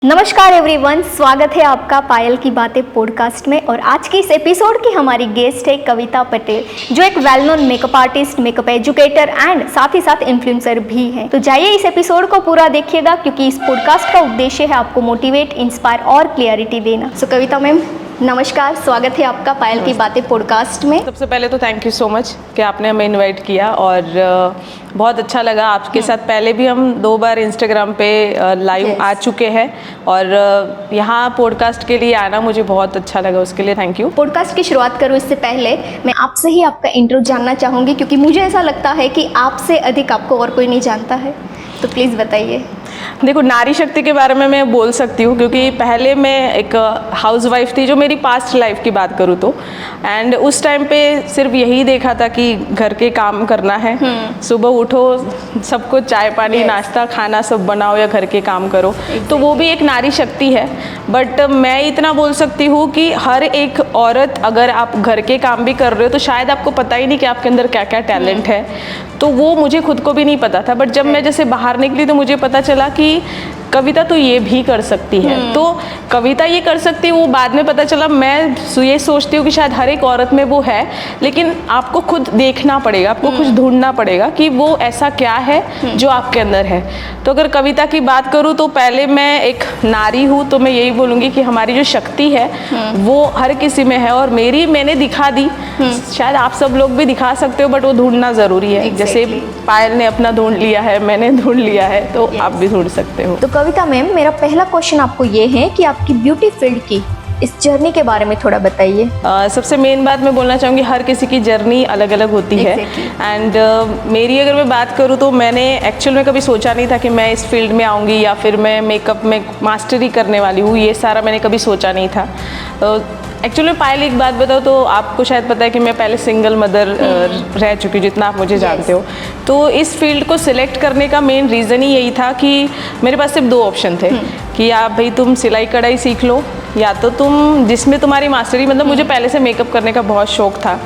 नमस्कार एवरीवन, स्वागत है आपका पायल की बातें पॉडकास्ट में। और आज की इस एपिसोड की हमारी गेस्ट है कविता पटेल, जो एक well known makeup artist, makeup educator and साथ ही साथ इन्फ्लुएंसर भी हैं। तो जाइए इस एपिसोड को पूरा देखिएगा, क्योंकि इस पॉडकास्ट का उद्देश्य है आपको मोटिवेट, इंस्पायर और क्लियरिटी देना। सो कविता मैम, नमस्कार, स्वागत है आपका पायल की बातें पॉडकास्ट में। सबसे पहले तो थैंक यू सो मच कि आपने हमें इनवाइट किया और बहुत अच्छा लगा आपके साथ। पहले भी हम 2 बार इंस्टाग्राम पे लाइव आ चुके हैं और यहाँ पॉडकास्ट के लिए आना मुझे बहुत अच्छा लगा, उसके लिए थैंक यू। पॉडकास्ट की शुरुआत करूँ इससे पहले मैं आपसे ही आपका इंट्रो जानना चाहूँगी, क्योंकि मुझे ऐसा लगता है कि आपसे अधिक आपको और कोई नहीं जानता है, तो प्लीज़ बताइए। देखो, नारी शक्ति के बारे में मैं बोल सकती हूँ, क्योंकि पहले मैं एक हाउसवाइफ थी, जो मेरी पास्ट लाइफ की बात करूँ तो। एंड उस टाइम पे सिर्फ यही देखा था कि घर के काम करना है, सुबह उठो, सबको चाय पानी नाश्ता खाना सब बनाओ या घर के काम करो, तो वो भी एक नारी शक्ति है। बट मैं इतना बोल सकती हूँ कि हर एक औरत, अगर आप घर के काम भी कर रहे हो तो शायद आपको पता ही नहीं कि आपके अंदर क्या क्या टैलेंट है। तो वो मुझे खुद को भी नहीं पता था, बट जब मैं जैसे बाहर निकली तो मुझे पता चला कि कविता तो ये भी कर सकती है। तो कविता ये कर सकती है, वो बाद में पता चला। मैं ये सोचती हूँ कि शायद हर एक औरत में वो है, लेकिन आपको खुद देखना पड़ेगा, आपको कुछ ढूंढना पड़ेगा कि वो ऐसा क्या है जो आपके अंदर है। तो अगर कविता की बात करूँ तो पहले मैं एक नारी हूँ, तो मैं यही बोलूँगी कि हमारी जो शक्ति है वो हर किसी में है, और मैंने दिखा दी। शायद आप सब लोग भी दिखा सकते हो, बट वो ढूंढना ज़रूरी है। जैसे पायल ने अपना ढूंढ लिया है, मैंने ढूंढ लिया है, तो आप भी ढूंढ सकते हो। तो कविता मैम, मेरा पहला क्वेश्चन आपको ये है कि आपकी ब्यूटी फील्ड की इस जर्नी के बारे में थोड़ा बताइए। सबसे मेन बात मैं बोलना चाहूँगी, हर किसी की जर्नी अलग अलग होती है। एंड मेरी अगर मैं बात करूँ तो मैंने एक्चुअल में कभी सोचा नहीं था कि मैं इस फील्ड में आऊँगी या फिर मैं मेकअप में मास्टरी करने वाली हूँ। ये सारा मैंने कभी सोचा नहीं था। एक्चुअली में पायल एक बात बताओ तो आपको शायद पता है कि मैं पहले सिंगल मदर रह चुकी हूँ, जितना आप मुझे जानते हो। तो इस फील्ड को सिलेक्ट करने का मेन रीज़न ही यही था कि मेरे पास सिर्फ 2 ऑप्शन थे कि या भाई तुम सिलाई कढ़ाई सीख लो, या तो तुम जिसमें तुम्हारी मास्टरी, मतलब मुझे पहले से मेकअप करने का बहुत शौक़ था।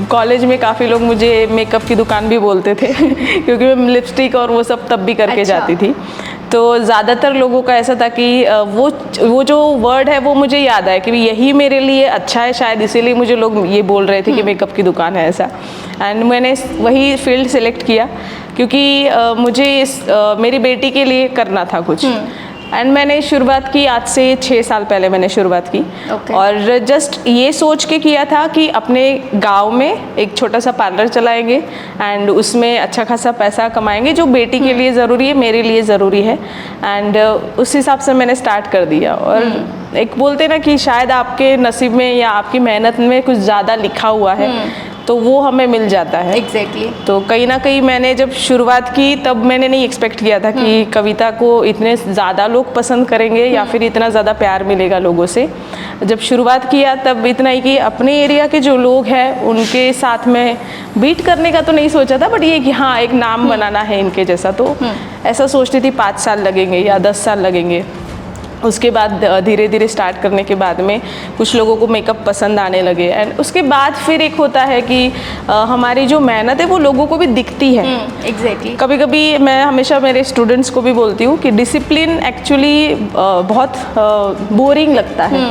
कॉलेज में काफ़ी लोग मुझे मेकअप की दुकान भी बोलते थे क्योंकि मैं लिपस्टिक और वो सब तब भी करके जाती थी। तो ज़्यादातर लोगों का ऐसा था कि वो जो वर्ड है वो मुझे याद है कि यही मेरे लिए अच्छा है, शायद इसीलिए मुझे लोग ये बोल रहे थे कि मेकअप की दुकान है ऐसा। एंड मैंने वही फील्ड सेलेक्ट किया, क्योंकि मुझे मेरी बेटी के लिए करना था कुछ। एंड मैंने शुरुआत की, आज से 6 साल पहले मैंने शुरुआत की। और जस्ट ये सोच के किया था कि अपने गांव में एक छोटा सा पार्लर चलाएंगे एंड उसमें अच्छा खासा पैसा कमाएंगे, जो बेटी के लिए ज़रूरी है, मेरे लिए ज़रूरी है। एंड उस हिसाब से मैंने स्टार्ट कर दिया। और एक बोलते ना कि शायद आपके नसीब में या आपकी मेहनत में कुछ ज़्यादा लिखा हुआ है, तो वो हमें मिल जाता है। एग्जैक्टली। तो कहीं ना कहीं मैंने जब शुरुआत की तब मैंने नहीं एक्सपेक्ट किया था कि कविता को इतने ज़्यादा लोग पसंद करेंगे या फिर इतना ज़्यादा प्यार मिलेगा लोगों से। जब शुरुआत किया तब इतना ही कि अपने एरिया के जो लोग हैं उनके साथ में बीट करने का तो नहीं सोचा था, बट ये कि हाँ एक नाम बनाना है इनके जैसा, तो ऐसा सोचती थी 5 साल लगेंगे या 10 साल लगेंगे। उसके बाद धीरे धीरे स्टार्ट करने के बाद में कुछ लोगों को मेकअप पसंद आने लगे। एंड उसके बाद फिर एक होता है कि हमारी जो मेहनत है वो लोगों को भी दिखती है। एग्जैक्टली। कभी कभी मैं हमेशा मेरे स्टूडेंट्स को भी बोलती हूँ कि डिसिप्लिन एक्चुअली बहुत बोरिंग लगता है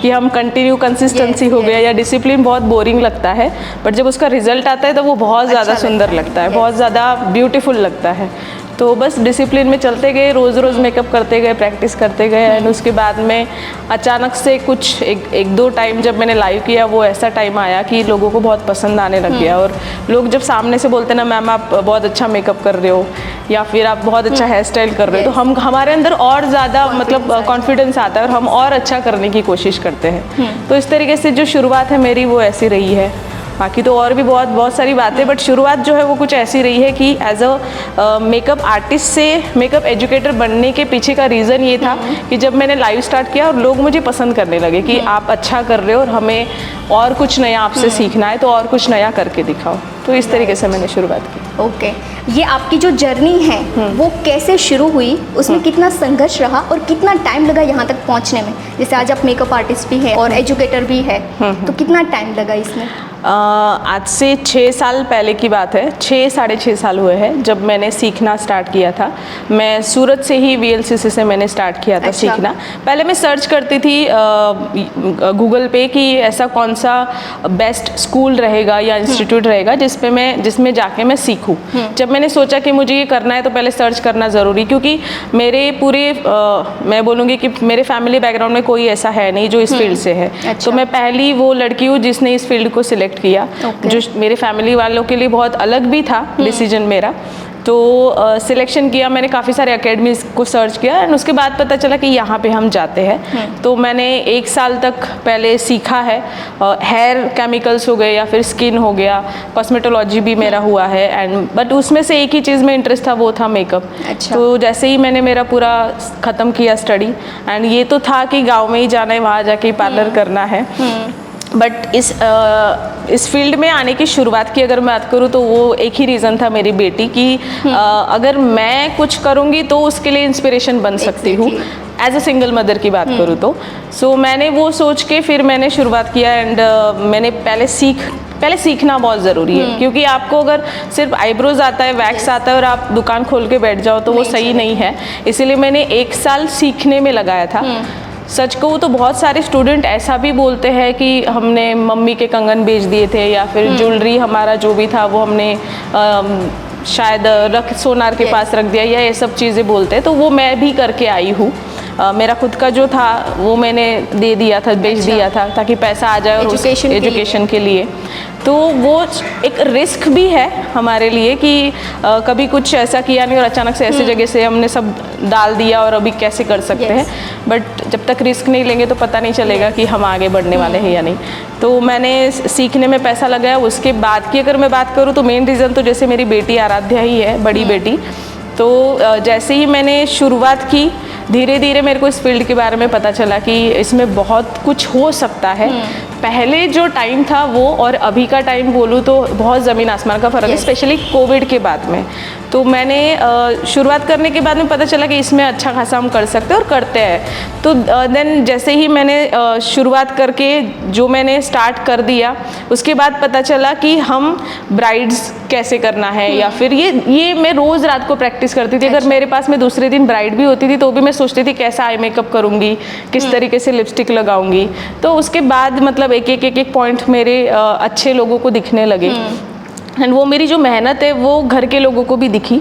कि हम कंटिन्यू कंसिस्टेंसी हो गया या डिसिप्लिन बहुत बोरिंग लगता है, बट जब उसका रिजल्ट आता है तो वो बहुत ज़्यादा सुंदर लगता है, बहुत ज़्यादा ब्यूटीफुल लगता है। तो बस डिसिप्लिन में चलते गए, रोज़ रोज़ मेकअप करते गए, प्रैक्टिस करते गए। एंड उसके बाद में अचानक से कुछ एक 2 टाइम जब मैंने लाइव किया, वो ऐसा टाइम आया कि लोगों को बहुत पसंद आने लग गया। और लोग जब सामने से बोलते ना, मैम आप बहुत अच्छा मेकअप कर रहे हो या फिर आप बहुत अच्छा हेयर स्टाइल कर रहे हो, तो हमारे अंदर और ज़्यादा मतलब कॉन्फिडेंस आता है और हम और अच्छा करने की कोशिश करते हैं। तो इस तरीके से जो शुरुआत है मेरी वो ऐसी रही है। बाकी तो और भी बहुत सारी बातें, बट शुरुआत जो है वो कुछ ऐसी रही है कि एज अ मेकअप आर्टिस्ट से मेकअप एजुकेटर बनने के पीछे का रीज़न ये था कि जब मैंने लाइव स्टार्ट किया और लोग मुझे पसंद करने लगे कि आप अच्छा कर रहे हो और हमें और कुछ नया आपसे सीखना है, तो और कुछ नया करके दिखाओ। तो इस तरीके से मैंने शुरुआत की। ओके। ये आपकी जो जर्नी है वो कैसे शुरू हुई, उसमें कितना संघर्ष रहा और कितना टाइम लगा यहाँ तक पहुँचने में? जैसे आज आप मेकअप आर्टिस्ट भी है और एजुकेटर भी है, तो कितना टाइम लगा इसमें? आज से 6 साल पहले की बात है, 6-6.5 साल हुए हैं जब मैंने सीखना स्टार्ट किया था। मैं सूरत से ही VLCC से मैंने स्टार्ट किया था सीखना। पहले मैं सर्च करती थी गूगल पे कि ऐसा कौन सा बेस्ट स्कूल रहेगा या इंस्टीट्यूट रहेगा जिसमें जाके मैं सीखूं। जब मैंने सोचा कि मुझे ये करना है तो पहले सर्च करना ज़रूरी, क्योंकि मेरे पूरे मैं बोलूँगी कि मेरे फैमिली बैकग्राउंड में कोई ऐसा है नहीं जो इस फील्ड से है। तो मैं पहली वो लड़की हूँ जिसने इस फील्ड को सिलेक्ट किया, जो मेरे फैमिली वालों के लिए बहुत अलग भी था डिसीजन मेरा। तो सिलेक्शन किया मैंने, काफ़ी सारे अकेडमीज को सर्च किया एंड उसके बाद पता चला कि यहाँ पे हम जाते हैं। तो मैंने 1 साल तक पहले सीखा है। हेयर केमिकल्स हो गए या फिर स्किन हो गया, कॉस्मेटोलॉजी भी मेरा हुआ है एंड बट उसमें से एक ही चीज़ में इंटरेस्ट था, वो था मेकअप। तो जैसे ही मैंने मेरा पूरा ख़त्म किया स्टडी एंड ये तो था कि गाँव में ही जाना है, वहाँ जाके पार्लर करना है। बट इस फील्ड में आने की शुरुआत की अगर मैं बात करूँ तो वो एक ही रीज़न था मेरी बेटी की, अगर मैं कुछ करूँगी तो उसके लिए इंस्पिरेशन बन सकती हूँ। एज अ सिंगल मदर की बात करूँ तो सो मैंने वो सोच के फिर मैंने शुरुआत किया एंड मैंने पहले सीखना बहुत ज़रूरी है, क्योंकि आपको अगर सिर्फ आईब्रोज आता है, वैक्स आता है और आप दुकान खोल के बैठ जाओ तो वो सही नहीं है। इसीलिए मैंने 1 साल सीखने में लगाया था। सच कहूँ तो बहुत सारे स्टूडेंट ऐसा भी बोलते हैं कि हमने मम्मी के कंगन बेच दिए थे या फिर ज्वेलरी हमारा जो भी था वो हमने शायद सोनार के पास रख दिया, या ये सब चीज़ें बोलते हैं। तो वो मैं भी करके आई हूँ। मेरा खुद का जो था वो मैंने दे दिया था, बेच दिया था ताकि पैसा आ जाए और एजुकेशन के लिए। तो वो एक रिस्क भी है हमारे लिए कि कभी कुछ ऐसा किया नहीं और अचानक से ऐसे जगह से हमने सब डाल दिया और अभी कैसे कर सकते हैं। बट जब तक रिस्क नहीं लेंगे तो पता नहीं चलेगा कि हम आगे बढ़ने वाले हैं या नहीं। तो मैंने सीखने में पैसा लगाया। उसके बाद की अगर मैं बात करूँ तो मेन रीज़न तो जैसे मेरी बेटी आराध्या ही है, बड़ी बेटी। तो जैसे ही मैंने शुरुआत की, धीरे धीरे मेरे को इस फील्ड के बारे में पता चला कि इसमें बहुत कुछ हो सकता है। पहले जो टाइम था वो और अभी का टाइम बोलूँ तो बहुत ज़मीन आसमान का फ़र्क है, स्पेशली कोविड के बाद में। तो मैंने शुरुआत करने के बाद में पता चला कि इसमें अच्छा खासा हम कर सकते हैं और करते हैं। तो देन जैसे ही मैंने शुरुआत करके जो मैंने स्टार्ट कर दिया, उसके बाद पता चला कि हम ब्राइड्स कैसे करना है, या फिर ये मैं रोज़ रात को प्रैक्टिस करती थी। अगर मेरे पास में दूसरे दिन ब्राइड भी होती थी तो भी मैं सोचती थी कैसा आई मेकअप करूँगी, किस तरीके से लिपस्टिक लगाऊंगी। तो उसके बाद मतलब एक पॉइंट मेरे अच्छे लोगों को दिखने लगे एंड वो मेरी जो मेहनत है वो घर के लोगों को भी दिखी।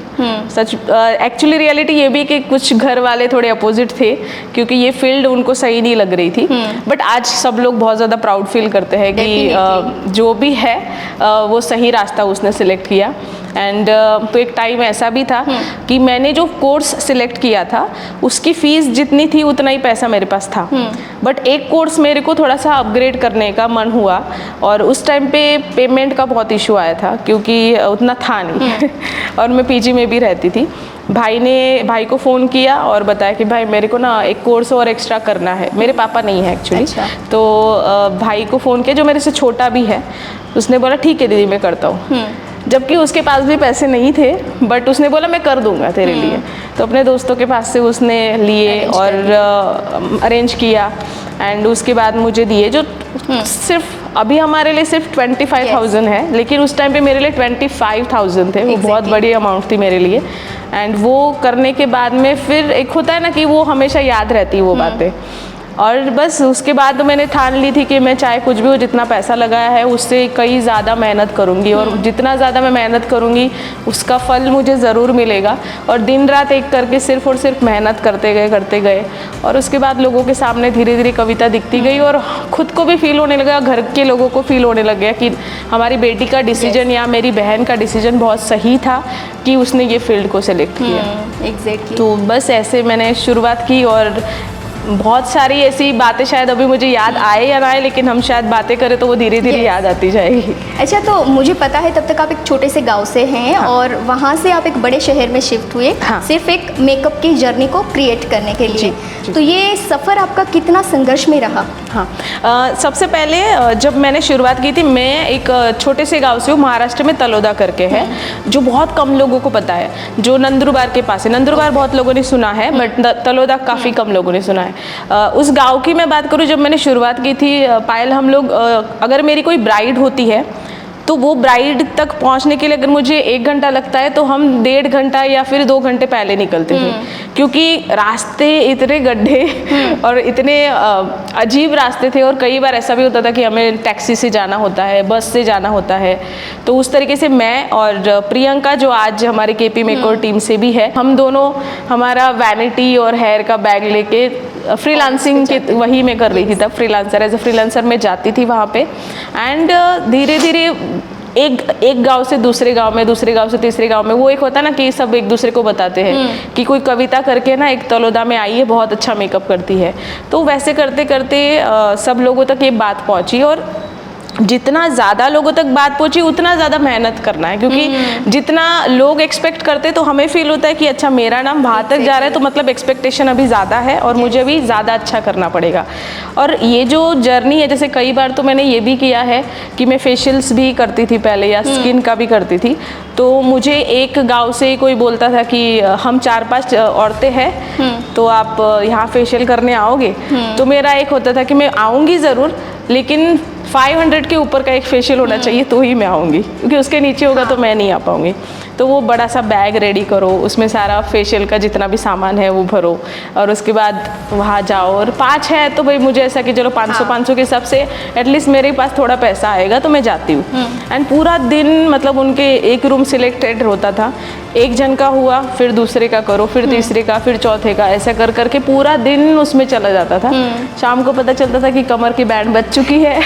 सच एक्चुअली रियलिटी ये भी कि कुछ घर वाले थोड़े अपोजिट थे, क्योंकि ये फील्ड उनको सही नहीं लग रही थी। बट आज सब लोग बहुत ज़्यादा प्राउड फील करते हैं कि जो भी है वो सही रास्ता उसने सिलेक्ट किया। एंड तो एक टाइम ऐसा भी था कि मैंने जो कोर्स सिलेक्ट किया था उसकी फ़ीस जितनी थी उतना ही पैसा मेरे पास था। बट एक कोर्स मेरे को थोड़ा सा अपग्रेड करने का मन हुआ और उस टाइम पे पेमेंट का बहुत इशू आया था, क्योंकि उतना था नहीं और मैं पीजी में भी रहती थी। भाई को फ़ोन किया और बताया कि भाई मेरे को ना एक कोर्स और एक्स्ट्रा करना है। मेरे पापा नहीं है एक्चुअली। तो भाई को फ़ोन किया जो मेरे से छोटा भी है। उसने बोला ठीक है दीदी मैं करता हूँ, जबकि उसके पास भी पैसे नहीं थे। बट उसने बोला मैं कर दूंगा तेरे लिए। तो अपने दोस्तों के पास से उसने लिए और अरेंज किया एंड उसके बाद मुझे दिए, जो सिर्फ अभी हमारे लिए सिर्फ 25,000 है, लेकिन उस टाइम पे मेरे लिए 25,000 थे। वो बहुत बड़ी अमाउंट थी मेरे लिए। एंड वो करने के बाद में फिर एक होता है ना कि वो हमेशा याद रहती है वो बातें। और बस उसके बाद तो मैंने ठान ली थी कि मैं चाहे कुछ भी हो, जितना पैसा लगाया है उससे कई ज़्यादा मेहनत करूँगी और जितना ज़्यादा मैं मेहनत करूँगी उसका फल मुझे ज़रूर मिलेगा। और दिन रात एक करके सिर्फ और सिर्फ मेहनत करते गए और उसके बाद लोगों के सामने धीरे धीरे कविता दिखती गई और ख़ुद को भी फील होने लगा, घर के लोगों को फील होने लग गया कि हमारी बेटी का डिसीजन या मेरी बहन का डिसीजन बहुत सही था कि उसने ये फील्ड को सिलेक्ट किया। एग्जैक्टली। तो बस ऐसे मैंने शुरुआत की और बहुत सारी ऐसी बातें शायद अभी मुझे याद आए या ना आए, लेकिन हम शायद बातें करें तो वो धीरे धीरे याद आती जाएगी। अच्छा, तो मुझे पता है तब तक आप एक छोटे से गांव से हैं और वहाँ से आप एक बड़े शहर में शिफ्ट हुए सिर्फ एक मेकअप की जर्नी को क्रिएट करने के लिए। तो ये सफ़र आपका कितना संघर्ष में रहा? सबसे पहले जब मैंने शुरुआत की थी, मैं एक छोटे से गाँव से हूँ, महाराष्ट्र में तलोदा करके है, जो बहुत कम लोगों को पता है, जो नंदुरबार के पास है। नंदुरबार बहुत लोगों ने सुना है बट तलोदा काफ़ी कम लोगों ने सुना है। उस गांव की मैं बात करूं, जब मैंने शुरुआत की थी पायल, हम लोग अगर मेरी कोई ब्राइड होती है तो वो ब्राइड तक पहुंचने के लिए अगर मुझे 1 घंटा लगता है तो हम 1.5 घंटा या फिर 2 घंटे पहले निकलते थे, क्योंकि रास्ते इतने गड्ढे और इतने अजीब रास्ते थे। और कई बार ऐसा भी होता था कि हमें टैक्सी से जाना होता है, बस से जाना होता है। तो उस तरीके से मैं और प्रियंका जो आज हमारे केपी मेकओवर टीम से भी है, हम दोनों हमारा वैनिटी और हेयर का बैग लेके फ्रीलांसिंग के वही मैं कर रही थी तब, फ्रीलांसर एज अ फ्रीलांसर मैं जाती थी वहाँ पे। एंड धीरे धीरे एक गांव से दूसरे गांव में, दूसरे गांव से तीसरे गांव में, वो एक होता है ना कि सब एक दूसरे को बताते हैं कि कोई कविता करके ना एक तलोदा में आई है, बहुत अच्छा मेकअप करती है। तो वैसे करते करते सब लोगों तक ये बात पहुंची, और जितना ज़्यादा लोगों तक बात पहुंची उतना ज़्यादा मेहनत करना है, क्योंकि जितना लोग एक्सपेक्ट करते तो हमें फील होता है कि अच्छा मेरा नाम वहाँ तक जा रहा है, तो मतलब एक्सपेक्टेशन अभी ज़्यादा है और मुझे भी ज़्यादा अच्छा करना पड़ेगा। और ये जो जर्नी है, जैसे कई बार तो मैंने ये भी किया है कि मैं फेशियल्स भी करती थी पहले, या स्किन का भी करती थी। तो मुझे एक गाँव से कोई बोलता था कि हम 4-5 औरतें हैं, तो आप यहाँ फेशियल करने आओगे? तो मेरा एक होता था कि मैं आऊँगी ज़रूर, लेकिन 500 के ऊपर का एक फेशियल होना चाहिए तो ही मैं आऊँगी, क्योंकि उसके नीचे होगा तो मैं नहीं आ पाऊँगी। तो वो बड़ा सा बैग रेडी करो, उसमें सारा फेशियल का जितना भी सामान है वो भरो, और उसके बाद वहाँ जाओ। और 5 है तो भाई मुझे ऐसा कि चलो 500 के हिसाब से एटलीस्ट मेरे पास थोड़ा पैसा आएगा तो मैं जाती हूँ। एंड पूरा दिन मतलब उनके एक रूम सिलेक्टेड होता था, एक जन का हुआ, फिर दूसरे का करो, फिर तीसरे का, फिर चौथे का, ऐसा कर करके पूरा दिन उसमें चला जाता था। शाम को पता चलता था कि कमर की बैंड बज चुकी है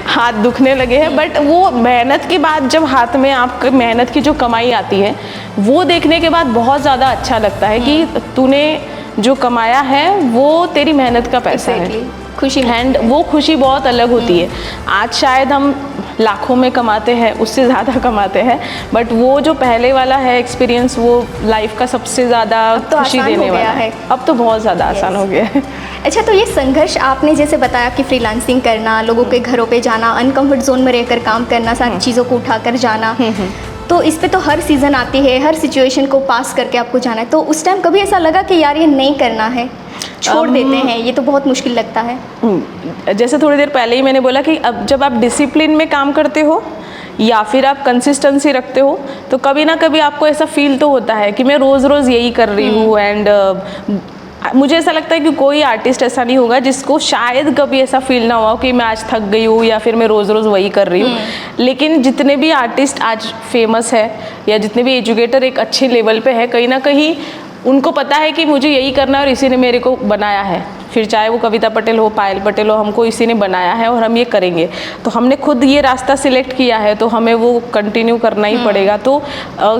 हाथ दुखने लगे हैं। बट वो मेहनत के बाद जब हाथ में आपकी मेहनत की जो कमाई आती है, वो देखने के बाद बहुत ज़्यादा अच्छा लगता है कि तूने जो कमाया है वो तेरी मेहनत का पैसा है। खुशी, एंड वो खुशी बहुत अलग होती है। आज शायद हम लाखों में कमाते हैं, उससे ज़्यादा कमाते हैं, बट वो जो पहले वाला है एक्सपीरियंस, वो लाइफ का सबसे ज़्यादा खुशी देने वाला है। अब तो बहुत ज़्यादा आसान हो गया है। अच्छा, तो ये संघर्ष आपने जैसे बताया कि फ्रीलांसिंग करना, लोगों के घरों पे जाना, अनकंफर्ट जोन में रहकर काम करना, सारी चीज़ों को उठाकर जाना, तो इस पे तो हर सीज़न आती है, हर सिचुएशन को पास करके आपको जाना है। तो उस टाइम कभी ऐसा लगा कि यार ये नहीं करना है, छोड़ देते हैं, ये तो बहुत मुश्किल लगता है? जैसे थोड़ी देर पहले ही मैंने बोला कि अब जब आप डिसिप्लिन में काम करते हो या फिर आप कंसिस्टेंसी रखते हो, तो कभी ना कभी आपको ऐसा फील तो होता है कि मैं रोज़ रोज़ यही कर रही हूँ। एंड मुझे ऐसा लगता है कि कोई आर्टिस्ट ऐसा नहीं होगा जिसको शायद कभी ऐसा फील ना हुआ कि मैं आज थक गई हूँ या फिर मैं रोज़ रोज़ वही कर रही हूँ। लेकिन जितने भी आर्टिस्ट आज फेमस है या जितने भी एजुकेटर एक अच्छे लेवल पे है, कहीं ना कहीं उनको पता है कि मुझे यही करना है और इसी ने मेरे को बनाया है। फिर चाहे वो कविता पटेल हो, पायल पटेल हो, हमको इसी ने बनाया है और हम ये करेंगे। तो हमने खुद ये रास्ता सिलेक्ट किया है, तो हमें वो कंटिन्यू करना ही पड़ेगा। तो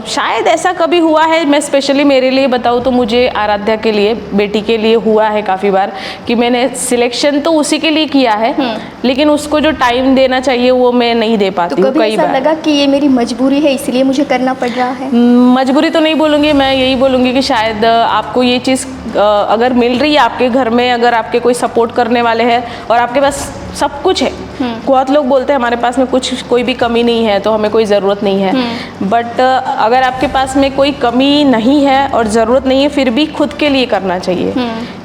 शायद ऐसा कभी हुआ है, मैं स्पेशली मेरे लिए बताऊँ तो मुझे आराध्या के लिए, बेटी के लिए हुआ है काफ़ी बार कि मैंने सिलेक्शन तो उसी के लिए किया है, लेकिन उसको जो टाइम देना चाहिए वो मैं नहीं दे पाती हूँ। तो कभी ऐसा लगा कि ये मेरी मजबूरी है इसलिए मुझे करना पड़ रहा है? मजबूरी तो नहीं बोलूँगी, मैं यही बोलूँगी कि शायद आपको ये चीज़ अगर मिल रही है आपके घर में, अगर आपके कोई सपोर्ट करने वाले हैं और आपके पास सब कुछ है। बहुत लोग बोलते हैं हमारे पास में कोई भी कमी नहीं है तो हमें कोई ज़रूरत नहीं है। बट अगर आपके पास में कोई कमी नहीं है और ज़रूरत नहीं है, फिर भी खुद के लिए करना चाहिए,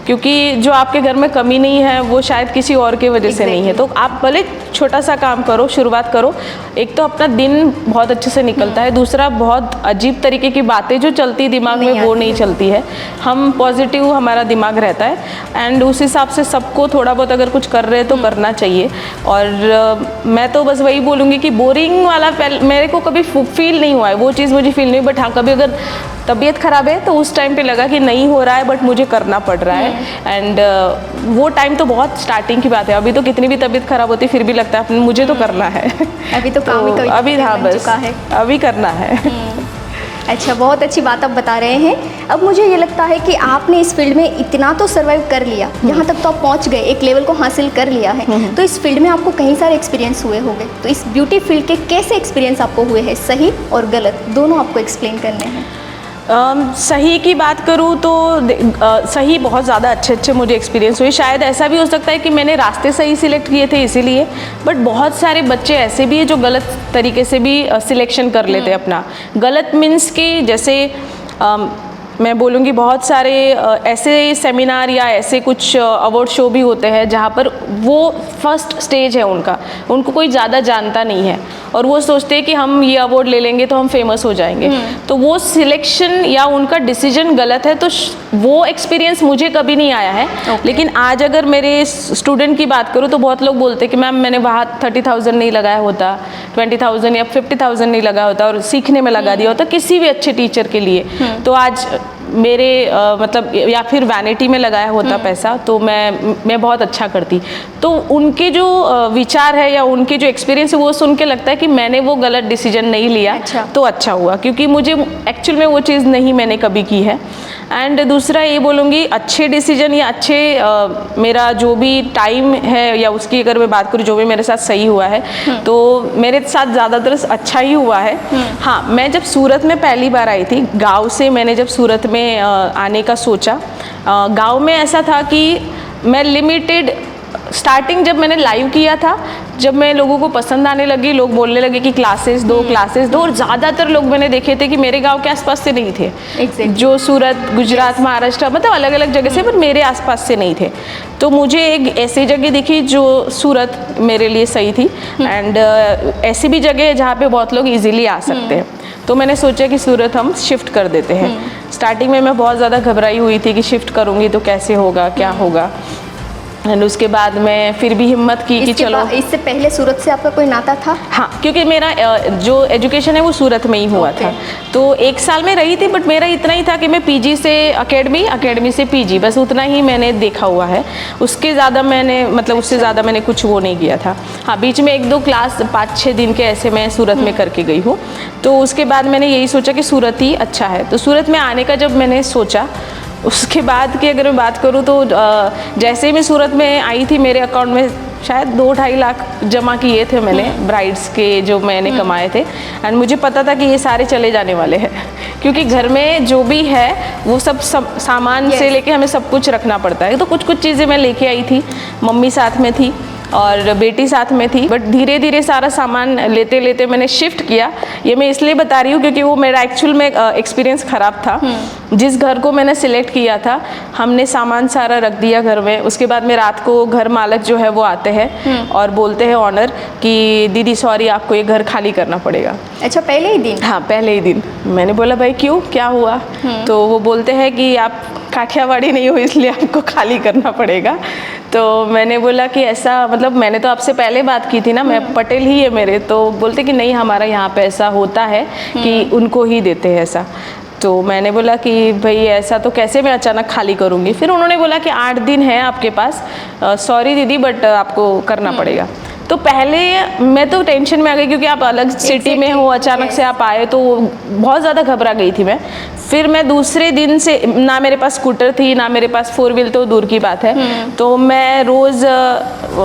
क्योंकि जो आपके घर में कमी नहीं है वो शायद किसी और के वजह से नहीं है। तो आप भले छोटा सा काम करो, शुरुआत करो, एक तो अपना दिन बहुत अच्छे से निकलता है, दूसरा बहुत अजीब तरीके की बातें जो चलती दिमाग में वो नहीं चलती है। हम पॉजिटिव हमारा दिमाग रहता है एंड उस हिसाब से सबको थोड़ा बहुत अगर कुछ कर रहे हैं तो करना चाहिए। और मैं तो बस वही बोलूँगी कि बोरिंग वाला मेरे को कभी फील नहीं हुआ है, वो चीज़ मुझे फील नहीं। बट हाँ, कभी अगर तबीयत ख़राब है तो उस टाइम पे लगा कि नहीं हो रहा है बट मुझे करना पड़ रहा है। एंड वो टाइम तो बहुत स्टार्टिंग की बात है, अभी तो कितनी भी तबीयत ख़राब होती फिर भी लगता है मुझे तो करना है। अभी तो काम ही अभी हाँ बस अभी करना है। अच्छा, बहुत अच्छी बात आप बता रहे हैं। अब मुझे ये लगता है कि आपने इस फील्ड में इतना तो सर्वाइव कर लिया, यहाँ तक तो आप पहुँच गए, एक लेवल को हासिल कर लिया है। तो इस फील्ड में आपको कई सारे एक्सपीरियंस हुए होंगे, तो इस ब्यूटी फील्ड के कैसे एक्सपीरियंस आपको हुए हैं, सही और गलत दोनों आपको एक्सप्लेन करने हैं? सही की बात करूँ तो सही बहुत ज़्यादा अच्छे मुझे एक्सपीरियंस हुए। शायद ऐसा भी हो सकता है कि मैंने रास्ते सही सिलेक्ट किए थे इसीलिए, बट बहुत सारे बच्चे ऐसे भी हैं जो गलत तरीके से भी सिलेक्शन कर लेते हैं अपना। गलत मीन्स कि जैसे मैं बोलूँगी बहुत सारे ऐसे सेमिनार या ऐसे कुछ अवार्ड शो भी होते हैं जहाँ पर वो फर्स्ट स्टेज है उनको कोई ज़्यादा जानता नहीं है और वो सोचते हैं कि हम ये अवार्ड ले लेंगे तो हम फेमस हो जाएंगे। तो वो सिलेक्शन या उनका डिसीजन गलत है। तो वो एक्सपीरियंस मुझे कभी नहीं आया है। लेकिन आज अगर मेरे स्टूडेंट की बात करूँ तो बहुत लोग बोलते हैं कि मैम मैंने वहाँ 30,000 नहीं लगाया होता, 20,000 या 50,000 नहीं लगा होता और सीखने में लगा दिया होता किसी भी अच्छे टीचर के लिए, तो आज मेरे मतलब या फिर वैनिटी में लगाया होता पैसा तो मैं बहुत अच्छा करती। तो उनके जो विचार है या उनके जो एक्सपीरियंस है वो सुन के लगता है कि मैंने वो गलत डिसीजन नहीं लिया। तो अच्छा हुआ, क्योंकि मुझे एक्चुअल में वो चीज़ नहीं मैंने कभी की है। एंड दूसरा ये बोलूँगी अच्छे डिसीजन या अच्छे मेरा जो भी टाइम है या उसकी अगर मैं बात करूँ जो भी मेरे साथ सही हुआ है तो मेरे साथ ज़्यादातर अच्छा ही हुआ है। हाँ, मैं जब सूरत में पहली बार आई थी, गांव से मैंने जब सूरत में आने का सोचा, गांव में ऐसा था कि मैं लिमिटेड स्टार्टिंग जब मैंने लाइव किया था, जब मैं लोगों को पसंद आने लगी, लोग बोलने लगे कि क्लासेस दो और ज़्यादातर लोग मैंने देखे थे कि मेरे गांव के आसपास से नहीं थे। जो सूरत, गुजरात, महाराष्ट्र मतलब अलग अलग जगह से, पर मेरे आसपास से नहीं थे। तो मुझे एक ऐसी जगह दिखी जो सूरत मेरे लिए सही थी एंड ऐसी भी जगह है जहाँ पे बहुत लोग इजीली आ सकते हैं। तो मैंने सोचा कि सूरत हम शिफ्ट कर देते हैं। स्टार्टिंग में मैं बहुत ज़्यादा घबराई हुई थी कि शिफ्ट करूँगी तो कैसे होगा, क्या होगा। एंड उसके बाद मैं फिर भी हिम्मत की कि चलो। इससे पहले सूरत से आपका कोई नाता था? हाँ, क्योंकि मेरा जो एजुकेशन है वो सूरत में ही हुआ था। तो 1 साल में रही थी, बट मेरा इतना ही था कि मैं पीजी से अकेडमी से पीजी, बस उतना ही मैंने देखा हुआ है। उसके ज़्यादा मैंने मतलब उससे ज़्यादा मैंने कुछ वो नहीं किया था। हाँ, बीच में 1-2 क्लास 5-6 दिन के ऐसे मैं सूरत में करके गई हूँ। तो उसके बाद मैंने यही सोचा कि सूरत ही अच्छा है। तो सूरत में आने का जब मैंने सोचा, उसके बाद की अगर मैं बात करूँ तो जैसे ही मैं सूरत में आई थी, मेरे अकाउंट में शायद 2-2.5 लाख जमा किए थे मैंने ब्राइड्स के जो मैंने कमाए थे। एंड मुझे पता था कि ये सारे चले जाने वाले हैं, क्योंकि घर में जो भी है वो सब सामान से लेके हमें सब कुछ रखना पड़ता है। तो कुछ चीज़ें मैं लेके आई थी, मम्मी साथ में थी और बेटी साथ में थी, बट धीरे धीरे सारा सामान लेते लेते मैंने शिफ्ट किया। ये मैं इसलिए बता रही हूँ क्योंकि वो मेरा एक्चुअल में एक्सपीरियंस ख़राब था। जिस घर को मैंने सिलेक्ट किया था, हमने सामान सारा रख दिया घर में। उसके बाद में रात को घर मालक जो है वो आते हैं और बोलते हैं ऑनर कि दीदी सॉरी, आपको ये घर खाली करना पड़ेगा। अच्छा, पहले ही दिन? हाँ, पहले ही दिन। मैंने बोला भाई क्यों, क्या हुआ? तो वो बोलते हैं कि आप काठियावाड़ी नहीं हो इसलिए आपको खाली करना पड़ेगा। तो मैंने बोला कि ऐसा, मतलब मैंने तो आपसे पहले बात की थी ना, मैं पटेल ही है मेरे। तो बोलते कि नहीं, हमारा यहाँ पे ऐसा होता है कि उनको ही देते हैं ऐसा। तो मैंने बोला कि भाई ऐसा तो कैसे मैं अचानक खाली करूँगी। फिर उन्होंने बोला कि 8 दिन है आपके पास, सॉरी दीदी बट आपको करना पड़ेगा। तो पहले मैं तो टेंशन में आ गई, क्योंकि आप अलग सिटी में हो, अचानक से आप आए, तो बहुत ज़्यादा घबरा गई थी मैं। फिर मैं दूसरे दिन से, ना मेरे पास स्कूटर थी ना मेरे पास 4 व्हील, तो दूर की बात है। तो मैं रोज़,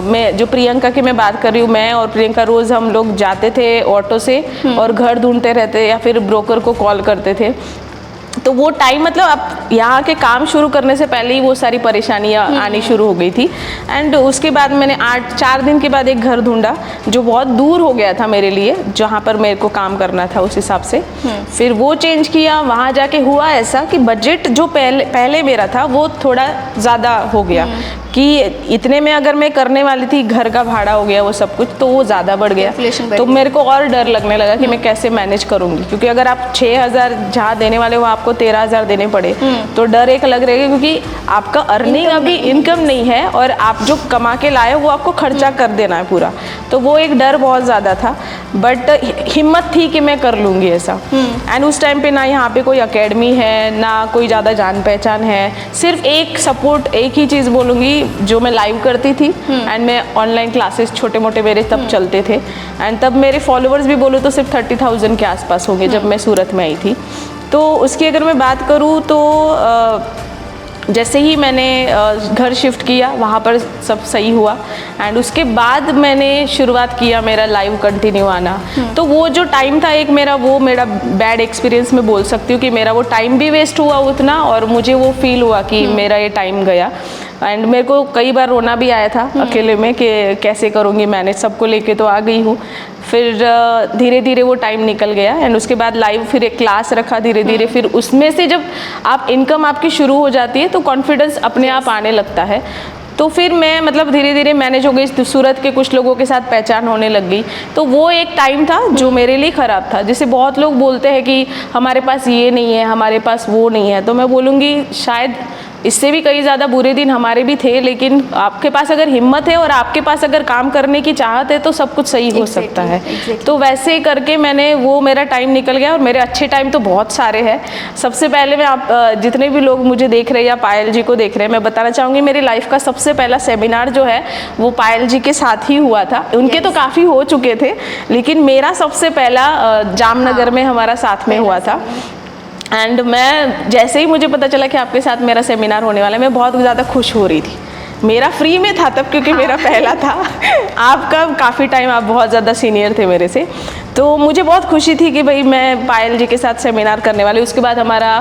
मैं जो प्रियंका की मैं बात कर रही हूँ, मैं और प्रियंका रोज़ हम लोग जाते थे ऑटो से और घर ढूंढते रहते या फिर ब्रोकर को कॉल करते थे। तो वो टाइम, मतलब आप यहाँ के काम शुरू करने से पहले ही वो सारी परेशानियाँ आनी शुरू हो गई थी। एंड उसके बाद मैंने 4 दिन के बाद एक घर ढूंढा जो बहुत दूर हो गया था मेरे लिए, जहाँ पर मेरे को काम करना था उस हिसाब से। फिर वो चेंज किया। वहाँ जाके हुआ ऐसा कि बजट जो पहले मेरा था वो थोड़ा ज़्यादा हो गया, कि इतने में अगर मैं करने वाली थी, घर का भाड़ा हो गया वो सब कुछ, तो वो ज़्यादा बढ़ गया। तो मेरे को और डर लगने लगा कि मैं कैसे मैनेज करूँगी, क्योंकि अगर आप 6,000 जहाँ देने वाले हो आपको 13,000 देने पड़े तो डर एक अलग रहेगा, क्योंकि आपका अर्निंग अभी इनकम नहीं है और आप जो कमा के लाए वो आपको खर्चा कर देना है पूरा। तो वो एक डर बहुत ज़्यादा था, बट हिम्मत थी कि मैं कर लूँगी ऐसा। एंड उस टाइम पे ना यहाँ पे कोई अकेडमी है, ना कोई ज़्यादा जान पहचान है, सिर्फ एक सपोर्ट, एक ही चीज़ बोलूँगी, जो मैं लाइव करती थी एंड मैं ऑनलाइन क्लासेस छोटे मोटे मेरे तब चलते थे। एंड तब मेरे फॉलोअर्स भी बोलो तो सिर्फ 30,000 के आसपास होंगे जब मैं सूरत में आई थी। तो उसकी अगर मैं बात करूँ तो जैसे ही मैंने घर शिफ्ट किया, वहाँ पर सब सही हुआ। एंड उसके बाद मैंने शुरुआत किया मेरा लाइव कंटिन्यू आना। तो वो जो टाइम था एक मेरा, वो मेरा बैड एक्सपीरियंस मैं बोल सकती हूँ कि मेरा वो टाइम भी वेस्ट हुआ उतना, और मुझे वो फील हुआ कि मेरा ये टाइम गया। एंड मेरे को कई बार रोना भी आया था अकेले में कि कैसे करूँगी मैनेज, सबको लेके तो आ गई हूँ। फिर धीरे धीरे वो टाइम निकल गया एंड उसके बाद लाइव फिर एक क्लास रखा धीरे धीरे। फिर उसमें से जब आप इनकम आपकी शुरू हो जाती है तो कॉन्फिडेंस अपने आप आने लगता है। तो फिर मैं मतलब धीरे धीरे मैनेज हो गई, सूरत के कुछ लोगों के साथ पहचान होने लग गई। तो वो एक टाइम था जो मेरे लिए ख़राब था। जैसे बहुत लोग बोलते हैं कि हमारे पास ये नहीं है, हमारे पास वो नहीं है, तो मैं बोलूँगी शायद इससे भी कई ज़्यादा बुरे दिन हमारे भी थे, लेकिन आपके पास अगर हिम्मत है और आपके पास अगर काम करने की चाहत है तो सब कुछ सही हो सकता है। तो वैसे करके मैंने वो मेरा टाइम निकल गया और मेरे अच्छे टाइम तो बहुत सारे हैं। सबसे पहले मैं आप जितने भी लोग मुझे देख रहे हैं या पायल जी को देख रहे हैं, मैं बताना चाहूँगी मेरी लाइफ का सबसे पहला सेमिनार जो है वो पायल जी के साथ ही हुआ था। उनके तो काफ़ी हो चुके थे, लेकिन मेरा सबसे पहला जामनगर में हमारा साथ में हुआ था। एंड मैं जैसे ही मुझे पता चला कि आपके साथ मेरा सेमिनार होने वाला है, मैं बहुत ज़्यादा खुश हो रही थी। मेरा फ्री में था तब, क्योंकि मेरा पहला था। आपका काफ़ी टाइम, आप बहुत ज़्यादा सीनियर थे मेरे से, तो मुझे बहुत खुशी थी कि भाई मैं पायल जी के साथ सेमिनार करने वाली। उसके बाद हमारा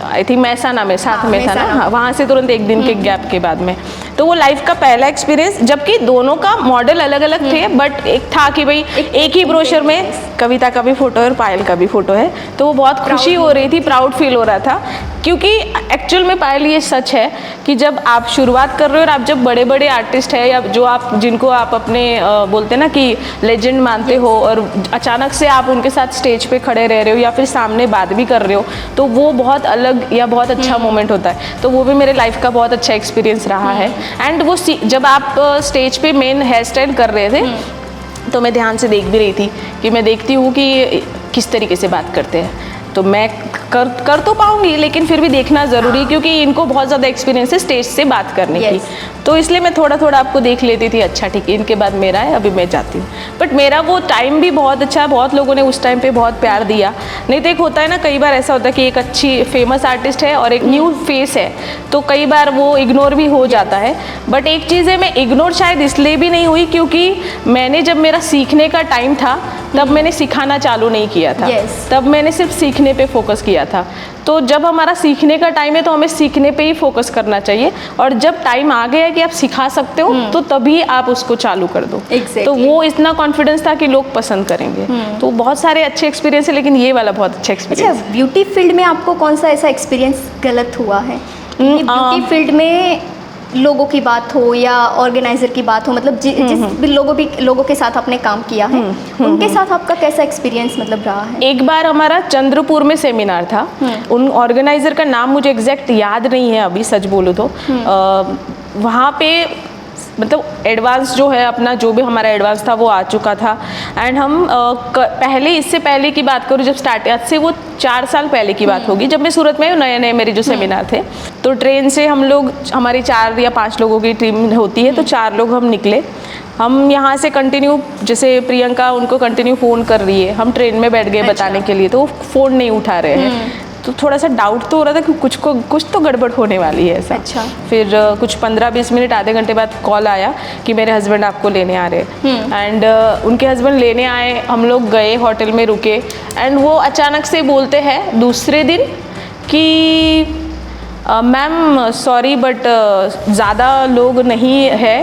आई थिंक महसाना में साथ में था ना, वहाँ से तुरंत एक दिन के गैप के बाद में। तो वो लाइफ का पहला एक्सपीरियंस, जबकि दोनों का मॉडल अलग अलग थे, बट एक था कि भाई एक ही ब्रोशर में कविता का भी फोटो है और पायल का भी फोटो है। तो वो बहुत खुशी हो रही थी, प्राउड फील हो रहा था, क्योंकि एक्चुअल में पायल ये सच है कि जब आप शुरुआत कर रहे हो और आप जब बड़े बड़े आर्टिस्ट हैं या जो आप जिनको आप अपने बोलते हैं ना कि लेजेंड मानते हो, और अचानक से आप उनके साथ स्टेज पे खड़े रह रहे हो या फिर सामने बात भी कर रहे हो, तो वो बहुत अलग या बहुत अच्छा मोमेंट होता है। तो वो भी मेरे लाइफ का बहुत अच्छा एक्सपीरियंस रहा है। एंड वो जब आप स्टेज पे मेन हेयर स्टाइल कर रहे थे तो मैं ध्यान से देख भी रही थी कि मैं देखती हूँ कि किस तरीके से बात करते हैं। तो मैं कर तो पाऊंगी, लेकिन फिर भी देखना ज़रूरी, क्योंकि इनको बहुत ज़्यादा एक्सपीरियंस है स्टेज से बात करने की। तो इसलिए मैं थोड़ा थोड़ा आपको देख लेती थी, अच्छा ठीक है इनके बाद मेरा है, अभी मैं जाती हूँ। बट मेरा वो टाइम भी बहुत अच्छा है, बहुत लोगों ने उस टाइम पे बहुत प्यार दिया। नहीं तो एक होता है ना, कई बार ऐसा होता है कि एक अच्छी फेमस आर्टिस्ट है और एक न्यू फेस है, तो कई बार वो इग्नोर भी हो जाता है। बट एक चीज़ है, मैं इग्नोर शायद इसलिए भी नहीं हुई क्योंकि मैंने जब मेरा सीखने का टाइम था तब मैंने सिखाना चालू नहीं किया था। तब मैंने सिर्फ सीखने पे फोकस किया था। तो जब हमारा सीखने का टाइम है तो हमें सीखने पे ही फोकस करना चाहिए, और जब टाइम आ गया कि आप सिखा सकते हो तो तभी आप उसको चालू कर दो। तो वो इतना कॉन्फिडेंस था कि लोग पसंद करेंगे। तो बहुत सारे अच्छे एक्सपीरियंस है, लेकिन ये वाला बहुत अच्छा एक्सपीरियंस। अच्छा, ब्यूटी फील्ड में आपको कौन सा ऐसा एक्सपीरियंस गलत हुआ है? ब्यूटी फील्ड में लोगों की बात हो या ऑर्गेनाइजर की बात हो, मतलब जिस भी लोगों के साथ आपने काम किया है, उनके साथ आपका कैसा एक्सपीरियंस मतलब रहा है? एक बार हमारा चंद्रपुर में सेमिनार था, उन ऑर्गेनाइजर का नाम मुझे एग्जैक्ट याद नहीं है अभी, सच बोलूँ तो। वहाँ पे मतलब एडवांस जो है अपना, जो भी हमारा एडवांस था वो आ चुका था। एंड हम पहले, इससे पहले की बात करूँ, जब स्टार्ट, आज से वो 4 साल पहले की बात होगी, जब मैं सूरत में नए नए मेरे जो सेमिनार थे, तो ट्रेन से हम लोग, हमारी 4 या 5 लोगों की टीम होती है, तो 4 लोग हम निकले। हम यहाँ से कंटिन्यू, जैसे प्रियंका उनको कंटिन्यू फ़ोन कर रही है, हम ट्रेन में बैठ गए बताने के लिए, तो वो फ़ोन नहीं उठा रहे हैं। तो थोड़ा सा डाउट तो हो रहा था कि कुछ तो गड़बड़ होने वाली है ऐसा। अच्छा। फिर कुछ 15-20 मिनट, आधे घंटे बाद कॉल आया कि मेरे हस्बैंड आपको लेने आ रहे हैं। एंड उनके हस्बैंड लेने आए, हम लोग गए, होटल में रुके, एंड वो अचानक से बोलते हैं दूसरे दिन कि मैम सॉरी बट ज़्यादा लोग नहीं है,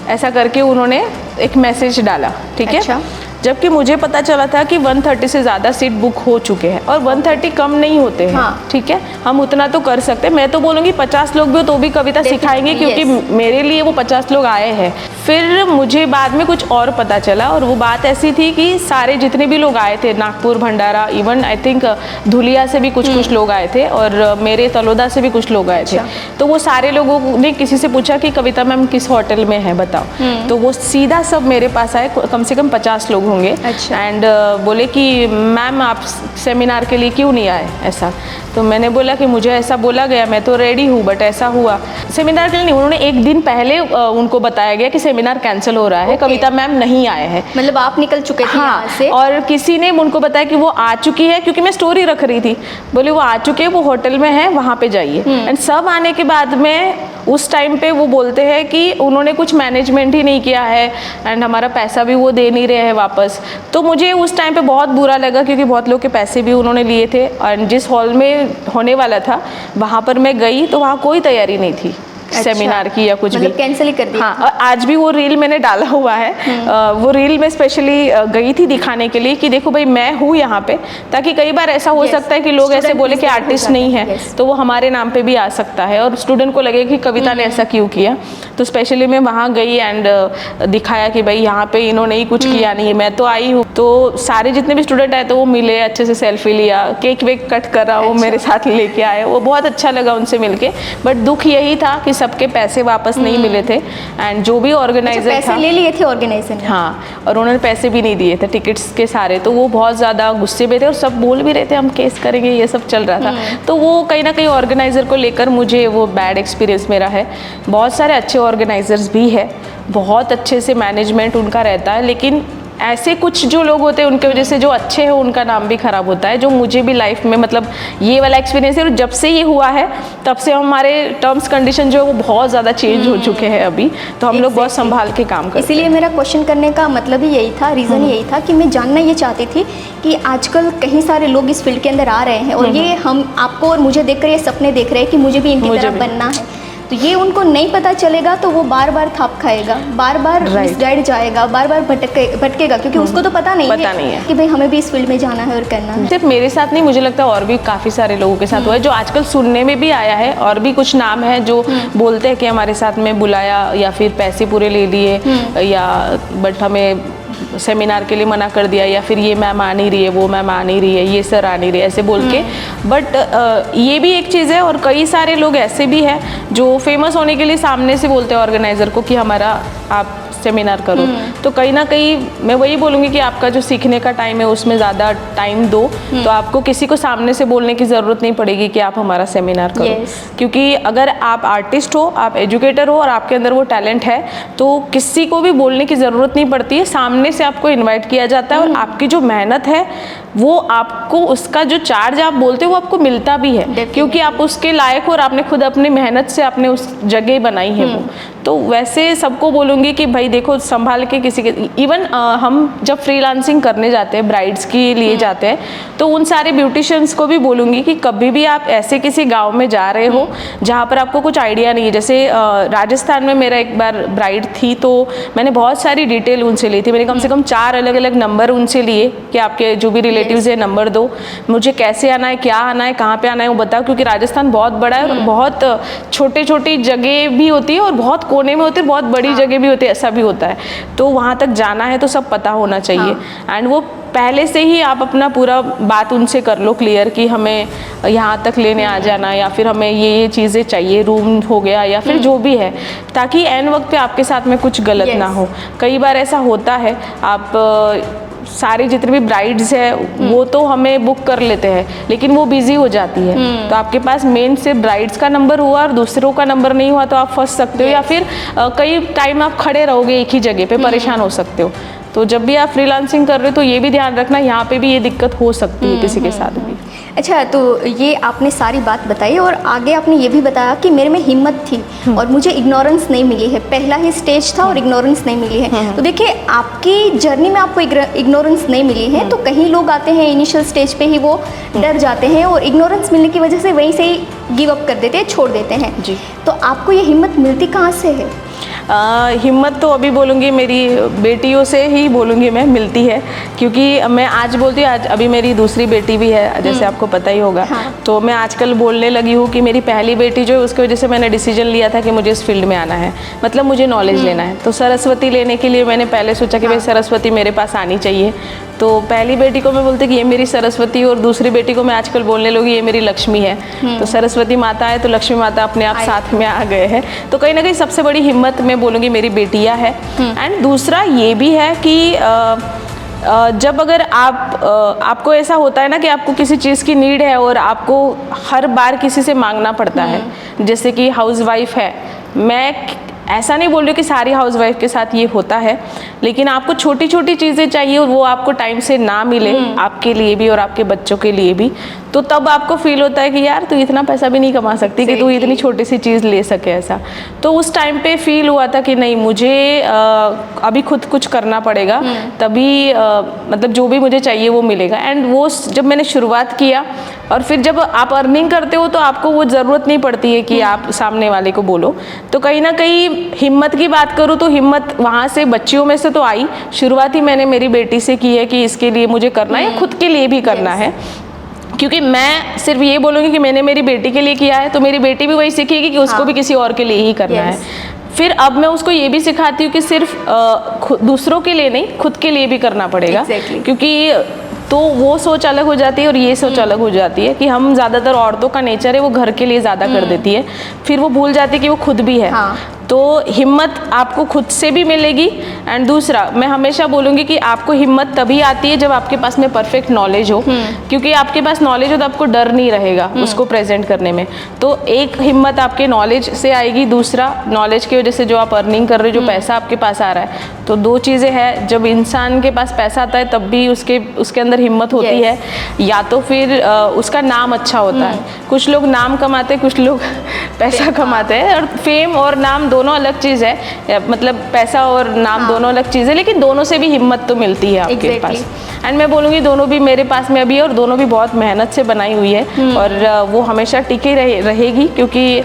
ऐसा करके उन्होंने एक मैसेज डाला। ठीक है। अच्छा। जबकि मुझे पता चला था कि 130 से ज़्यादा सीट बुक हो चुके हैं, और 130 कम नहीं होते हैं। हाँ। ठीक है, हम उतना तो कर सकते हैं। मैं तो बोलूँगी 50 लोग भी हो तो भी कविता सिखाएंगे, क्योंकि मेरे लिए वो 50 लोग आए हैं। फिर मुझे बाद में कुछ और पता चला, और वो बात ऐसी थी कि सारे जितने भी लोग आए थे, नागपुर, भंडारा, इवन आई थिंक धुलिया से भी कुछ लोग आए थे, और मेरे तलोदा से भी कुछ लोग आए थे। तो वो सारे लोगों ने किसी से पूछा कि कविता मैम किस होटल में है बताओ, तो वो सीधा सब मेरे पास आए, कम से कम 50 लोग होंगे। अच्छा। एंड बोले कि मैम आप सेमिनार के लिए क्यों नहीं आए ऐसा। तो मैंने बोला कि मुझे ऐसा बोला गया, मैं तो रेडी हूँ, बट ऐसा हुआ। सेमिनार के लिए नहीं, उन्होंने एक दिन पहले उनको बताया गया कि सेमिनार कैंसिल हो रहा है, कविता मैम नहीं आए हैं। मतलब आप निकल चुके थे यहाँ से? और किसी ने उनको बताया कि वो आ चुकी है, क्योंकि मैं स्टोरी रख रही थी, बोले वो आ चुके हैं, वो होटल में है, वहाँ पे जाइए। एंड सब आने के बाद में उस टाइम पे वो बोलते हैं कि उन्होंने कुछ मैनेजमेंट ही नहीं किया है, एंड हमारा पैसा भी वो दे नहीं रहे हैं वापस। तो मुझे उस टाइम पे बहुत बुरा लगा, क्योंकि बहुत लोग के पैसे भी उन्होंने लिए थे, और जिस हॉल में होने वाला था वहाँ पर मैं गई तो वहाँ कोई तैयारी नहीं थी। सेमिनार की या कुछ भी, कैंसिल ही कर दिया। हाँ, और आज भी वो रील मैंने डाला हुआ है। वो रील में स्पेशली गई थी दिखाने के लिए कि देखो भाई मैं हूँ यहाँ पे, ताकि कई बार ऐसा हो सकता है कि लोग ऐसे बोले कि आर्टिस्ट नहीं है तो वो हमारे नाम पे भी आ सकता है और स्टूडेंट को लगे कि कविता ने ऐसा क्यों किया। तो स्पेशली मैं वहाँ गई एंड दिखाया कि भाई यहाँ पे इन्होंने ही कुछ किया नहीं है, मैं तो आई हूँ। तो सारे जितने भी स्टूडेंट आए तो वो मिले, अच्छे से सेल्फी लिया, केक वेक कट करा, वो मेरे साथ लेके आए, वो बहुत अच्छा लगा उनसे मिलके। बट दुख यही था कि सबके पैसे वापस नहीं मिले थे एंड जो भी ऑर्गेनाइजर पैसे था, ले लिए थे ऑर्गेनाइजर ने, हाँ, और उन्होंने पैसे भी नहीं दिए थे टिकट्स के सारे, तो वो बहुत ज़्यादा गुस्से में थे और सब बोल भी रहे थे हम केस करेंगे, ये सब चल रहा था। तो वो कहीं ना कहीं ऑर्गेनाइजर को लेकर मुझे वो बैड एक्सपीरियंस मेरा है। बहुत सारे अच्छे ऑर्गेनाइजर्स भी है, बहुत अच्छे से मैनेजमेंट उनका रहता है, लेकिन ऐसे कुछ जो लोग होते हैं उनके वजह से जो अच्छे हैं उनका नाम भी खराब होता है, जो मुझे भी लाइफ में मतलब ये वाला एक्सपीरियंस है। और जब से ये हुआ है तब से हमारे टर्म्स कंडीशन जो है वो बहुत ज़्यादा चेंज हो चुके हैं अभी, तो हम लोग बहुत संभाल के काम करते हैं। इसीलिए मेरा क्वेश्चन करने का मतलब ही यही था, रीज़न यही था कि मैं जानना ये चाहती थी कि आजकल कई सारे लोग इस फील्ड के अंदर आ रहे हैं और ये हम आपको और मुझे देखकर ये सपने देख रहे हैं कि मुझे भी इनकी तरह बनना है, तो ये उनको नहीं पता चलेगा तो वो बार बार थाप खाएगा, बार बार मिसगाइड जाएगा, बार बार भटकेगा, क्योंकि उसको तो पता नहीं है कि भाई हमें भी इस फील्ड में जाना है और करना है। सिर्फ मेरे साथ नहीं, मुझे लगता है और भी काफ़ी सारे लोगों के साथ हुआ है, जो आजकल सुनने में भी आया है। और भी कुछ नाम है जो बोलते हैं कि हमारे साथ में बुलाया या फिर पैसे पूरे ले लिए या बट हमें सेमिनार के लिए मना कर दिया, या फिर ये मैम आ नहीं रही है, वो मैम आ नहीं रही है, ये सर आ नहीं रही है, ऐसे बोल के। बट ये भी एक चीज़ है और कई सारे लोग ऐसे भी हैं जो फेमस होने के लिए सामने से बोलते हैं ऑर्गेनाइज़र को कि हमारा आप सेमिनार करो। तो कहीं ना कहीं मैं वही बोलूँगी कि आपका जो सीखने का टाइम है उसमें ज़्यादा टाइम दो, तो आपको किसी को सामने से बोलने की ज़रूरत नहीं पड़ेगी कि आप हमारा सेमिनार करो। क्योंकि अगर आप आर्टिस्ट हो, आप एजुकेटर हो और आपके अंदर वो टैलेंट है, तो किसी को भी बोलने की ज़रूरत नहीं पड़ती है, सामने से आपको इन्वाइट किया जाता है और आपकी जो मेहनत है वो आपको उसका जो चार्ज आप बोलते हो वो आपको मिलता भी है, क्योंकि आप उसके लायक हो और आपने खुद अपनी मेहनत से आपने उस जगह बनाई है वो। तो वैसे सबको बोलूँगी कि भाई देखो संभाल के किसी के, इवन हम जब फ्रीलांसिंग करने जाते हैं, ब्राइड्स के लिए जाते हैं, तो उन सारे ब्यूटिशियंस को भी बोलूँगी कि कभी भी आप ऐसे किसी गांव में जा रहे हो जहाँ पर आपको कुछ आइडिया नहीं है। जैसे राजस्थान में मेरा एक बार ब्राइड थी, तो मैंने बहुत सारी डिटेल उनसे ली थी, मैंने कम से कम 4 अलग अलग नंबर उनसे लिए कि आपके जो भी रिलेटिव्स है नंबर दो, मुझे कैसे आना है, क्या आना है, कहाँ पे आना है वो बताओ, क्योंकि राजस्थान बहुत बड़ा है और बहुत छोटे छोटी जगह भी होती है और बहुत कोने में होती है, बहुत बड़ी जगह भी होती है, ऐसा भी होता है। तो वहाँ तक जाना है तो सब पता होना चाहिए एंड वो पहले से ही आप अपना पूरा बात उनसे कर लो क्लियर कि हमें यहाँ तक लेने आ जाना, या फिर हमें ये चीज़ें चाहिए, रूम हो गया या फिर जो भी है, ताकि एन वक्त पे आपके साथ में कुछ गलत ना हो। कई बार ऐसा होता है, आप सारे जितने भी ब्राइड्स है वो तो हमें बुक कर लेते हैं, लेकिन वो बिजी हो जाती है, तो आपके पास मेन सिर्फ ब्राइड्स का नंबर हुआ और दूसरों का नंबर नहीं हुआ तो आप फंस सकते हो, या फिर कई टाइम आप खड़े रहोगे एक ही जगह पे, परेशान हो सकते हो। तो जब भी आप फ्रीलांसिंग कर रहे हो तो ये भी ध्यान रखना, यहाँ पे भी ये दिक्कत हो सकती है किसी के साथ भी। अच्छा, तो ये आपने सारी बात बताई और आगे आपने ये भी बताया कि मेरे में हिम्मत थी और मुझे इग्नोरेंस नहीं मिली है, पहला ही स्टेज था और इग्नोरेंस नहीं मिली है। तो देखिए आपकी जर्नी में आपको इग्नोरेंस नहीं मिली है, तो कहीं लोग आते हैं इनिशियल स्टेज पे ही वो डर जाते हैं और इग्नोरेंस मिलने की वजह से वहीं से ही गिव अप कर देते हैं, छोड़ देते हैं जी। तो आपको ये हिम्मत मिलती कहाँ से है? हिम्मत तो अभी बोलूँगी मेरी बेटियों से ही बोलूँगी मैं, मिलती है, क्योंकि मैं आज बोलती हूँ, आज अभी मेरी दूसरी बेटी भी है जैसे आपको पता ही होगा। तो मैं आजकल बोलने लगी हूँ कि मेरी पहली बेटी जो है उसकी वजह से मैंने डिसीजन लिया था कि मुझे इस फील्ड में आना है, मतलब मुझे नॉलेज लेना है। तो सरस्वती लेने के लिए मैंने पहले सोचा कि भाई सरस्वती मेरे पास आनी चाहिए, तो पहली बेटी को मैं बोलती कि ये मेरी सरस्वती, और दूसरी बेटी को मैं आजकल बोलने लगी ये मेरी लक्ष्मी है। तो सरस्वती माता है तो लक्ष्मी माता अपने आप साथ में आ गए हैं। तो कहीं ना कहीं सबसे बड़ी हिम्मत मैं बोलूँगी मेरी बेटियाँ है। एंड दूसरा ये भी है कि जब अगर आपको ऐसा होता है ना कि आपको किसी चीज़ की नीड है और आपको हर बार किसी से मांगना पड़ता है, जैसे कि हाउसवाइफ है, मैं ऐसा नहीं बोल रही कि सारी हाउसवाइफ के साथ ये होता है, लेकिन आपको छोटी छोटी चीज़ें चाहिए और वो आपको टाइम से ना मिले, आपके लिए भी और आपके बच्चों के लिए भी, तो तब आपको फील होता है कि यार तू इतना पैसा भी नहीं कमा सकती कि तू इतनी छोटी सी चीज़ ले सके ऐसा। तो उस टाइम पे फील हुआ था कि नहीं, मुझे अभी खुद कुछ करना पड़ेगा, तभी मतलब जो भी मुझे चाहिए वो मिलेगा। एंड वो जब मैंने शुरुआत किया, और फिर जब आप अर्निंग करते हो तो आपको वो ज़रूरत नहीं पड़ती है कि आप सामने वाले को बोलो। तो कहीं ना कहीं हिम्मत की बात करूँ तो हिम्मत वहाँ से बच्चियों में से तो आई। शुरुआत ही मैंने मेरी बेटी से की है कि इसके लिए मुझे करना है, खुद के लिए भी करना है। क्योंकि मैं सिर्फ ये बोलूँगी कि मैंने मेरी बेटी के लिए किया है तो मेरी बेटी भी वही सीखेगी कि उसको भी किसी और के लिए ही करना है। फिर अब मैं उसको ये भी सिखाती हूँ कि सिर्फ दूसरों के लिए नहीं, खुद के लिए भी करना पड़ेगा। क्योंकि तो वो सोच अलग हो जाती है और ये सोच अलग हो जाती है कि हम ज़्यादातर औरतों का नेचर है वो घर के लिए ज़्यादा कर देती है, फिर वो भूल जाती है कि वो खुद भी है। तो हिम्मत आपको खुद से भी मिलेगी। एंड दूसरा, मैं हमेशा बोलूँगी कि आपको हिम्मत तभी आती है जब आपके पास में परफेक्ट नॉलेज हो, क्योंकि आपके पास नॉलेज हो तो आपको डर नहीं रहेगा उसको प्रेजेंट करने में। तो एक हिम्मत आपके नॉलेज से आएगी, दूसरा नॉलेज की वजह से जो आप अर्निंग कर रहे हो, जो पैसा आपके पास आ रहा है। तो दो चीज़ें हैं, जब इंसान के पास पैसा आता है तब भी उसके अंदर हिम्मत होती है, या तो फिर उसका नाम अच्छा होता है। कुछ लोग नाम कमाते हैं, कुछ लोग पैसा कमाते हैं, और फेम और नाम दोनों अलग चीज़ है, मतलब पैसा और नाम दोनों अलग चीज़ है, लेकिन दोनों से भी हिम्मत तो मिलती है आपके पास। एंड मैं बोलूँगी दोनों भी मेरे पास में अभी है और दोनों भी बहुत मेहनत से बनाई हुई है, और वो हमेशा टिकी रहेगी, क्योंकि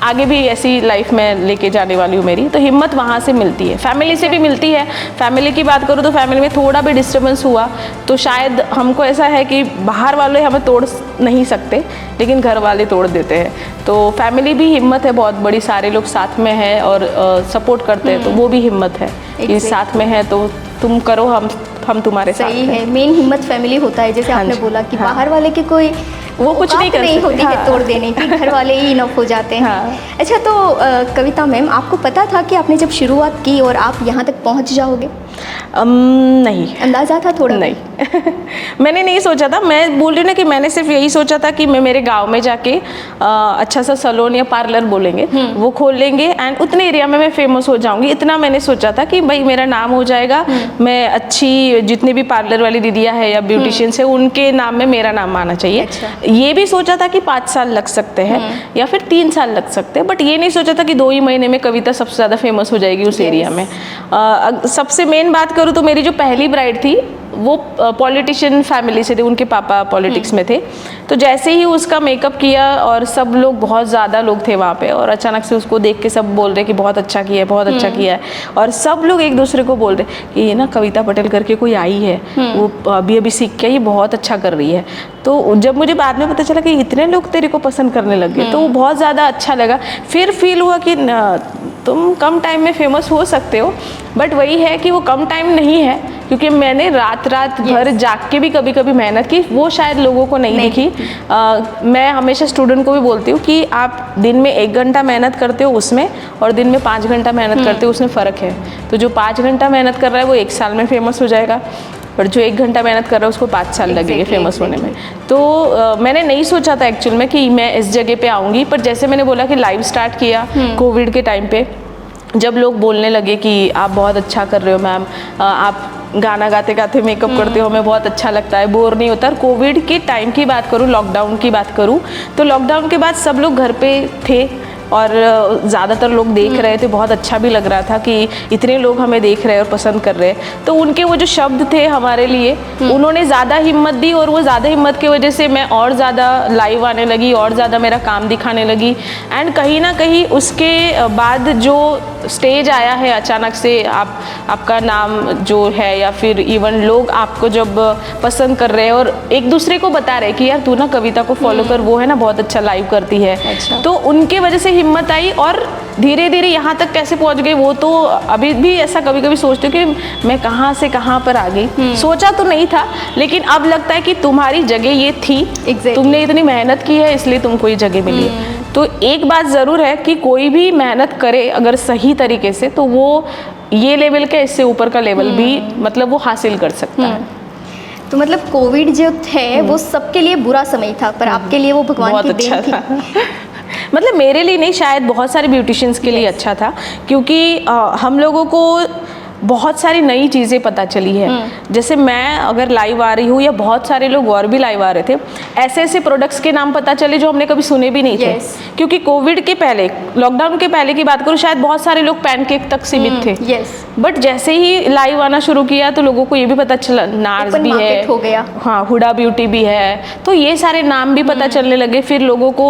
आगे भी ऐसी लाइफ में लेके जाने वाली हूँ मेरी। तो हिम्मत वहाँ से मिलती है, फैमिली से भी मिलती है। फैमिली की बात करूँ तो फैमिली में थोड़ा भी डिस्टर्बेंस हुआ तो शायद हमको ऐसा है कि बाहर वाले हमें तोड़ नहीं सकते, लेकिन घर वाले तोड़ देते हैं। तो फैमिली भी हिम्मत है बहुत बड़ी, सारे लोग साथ में हैं और सपोर्ट करते हैं, तो वो भी हिम्मत है कि साथ में है तो तुम करो, हम तुम्हारे साथ हैं। सही है, मेन हिम्मत फैमिली होता है, जैसे आपने बोला कि बाहर वाले की कोई वो कुछ नहीं होती है तोड़ देने की, घर वाले ही इनफ हो जाते हैं। अच्छा, तो कविता मैम, आपको पता था कि आपने जब शुरुआत की और आप यहाँ तक पहुँच जाओगे? नहीं, अंदाजा था थोड़ा? नहीं मैंने नहीं सोचा था। मैं बोल रही हूँ ना कि मैंने सिर्फ यही सोचा था कि मैं मेरे गांव में जाके अच्छा सा सैलून या पार्लर बोलेंगे वो खोल लेंगे, एंड उतने एरिया में मैं फेमस हो जाऊंगी। इतना मैंने सोचा था कि भाई मेरा नाम हो जाएगा, मैं अच्छी जितनी भी पार्लर वाली दीदियाँ हैं या ब्यूटिशियंस है उनके नाम में मेरा नाम आना चाहिए। अच्छा। ये भी सोचा था कि 5 साल लग सकते हैं या फिर 3 साल लग सकते हैं, बट ये नहीं सोचा था कि 2 ही महीने में कविता सबसे ज़्यादा फेमस हो जाएगी उस एरिया में। सबसे मेन बात करूँ तो मेरी जो पहली ब्राइड थी वो पॉलिटिशियन फैमिली से थे, उनके पापा पॉलिटिक्स में थे। तो जैसे ही उसका मेकअप किया और सब लोग, बहुत ज़्यादा लोग थे वहाँ पे, और अचानक से उसको देख के सब बोल रहे कि बहुत अच्छा किया है, बहुत अच्छा किया है। और सब लोग एक दूसरे को बोल रहे कि ये ना कविता पटेल करके कोई आई है, वो अभी सीख के ये बहुत अच्छा कर रही है। तो जब मुझे बाद में पता चला कि इतने लोग तेरे को पसंद करने लग गए तो वो बहुत ज़्यादा अच्छा लगा। फिर फील हुआ कि तुम कम टाइम में फेमस हो सकते हो, बट वही है कि वो कम टाइम नहीं है, क्योंकि मैंने रात भर जाग के भी कभी कभी मेहनत की, वो शायद लोगों को नहीं दिखी। मैं हमेशा स्टूडेंट को भी बोलती हूँ कि आप दिन में 1 घंटा मेहनत करते हो उसमें, और दिन में 5 घंटा मेहनत करते हो उसमें फ़र्क है। तो जो 5 घंटा मेहनत कर रहा है वो 1 साल में फेमस हो जाएगा, पर जो 1 घंटा मेहनत कर रहा है उसको 5 साल लगेंगे फेमस होने में। तो मैंने नहीं सोचा था एक्चुअल में कि मैं इस जगह पे आऊँगी, पर जैसे मैंने बोला कि लाइव स्टार्ट किया कोविड के टाइम पे, जब लोग बोलने लगे कि आप बहुत अच्छा कर रहे हो मैम, आप गाना गाते गाते मेकअप करते हो, हमें बहुत अच्छा लगता है, बोर नहीं होता। कोविड के टाइम की बात करूँ, लॉकडाउन की बात करूँ, तो लॉकडाउन के बाद सब लोग घर पे थे और ज़्यादातर लोग देख रहे थे, बहुत अच्छा भी लग रहा था कि इतने लोग हमें देख रहे हैं और पसंद कर रहे हैं। तो उनके वो जो शब्द थे हमारे लिए, उन्होंने ज़्यादा हिम्मत दी, और वो ज़्यादा हिम्मत की वजह से मैं और ज़्यादा लाइव आने लगी, और ज़्यादा मेरा काम दिखाने लगी। एंड कहीं ना कहीं उसके बाद जो स्टेज आया है अचानक से, आपका नाम जो है, या फिर इवन लोग आपको जब पसंद कर रहे हैं और एक दूसरे को बता रहे कि यार तू ना कविता को फॉलो कर, वो है ना बहुत अच्छा लाइव करती है। अच्छा। तो उनके वजह से हिम्मत आई, और धीरे धीरे यहाँ तक कैसे पहुँच गई वो तो अभी भी ऐसा कभी कभी सोचती हूँ कि मैं कहाँ से कहाँ पर आ गई। सोचा तो नहीं था, लेकिन अब लगता है कि तुम्हारी जगह ये थी, तुमने इतनी मेहनत की है इसलिए तुमको ये जगह मिली है। तो एक बात ज़रूर है कि कोई भी मेहनत करे अगर सही तरीके से, तो वो ये लेवल के इससे ऊपर का लेवल भी मतलब वो हासिल कर सकता है। तो मतलब कोविड जो थे वो सबके लिए बुरा समय था, पर आपके लिए वो भगवान की देन थी। मतलब मेरे लिए नहीं, शायद बहुत सारे ब्यूटिशियंस के लिए अच्छा था, क्योंकि हम लोगों को बहुत सारी नई चीज़ें पता चली है। जैसे मैं अगर लाइव आ रही हूँ या बहुत सारे लोग और भी लाइव आ रहे थे, ऐसे ऐसे प्रोडक्ट्स के नाम पता चले जो हमने कभी सुने भी नहीं थे। क्योंकि कोविड के पहले, लॉकडाउन के पहले की बात करूँ, शायद बहुत सारे लोग पैनकेक तक सीमित थे। बट जैसे ही लाइव आना शुरू किया तो लोगों को ये भी पता चला नार्स भी है, हो गया, हाँ, हुडा ब्यूटी भी है, तो ये सारे नाम भी पता चलने लगे। फिर लोगों को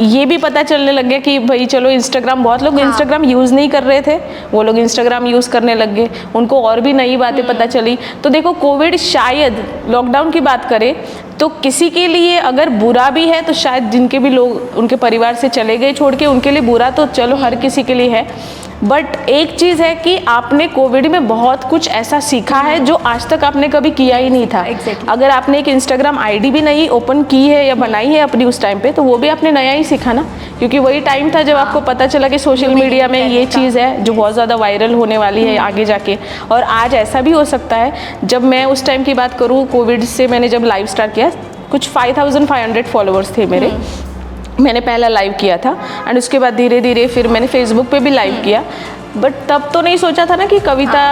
ये भी पता चलने लगे कि भाई चलो इंस्टाग्राम, बहुत लोग इंस्टाग्राम यूज़ नहीं कर रहे थे, वो लोग इंस्टाग्राम यूज़ करने लग गए, उनको और भी नई बातें पता चली। तो देखो कोविड, शायद लॉकडाउन की बात करें तो किसी के लिए अगर बुरा भी है तो शायद जिनके भी लोग उनके परिवार से चले गए छोड़ के, उनके लिए बुरा तो चलो हर किसी के लिए है। बट एक चीज़ है कि आपने कोविड में बहुत कुछ ऐसा सीखा है जो आज तक आपने कभी किया ही नहीं था। अगर आपने एक इंस्टाग्राम आईडी भी नहीं ओपन की है या बनाई है अपनी उस टाइम पे, तो वो भी आपने नया ही सीखा ना, क्योंकि वही टाइम था जब आपको पता चला कि सोशल मीडिया में ये चीज़ है जो बहुत ज़्यादा वायरल होने वाली है आगे जाके। और आज ऐसा भी हो सकता है, जब मैं उस टाइम की बात करूँ, कोविड से मैंने जब लाइव स्टार्ट किया, कुछ 5500 फॉलोअर्स थे मेरे, मैंने पहला लाइव किया था, एंड उसके बाद धीरे धीरे फिर मैंने फेसबुक पे भी लाइव किया। बट तब तो नहीं सोचा था ना कि कविता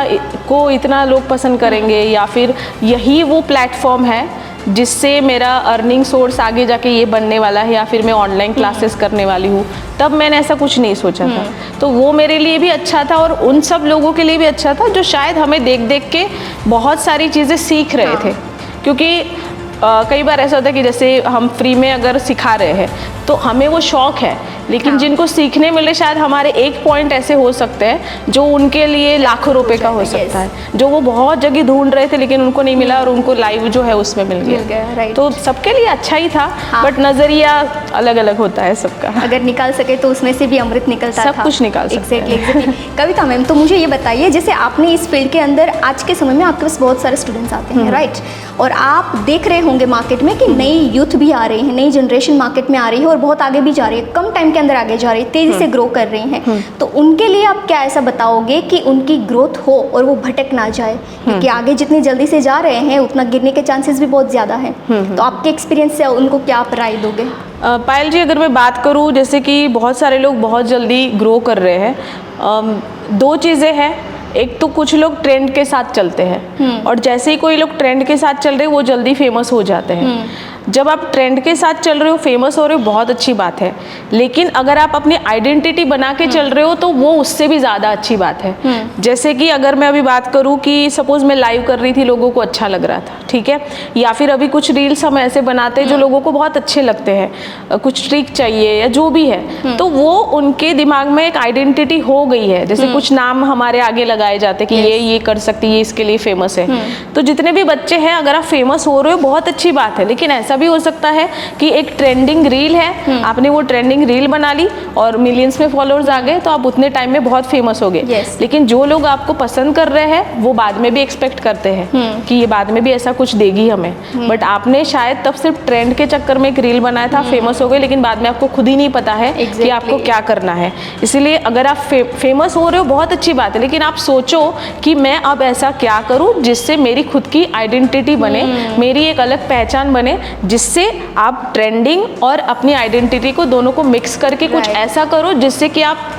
को इतना लोग पसंद करेंगे, या फिर यही वो प्लेटफॉर्म है जिससे मेरा अर्निंग सोर्स आगे जाके ये बनने वाला है, या फिर मैं ऑनलाइन क्लासेस करने वाली हूँ। तब मैंने ऐसा कुछ नहीं सोचा था। तो वो मेरे लिए भी अच्छा था और उन सब लोगों के लिए भी अच्छा था जो शायद हमें देख देख के बहुत सारी चीज़ें सीख रहे थे। क्योंकि कई बार ऐसा होता है कि जैसे हम फ्री में अगर सिखा रहे हैं तो हमें वो शौक है, लेकिन जिनको सीखने मिले शायद हमारे एक पॉइंट ऐसे हो सकते हैं जो उनके लिए लाखों रुपए का हो सकता है, जो वो बहुत जगह ढूंढ रहे थे लेकिन उनको नहीं मिला और उनको लाइव जो है उसमें मिल गया। तो सबके लिए अच्छा ही था। बट नजरिया अलग अलग होता है सबका। अगर निकाल सके तो उसमें से भी अमृत निकलता सब कुछ निकाल सकते हैं। Exactly. कविता मैम, तो मुझे ये बताइए, जैसे आपने इस फील्ड के अंदर आज के समय में आपके पास बहुत सारे स्टूडेंट्स आते हैं, राइट, और आप देख रहे होंगे मार्केट में कि नई यूथ भी आ रही है, नई जनरेशन मार्केट में आ रही है और बहुत आगे भी जा रही है, कम टाइम के अंदर आगे जा रही है, तेजी से ग्रो कर रही हैं। तो उनके लिए आप क्या ऐसा बताओगे कि उनकी ग्रोथ हो और वो भटक ना जाए, क्योंकि आगे जितनी जल्दी से जा रहे हैं उतना गिरने के चांसेस भी बहुत ज़्यादा हैं। तो आपके एक्सपीरियंस से उनको क्या आप राय दोगे? पायल जी, अगर मैं बात करूँ, जैसे कि बहुत सारे लोग बहुत जल्दी ग्रो कर रहे हैं, दो चीज़ें हैं। एक तो कुछ लोग ट्रेंड के साथ चलते हैं, और जैसे ही कोई लोग ट्रेंड के साथ चल रहे हैं वो जल्दी फेमस हो जाते हैं। जब आप ट्रेंड के साथ चल रहे हो, फेमस हो रहे हो, बहुत अच्छी बात है, लेकिन अगर आप अपनी आइडेंटिटी बना के चल रहे हो तो वो उससे भी ज़्यादा अच्छी बात है। जैसे कि अगर मैं अभी बात करूँ कि सपोज मैं लाइव कर रही थी, लोगों को अच्छा लग रहा था, ठीक है, या फिर अभी कुछ रील्स हम ऐसे बनाते हैं जो लोगों को बहुत अच्छे लगते हैं, कुछ ट्रिक चाहिए या जो भी है, तो वो उनके दिमाग में एक आइडेंटिटी हो गई है। जैसे कुछ नाम हमारे आगे लगाए जाते कि ये कर सकती है, ये इसके लिए फेमस है। तो जितने भी बच्चे हैं, अगर आप फेमस हो रहे हो बहुत अच्छी बात है, लेकिन ऐसा भी हो सकता है कि एक ट्रेंडिंग रील है, आपने वो ट्रेंडिंग रील बना ली और मिलियंस में फॉलोअर्स आ गए, तो आप उतने टाइम में बहुत फेमस हो गए। लेकिन जो लोग आपको पसंद कर रहे हैं वो बाद में भी एक्सपेक्ट करते हैं कि ये बाद में भी ऐसा कुछ देगी हमें, बट आपने शायद तब सिर्फ ट्रेंड के चक्कर में एक रील बनाया था, फेमस हो गए, लेकिन बाद में आपको खुद ही नहीं पता है कि आपको क्या करना है। इसीलिए अगर आप फेमस हो रहे हो बहुत अच्छी बात है, लेकिन आप सोचो कि मैं अब ऐसा क्या करूं जिससे मेरी खुद की आइडेंटिटी बने, मेरी एक अलग पहचान बने, जिससे आप ट्रेंडिंग और अपनी आइडेंटिटी को दोनों को मिक्स करके कुछ ऐसा करो जिससे कि आप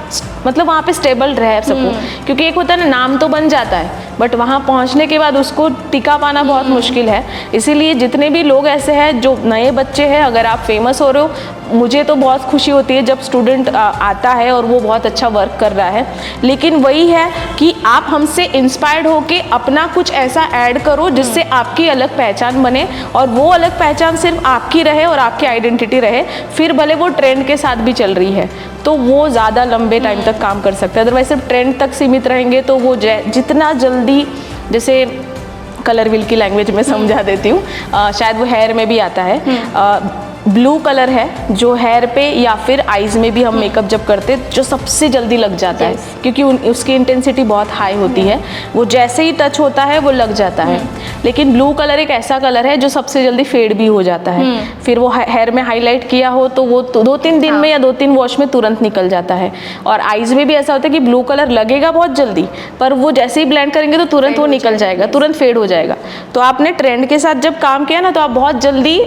मतलब वहाँ पे स्टेबल रह सको। क्योंकि एक होता है ना, नाम तो बन जाता है बट वहाँ पहुँचने के बाद उसको टिका पाना बहुत मुश्किल है। इसीलिए जितने भी लोग ऐसे हैं जो नए बच्चे हैं, अगर आप फेमस हो रहे हो, मुझे तो बहुत खुशी होती है जब स्टूडेंट आता है और वो बहुत अच्छा वर्क कर रहा है, लेकिन वही है कि आप हमसे इंस्पायर्ड होके अपना कुछ ऐसा ऐड करो जिससे आपकी अलग पहचान बने, और वो अलग पहचान सिर्फ आपकी रहे और आपकी आइडेंटिटी रहे। फिर भले वो ट्रेंड के साथ भी चल रही है तो वो ज़्यादा लंबे टाइम तक काम कर सकते हैं। अदरवाइज सिर्फ ट्रेंड तक सीमित रहेंगे तो वो जितना जल्दी, जैसे कलर व्हील की लैंग्वेज में समझा देती हूँ, शायद वो हेयर में भी आता है, ब्लू कलर है जो हेयर पे या फिर आईज में भी हम मेकअप जब करते हैं जो सबसे जल्दी लग जाता है, क्योंकि उसकी इंटेंसिटी बहुत हाई होती है, वो जैसे ही टच होता है वो लग जाता है। लेकिन ब्लू कलर एक ऐसा कलर है जो सबसे जल्दी फेड भी हो जाता है। फिर वो हेयर में हाईलाइट किया हो तो वो 2-3 दिन में या 2-3 वॉश में तुरंत निकल जाता है। और आईज में भी ऐसा होता है कि ब्लू कलर लगेगा बहुत जल्दी, पर वो जैसे ही ब्लेंड करेंगे तो तुरंत वो निकल जाएगा, तुरंत फेड हो जाएगा। तो आपने ट्रेंड के साथ जब काम किया ना, तो आप बहुत जल्दी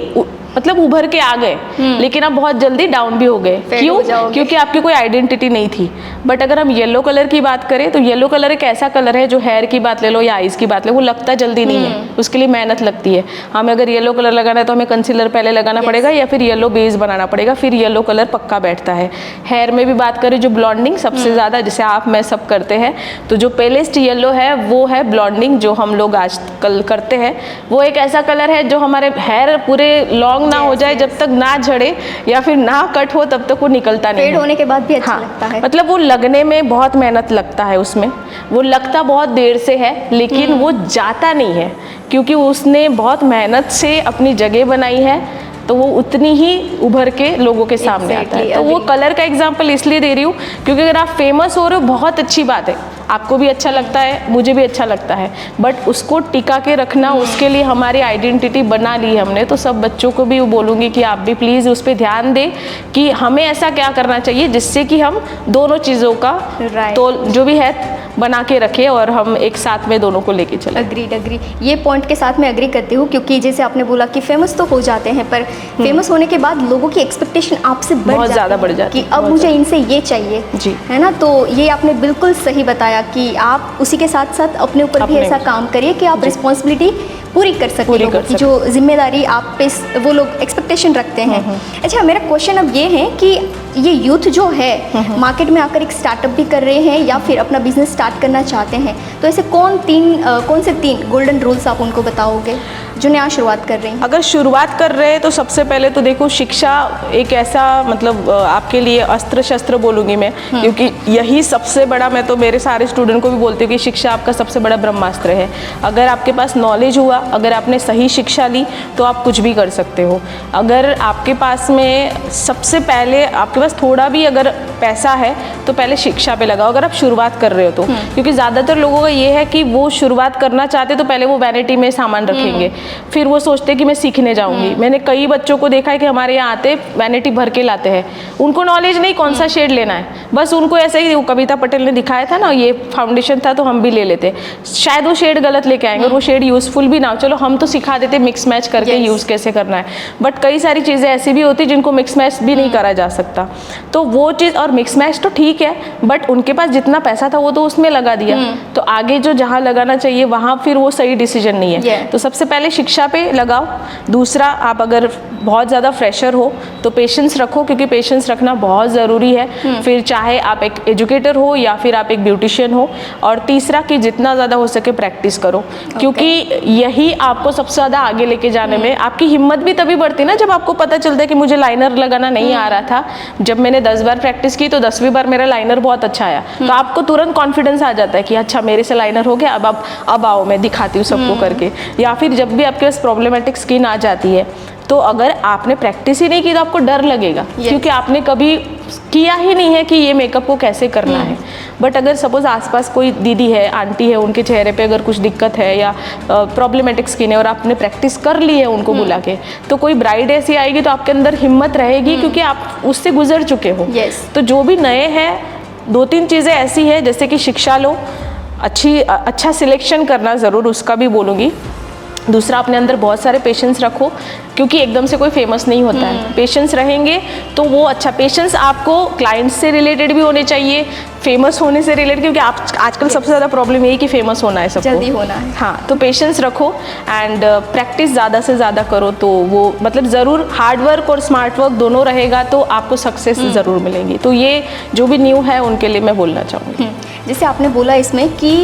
मतलब उभर के आ गए, लेकिन आप बहुत जल्दी डाउन भी हो गए। क्यों? क्योंकि आपकी कोई आइडेंटिटी नहीं थी। बट अगर हम येलो कलर की बात करें तो येलो कलर एक ऐसा कलर है जो हेयर की बात ले लो या आईज की बात ले, वो लगता जल्दी नहीं है, उसके लिए मेहनत लगती है। हमें अगर येलो कलर लगाना है तो हमें कंसीलर पहले लगाना पड़ेगा या फिर येलो बेस बनाना पड़ेगा, फिर येलो कलर पक्का बैठता है। हेयर में भी बात करें जो ब्लॉन्डिंग सबसे ज़्यादा, जैसे आप मैं सब करते हैं, तो जो पेलेस्ट येलो है वो है ब्लॉन्डिंग, जो हम लोग आजकल करते हैं। वो एक ऐसा कलर है जो हमारे हेयर पूरे लॉन्ग ना हो जाए, जब तक ना झड़े या फिर ना कट हो तब तक वो निकलता नहीं। फेड होने के बाद भी अच्छा लगता है। मतलब वो लगने में बहुत मेहनत लगता है, उसमें वो लगता बहुत देर से है, लेकिन वो जाता नहीं है क्योंकि उसने बहुत मेहनत से अपनी जगह बनाई है, तो वो उतनी ही उभर के लोगों के सामने आता है। तो वो कलर का एग्जांपल इसलिए दे रही हूँ क्योंकि अगर आप फेमस हो रहे हो बहुत अच्छी बात है, आपको भी अच्छा लगता है, मुझे भी अच्छा लगता है, बट उसको टिका के रखना, उसके लिए हमारी आइडेंटिटी बना ली हमने। तो सब बच्चों को भी बोलूँगी कि आप भी प्लीज़ उस पर ध्यान दें कि हमें ऐसा क्या करना चाहिए जिससे कि हम दोनों चीज़ों का तो जो भी है बना के रखें और हम एक साथ में दोनों को लेके चलें। अग्री ये पॉइंट के साथ मैं अग्री करती हूँ, क्योंकि जैसे आपने बोला कि फेमस तो हो जाते हैं, पर फेमस होने के बाद लोगों की एक्सपेक्टेशन आपसे बहुत ज़्यादा बढ़ जाती है कि अब मुझे इनसे ये चाहिए जी, है ना। तो ये आपने बिल्कुल सही बताया कि आप उसी के साथ साथ अपने ऊपर भी ऐसा काम करिए कि आप रिस्पॉन्सिबिलिटी पूरी कर सकें, लोगों की जो जिम्मेदारी आप पे वो लोग एक्सपेक्टेशन रखते हैं। अच्छा, मेरा क्वेश्चन अब ये है कि ये यूथ जो है मार्केट में आकर एक स्टार्टअप भी कर रहे हैं या फिर अपना बिजनेस स्टार्ट करना चाहते हैं, तो ऐसे कौन से तीन गोल्डन रूल्स आप उनको बताओगे जो नया शुरुआत कर रहे हैं? अगर शुरुआत कर रहे हैं तो सबसे पहले तो देखो, शिक्षा एक ऐसा मतलब आपके लिए अस्त्र शस्त्र बोलूँगी मैं, क्योंकि यही सबसे बड़ा, मैं तो मेरे सारे स्टूडेंट को भी बोलती हूँ कि शिक्षा आपका सबसे बड़ा ब्रह्मास्त्र है। अगर आपके पास नॉलेज हुआ, अगर आपने सही शिक्षा ली तो आप कुछ भी कर सकते हो। अगर आपके पास में सबसे पहले आपके पास थोड़ा भी अगर पैसा है तो पहले शिक्षा पे लगाओ, अगर आप शुरुआत कर रहे हो तो। क्योंकि ज़्यादातर लोगों का ये है कि वो शुरुआत करना चाहते तो पहले वो वैनिटी में सामान रखेंगे, फिर वो सोचते कि मैं सीखने जाऊंगी। मैंने कई बच्चों को देखा है कि हमारे यहाँ आते वैनिटी भर के लाते हैं, उनको नॉलेज नहीं कौन सा शेड लेना है, बस उनको ऐसे ही, वो कविता पटेल ने दिखाया था ना, ये फाउंडेशन था तो हम भी ले लेते, शायद वो शेड गलत लेके आएंगे और वो शेड यूजफुल भी ना हो। चलो हम तो सिखा देते मिक्स मैच करके यूज़ कैसे करना है, बट कई सारी चीज़ें ऐसी भी होती जिनको मिक्स मैच भी नहीं करा जा सकता। तो वो चीज़, और मिक्स मैच तो ठीक है, बट उनके पास जितना पैसा था वो तो उसमें लगा दिया, तो आगे जो जहाँ लगाना चाहिए वहाँ फिर वो सही डिसीजन नहीं है। तो सबसे पहले शिक्षा पे लगाओ। दूसरा, आप अगर बहुत ज़्यादा फ्रेशर हो तो पेशेंस रखो, क्योंकि पेशेंस रखना बहुत ज़रूरी है। फिर चाहे आप एक एजुकेटर हो या फिर आप एक ब्यूटिशियन हो। और तीसरा कि जितना ज़्यादा हो सके प्रैक्टिस करो, क्योंकि यही आपको सबसे ज़्यादा आगे लेके जाने में, आपकी हिम्मत भी तभी बढ़ती ना जब आपको पता चलता है कि मुझे लाइनर लगाना नहीं आ रहा था, जब मैंने 10 बार प्रैक्टिस की तो 10वीं बार मेरा लाइनर बहुत अच्छा आया, तो आपको तुरंत कॉन्फिडेंस आ जाता है कि अच्छा मेरे से लाइनर हो गया, अब आओ मैं दिखाती हूँ सबको करके। या फिर जब भी आपके पास प्रॉब्लमेटिक स्किन आ जाती है तो अगर आपने प्रैक्टिस ही नहीं की तो आपको डर लगेगा, क्योंकि आपने कभी किया ही नहीं है कि ये मेकअप को कैसे करना है। बट अगर सपोज आसपास कोई दीदी है, आंटी है, उनके चेहरे पे अगर कुछ दिक्कत है या प्रॉब्लमेटिक स्किन है और आपने प्रैक्टिस कर ली है उनको बुला के, तो कोई ब्राइड ऐसी आएगी तो आपके अंदर हिम्मत रहेगी, क्योंकि आप उससे गुजर चुके हो। तो जो भी नए हैं, 2-3 चीज़ें ऐसी हैं, जैसे कि शिक्षा लो, अच्छा सिलेक्शन करना ज़रूर, उसका भी बोलूँगी। दूसरा, अपने अंदर बहुत सारे पेशेंस रखो, क्योंकि एकदम से कोई फेमस नहीं होता है। पेशेंस रहेंगे तो वो अच्छा, पेशेंस आपको क्लाइंट्स से रिलेटेड भी होने चाहिए, फेमस होने से रिलेटेड, क्योंकि आप आजकल सबसे ज़्यादा प्रॉब्लम यही कि फेमस होना है, सबको जल्दी होना है। हाँ, तो पेशेंस रखो एंड प्रैक्टिस ज़्यादा से ज़्यादा करो, तो वो मतलब ज़रूर हार्ड वर्क और स्मार्ट वर्क दोनों रहेगा तो आपको सक्सेस ज़रूर मिलेंगी। तो ये जो भी न्यू है उनके लिए मैं बोलना चाहूँगी। जैसे आपने बोला इसमें कि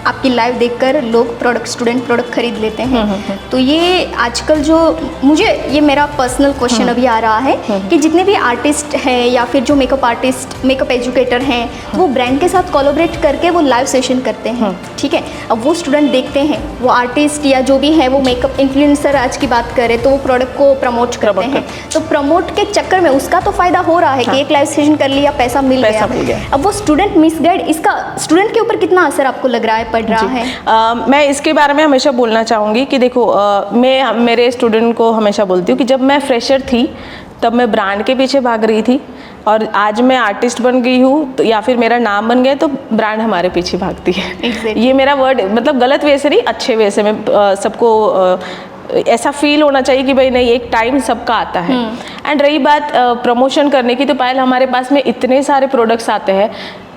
आपकी लाइव देखकर लोग स्टूडेंट प्रोडक्ट खरीद लेते हैं, तो ये आजकल जो मुझे ये मेरा पर्सनल क्वेश्चन अभी आ रहा है कि जितने भी आर्टिस्ट हैं या फिर जो मेकअप आर्टिस्ट, मेकअप एजुकेटर हैं, वो ब्रांड के साथ कोलैबोरेट करके वो लाइव सेशन करते हैं, ठीक है। अब वो स्टूडेंट देखते हैं, वो आर्टिस्ट या जो भी है वो मेकअप इन्फ्लुएंसर आज की बात करें तो वो प्रोडक्ट को प्रमोट करते हैं, तो प्रमोट के चक्कर में उसका तो फायदा हो रहा है कि एक लाइव सेशन कर लिया, पैसा मिल गया। अब वो स्टूडेंट मिसगाइड, इसका स्टूडेंट के ऊपर कितना असर आपको लग रहा है, पड़ रहा है? मैं इसके बारे में हमेशा बोलना चाहूँगी कि देखो, मैं मेरे स्टूडेंट को हमेशा बोलती हूँ कि जब मैं फ्रेशर थी तब मैं ब्रांड के पीछे भाग रही थी, और आज मैं आर्टिस्ट बन गई हूँ तो या फिर मेरा नाम बन गया तो ब्रांड हमारे पीछे भागती है। ये मेरा वर्ड मतलब गलत वे से नहीं, अच्छे वे से मैं सबको ऐसा फील होना चाहिए कि भाई नहीं, एक टाइम सबका आता है। एंड रही बात प्रमोशन करने की, तो पायल हमारे पास में इतने सारे प्रोडक्ट्स आते हैं,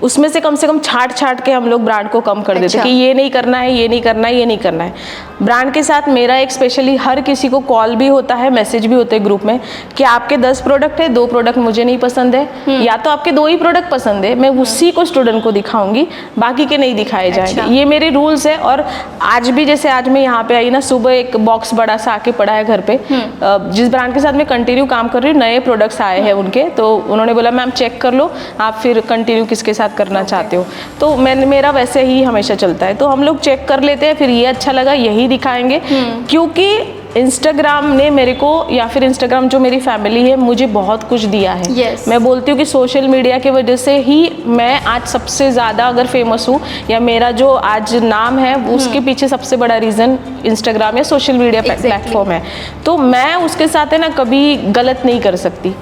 उसमें से कम छाट के हम लोग ब्रांड को कम कर देते हैं कि ये नहीं करना है, ये नहीं करना है, ये नहीं करना है। ब्रांड के साथ मेरा एक स्पेशली हर किसी को कॉल भी होता है, मैसेज भी होते हैं ग्रुप में कि आपके 10 प्रोडक्ट है, 2 प्रोडक्ट मुझे नहीं पसंद है, या तो आपके 2 ही प्रोडक्ट पसंद है, मैं उसी को स्टूडेंट को दिखाऊंगी, बाकी के नहीं दिखाए जाएंगे। ये मेरे रूल्स है। और आज भी जैसे आज मैं यहाँ पे आई ना, सुबह एक बॉक्स बड़ा सा आके पड़ा है घर पे, जिस ब्रांड के साथ मैं कंटिन्यू काम कर रही हूँ, नए प्रोडक्ट्स आए हैं उनके, तो उन्होंने बोला मैम चेक कर लो, आप फिर कंटिन्यू किसके साथ करना चाहते हो। तो मेरा वैसे ही हमेशा चलता है, तो हम लोग चेक कर लेते हैं, फिर ये अच्छा लगा यही दिखाएंगे। क्योंकि इंस्टाग्राम ने मेरे को, या फिर इंस्टाग्राम जो मेरी फैमिली है, मुझे बहुत कुछ दिया है। मैं बोलती हूँ कि सोशल मीडिया की वजह से ही मैं आज सबसे ज़्यादा अगर फेमस हूँ, या मेरा जो आज नाम है, उसके पीछे सबसे बड़ा रीज़न इंस्टाग्राम या सोशल मीडिया प्लेटफॉर्म है। तो मैं उसके साथ है ना कभी गलत नहीं कर सकती,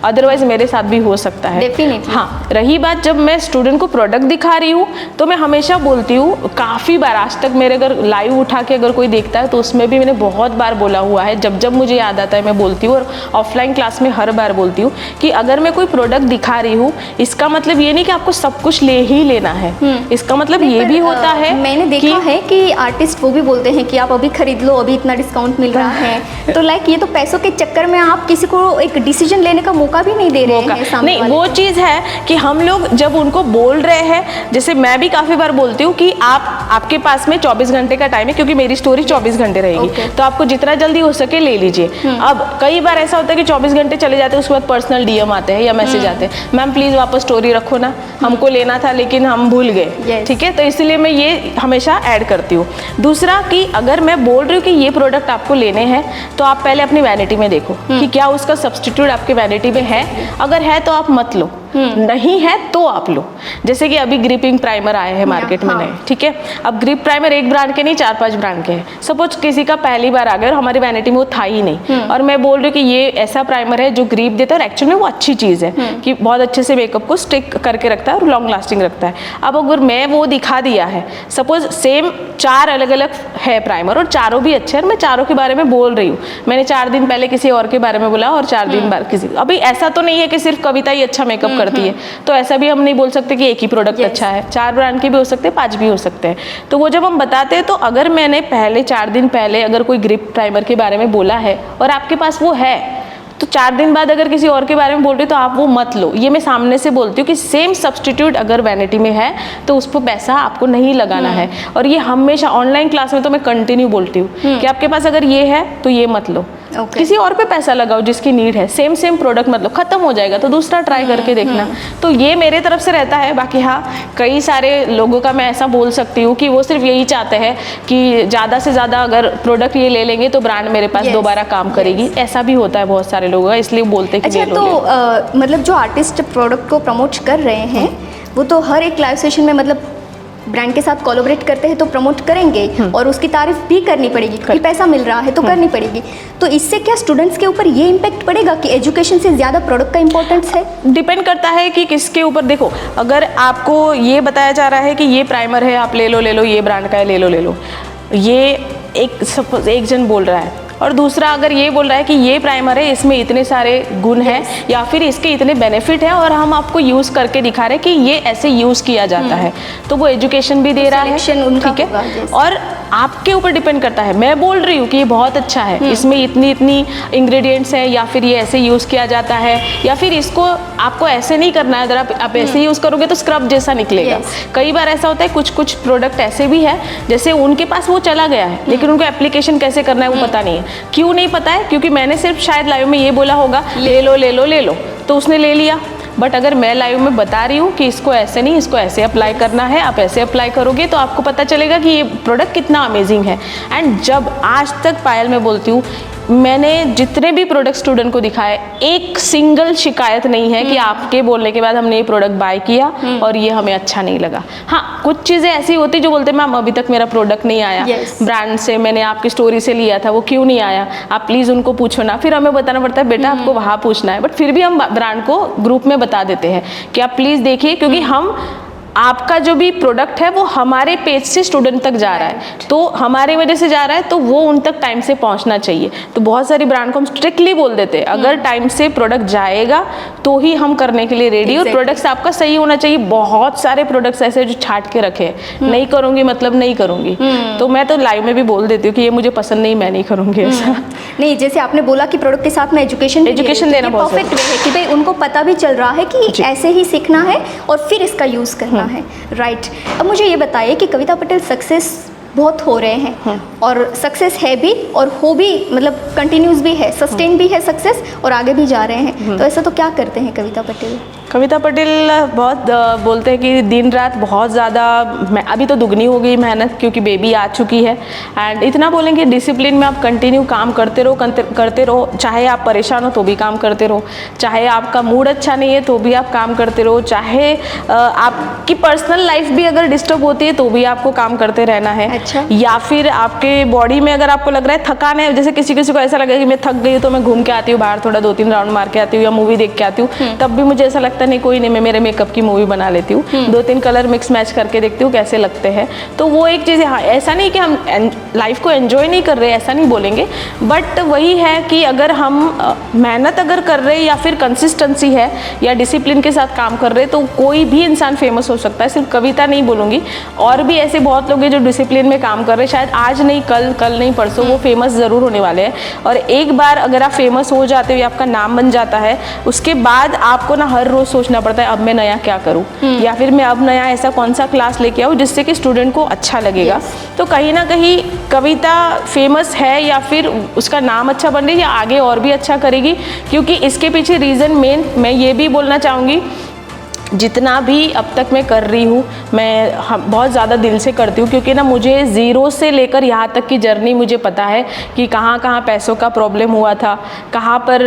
अदरवाइज मेरे साथ भी हो सकता है। डेफिनेटली। हाँ, रही बात जब मैं स्टूडेंट को प्रोडक्ट दिखा रही हूँ, तो मैं हमेशा बोलती हूँ, काफ़ी बार आज तक मेरे अगर लाइव उठा के अगर कोई देखता है तो उसमें भी मैंने बहुत बार बोला हुआ है, जब जब मुझे याद आता है मैं बोलती हूँ, और ऑफलाइन क्लास में हर बार बोलती हूँ कि अगर मैं कोई प्रोडक्ट दिखा रही हूँ, इसका मतलब ये नहीं कि आपको सब कुछ ले ही लेना है। इसका मतलब ये भी होता है, मैंने देखा है कि आर्टिस्ट वो भी बोलते हैं कि आप अभी खरीद लो, अभी इतना डिस्काउंट मिल रहा है, तो लाइक ये तो पैसों के चक्कर में आप किसी को एक डिसीजन लेने का मौका भी नहीं दे रहे हैं। नहीं, वो चीज़ है कि हम लोग जब उनको बोल रहे हैं, जैसे मैं भी काफ़ी बार बोलती हूँ कि आपके पास में 24 घंटे का टाइम है, क्योंकि मेरी स्टोरी 24 घंटे रहेगी, तो आपको जितना जल्दी हो सके ले लीजिए। अब कई बार ऐसा होता है कि 24 घंटे चले जाते हैं, उसके बाद पर्सनल डीएम आते हैं या मैसेज आते हैं, मैम प्लीज़ वापस स्टोरी रखो ना, हमको लेना था लेकिन हम भूल गए। ठीक है, तो इसलिए मैं ये हमेशा ऐड करती हूँ। दूसरा कि अगर मैं बोल रही हूँ कि ये प्रोडक्ट आपको लेने हैं, तो आप पहले अपनी वैनिटी में देखो कि क्या उसका सब्सटीट्यूट आपके वैनिटी में है। अगर है तो आप मत लो, नहीं है तो आप लो। जैसे कि अभी ग्रिपिंग प्राइमर आए हैं मार्केट में नए, ठीक है। अब ग्रिप प्राइमर एक ब्रांड के नहीं, 4-5 ब्रांड के हैं। सपोज किसी का पहली बार आ गया और हमारी वैनिटी में वो था ही नहीं, और मैं बोल रही हूँ कि ये ऐसा प्राइमर है जो ग्रिप देता है, और एक्चुअली में वो अच्छी चीज़ है कि बहुत अच्छे से मेकअप को स्टिक करके रखता है और लॉन्ग लास्टिंग रखता है। अब अगर मैं वो दिखा दिया है, सपोज सेम 4 अलग अलग है प्राइमर और चारों भी अच्छे हैं, और मैं चारों के बारे में बोल रही हूँ, मैंने 4 दिन पहले किसी और के बारे में बोला और 4 दिन बाद किसी, अभी ऐसा तो नहीं है कि सिर्फ कविता ही अच्छा मेकअप करती है, तो ऐसा भी हम नहीं बोल सकते कि एक ही प्रोडक्ट अच्छा है। 4 ब्रांड के भी हो सकते हैं, 5 भी हो सकते हैं। तो वो जब हम बताते हैं, तो अगर मैंने पहले 4 दिन पहले अगर कोई ग्रिप प्राइमर के बारे में बोला है और आपके पास वो है, तो 4 दिन बाद अगर किसी और के बारे में बोल रही, तो आप वो मत लो। ये मैं सामने से बोलती हूँ कि सेम सब्सटीट्यूट अगर वैनिटी में है तो उस पर पैसा आपको नहीं लगाना है। और ये हमेशा ऑनलाइन क्लास में तो मैं कंटिन्यू बोलती हूँ कि आपके पास अगर ये है तो ये मत लो, किसी और पे पैसा लगाओ जिसकी नीड है। सेम प्रोडक्ट मतलब खत्म हो जाएगा तो दूसरा ट्राई करके देखना। तो ये मेरे तरफ से रहता है। बाकी हाँ, कई सारे लोगों का मैं ऐसा बोल सकती हूँ कि वो सिर्फ यही चाहते हैं कि ज़्यादा से ज़्यादा अगर प्रोडक्ट ये ले लेंगे तो ब्रांड मेरे पास दोबारा काम करेगी। ऐसा भी होता है बहुत सारे लोगों का, इसलिए बोलते हैं कि अच्छा, तो मतलब जो आर्टिस्ट प्रोडक्ट को प्रमोट कर रहे हैं वो तो हर एक लाइव सेशन में मतलब ब्रांड के साथ कोलैबोरेट करते हैं तो प्रमोट करेंगे और उसकी तारीफ भी करनी पड़ेगी कि पैसा मिल रहा है तो करनी पड़ेगी। तो इससे क्या स्टूडेंट्स के ऊपर ये इम्पैक्ट पड़ेगा कि एजुकेशन से ज़्यादा प्रोडक्ट का इंपॉर्टेंस है? डिपेंड करता है कि किसके ऊपर। देखो, अगर आपको ये बताया जा रहा है कि ये प्राइमर है, आप ले लो, ये ब्रांड का है, ले लो, ये एक जन बोल रहा है, और दूसरा अगर ये बोल रहा है कि ये प्राइमर है, इसमें इतने सारे गुण हैं या फिर इसके इतने बेनिफिट हैं और हम आपको यूज़ करके दिखा रहे हैं कि ये ऐसे यूज़ किया जाता है, तो वो एजुकेशन भी दे रहा है, ठीक है। और आपके ऊपर डिपेंड करता है। मैं बोल रही हूँ कि ये बहुत अच्छा है, इसमें इतनी इंग्रेडिएंट्स हैं, या फिर ये ऐसे यूज़ किया जाता है, या फिर इसको आपको ऐसे नहीं करना है, अगर आप ऐसे यूज़ करोगे तो स्क्रब जैसा निकलेगा। कई बार ऐसा होता है, कुछ प्रोडक्ट ऐसे भी है जैसे उनके पास वो चला गया है लेकिन उनको एप्लीकेशन कैसे करना है वो पता नहीं है। क्यों नहीं पता है? क्योंकि मैंने सिर्फ शायद लाइव में ये बोला होगा ले लो, तो उसने ले लिया। बट अगर मैं लाइव में बता रही हूँ कि इसको ऐसे नहीं, इसको ऐसे अप्लाई करना है, आप ऐसे अप्लाई करोगे तो आपको पता चलेगा कि ये प्रोडक्ट कितना अमेजिंग है। एंड जब आज तक पायल मैं बोलती हूँ, मैंने जितने भी प्रोडक्ट स्टूडेंट को दिखाए, एक सिंगल शिकायत नहीं है कि आपके बोलने के बाद हमने ये प्रोडक्ट बाय किया और ये हमें अच्छा नहीं लगा। हाँ, कुछ चीज़ें ऐसी होती जो बोलते हैं मैम अभी तक मेरा प्रोडक्ट नहीं आया, ब्रांड से मैंने आपकी स्टोरी से लिया था, वो क्यों नहीं आया, आप प्लीज़ उनको पूछो ना। फिर हमें बताना पड़ता है बेटा आपको वहाँ पूछना है, बट फिर भी हम ब्रांड को ग्रुप में बता देते हैं कि आप प्लीज़ देखिए, क्योंकि हम आपका जो भी प्रोडक्ट है वो हमारे पेज से स्टूडेंट तक जा रहा है, तो हमारे वजह से जा रहा है, तो वो उन तक टाइम से पहुंचना चाहिए। तो बहुत सारी ब्रांड को हम स्ट्रिक्टली बोल देते हैं अगर टाइम से प्रोडक्ट जाएगा तो ही हम करने के लिए रेडी। और प्रोडक्ट्स आपका सही होना चाहिए। बहुत सारे प्रोडक्ट्स ऐसे जो छाट के रखे हैं, नहीं करूंगी मतलब नहीं करूंगी, तो मैं तो लाइव में भी बोल देती हूँ कि ये मुझे पसंद नहीं, मैं नहीं करूंगी ऐसा। नहीं, जैसे आपने बोला कि प्रोडक्ट के साथ में एजुकेशन देना बहुत परफेक्ट वे है कि भाई उनको पता भी चल रहा है कि ऐसे ही सीखना है और फिर इसका यूज़ करना है, राइट। अब मुझे ये बताइए कि कविता पटेल सक्सेस बहुत हो रहे हैं और सक्सेस है भी और हो भी, मतलब कंटिन्यूस भी है, सस्टेन भी है सक्सेस और आगे भी जा रहे हैं, तो ऐसा तो क्या करते हैं कविता पटेल? कविता पटेल बहुत बोलते हैं कि दिन रात बहुत ज़्यादा, अभी तो दुगनी हो गई मेहनत क्योंकि बेबी आ चुकी है। एंड इतना बोलेंगे डिसिप्लिन में आप कंटिन्यू काम करते रहो, चाहे आप परेशान हो तो भी काम करते रहो, चाहे आपका मूड अच्छा नहीं है तो भी आप काम करते रहो, चाहे आपकी पर्सनल लाइफ भी अगर डिस्टर्ब होती है तो भी आपको काम करते रहना है। अच्छा। या फिर आपके बॉडी में अगर आपको लग रहा है थकान है, जैसे किसी को ऐसा लगे कि मैं थक गई हूँ तो मैं घूम के आती हूँ बाहर, थोड़ा 2-3 राउंड मार के आती हूँ या मूवी देख के आती हूँ, तब भी मुझे ऐसा लगता नहीं, कोई नहीं, मैं मेरे मेकअप की मूवी बना लेती हूँ, 2-3 कलर मिक्स मैच करके देखती हूँ कैसे लगते हैं। तो वो एक चीज़ है। हाँ, ऐसा नहीं कि हम लाइफ को एंजॉय नहीं कर रहे, ऐसा नहीं बोलेंगे, बट वही है कि अगर हम मेहनत अगर कर रहे हैं या फिर कंसिस्टेंसी है या डिसिप्लिन के साथ काम कर रहे हैं तो कोई भी इंसान फेमस हो सकता है। सिर्फ कविता नहीं बोलूँगी, और भी ऐसे बहुत लोग हैं जो डिसिप्लिन में काम कर रहे हैं, शायद आज नहीं कल नहीं परसों वो फेमस ज़रूर होने वाले हैं। और एक बार अगर आप फेमस हो जाते हो या आपका नाम बन जाता है, उसके बाद आपको ना हर रोज़ सोचना पड़ता है अब मैं नया क्या करूं, या फिर मैं अब नया ऐसा कौन सा क्लास लेके आऊं जिससे कि स्टूडेंट को अच्छा लगेगा। तो कहीं ना कहीं कविता फेमस है या फिर उसका नाम अच्छा बन रही है या आगे और भी अच्छा करेगी, क्योंकि इसके पीछे रीज़न मेन मैं ये भी बोलना चाहूँगी, जितना भी अब तक मैं कर रही हूँ मैं बहुत ज़्यादा दिल से करती हूँ, क्योंकि ना मुझे ज़ीरो से लेकर यहाँ तक की जर्नी मुझे पता है कि कहाँ कहाँ पैसों का प्रॉब्लम हुआ था, कहाँ पर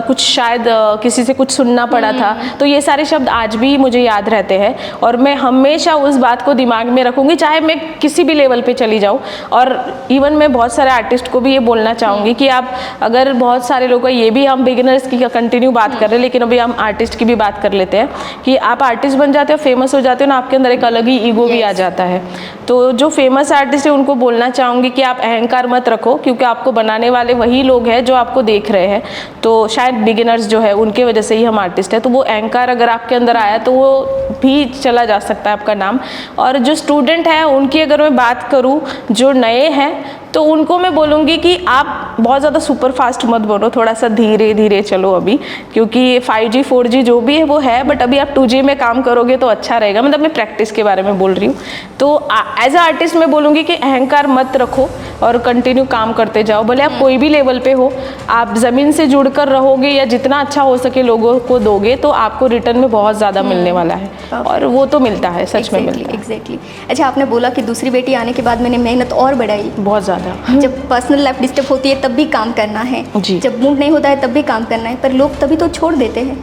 कुछ शायद किसी से कुछ सुनना पड़ा था। तो ये सारे शब्द आज भी मुझे याद रहते हैं और मैं हमेशा उस बात को दिमाग में रखूँगी, चाहे मैं किसी भी लेवल पर चली जाऊँ। और इवन मैं बहुत सारे आर्टिस्ट को भी ये बोलना चाहूँगी कि आप अगर बहुत सारे लोगों, ये भी हम बिगिनर्स की कंटिन्यू बात कर रहे हैं, लेकिन अभी हम आर्टिस्ट की भी बात कर लेते हैं कि आप आर्टिस्ट बन जाते हो, फेमस हो जाते हो ना, आपके अंदर एक अलग ही ईगो भी आ जाता है। तो जो फेमस आर्टिस्ट है उनको बोलना चाहूँगी कि आप अहंकार मत रखो, क्योंकि आपको बनाने वाले वही लोग हैं जो आपको देख रहे हैं। तो शायद बिगिनर्स जो है उनके वजह से ही हम आर्टिस्ट है, तो वो अहंकार अगर आपके अंदर आया तो वो भी चला जा सकता है आपका नाम। और जो स्टूडेंट है उनकी अगर मैं बात करूँ, जो नए हैं, तो उनको मैं बोलूँगी कि आप बहुत ज़्यादा सुपर फास्ट मत बनो, थोड़ा सा धीरे धीरे चलो अभी, क्योंकि 5G 4G जो भी है वो है, बट अभी आप 2G में काम करोगे तो अच्छा रहेगा। मतलब मैं प्रैक्टिस के बारे में बोल रही हूँ। तो एज अ आर्टिस्ट मैं बोलूँगी कि अहंकार मत रखो और कंटिन्यू काम करते जाओ, भले आप कोई भी लेवल पे हो। आप ज़मीन से जुड़कर रहोगे या जितना अच्छा हो सके लोगों को दोगे तो आपको रिटर्न में बहुत ज़्यादा मिलने वाला है, और वो तो मिलता है, सच में मिलता है। एग्जैक्टली। अच्छा, आपने बोला कि दूसरी बेटी आने के बाद मैंने मेहनत और बढ़ाई, बहुत ज़्यादा। जब पर्सनल लाइफ डिस्टर्ब होती है तब भी काम करना है, जब मूड नहीं होता है तब भी काम करना है, पर लोग तभी तो छोड़ देते हैं।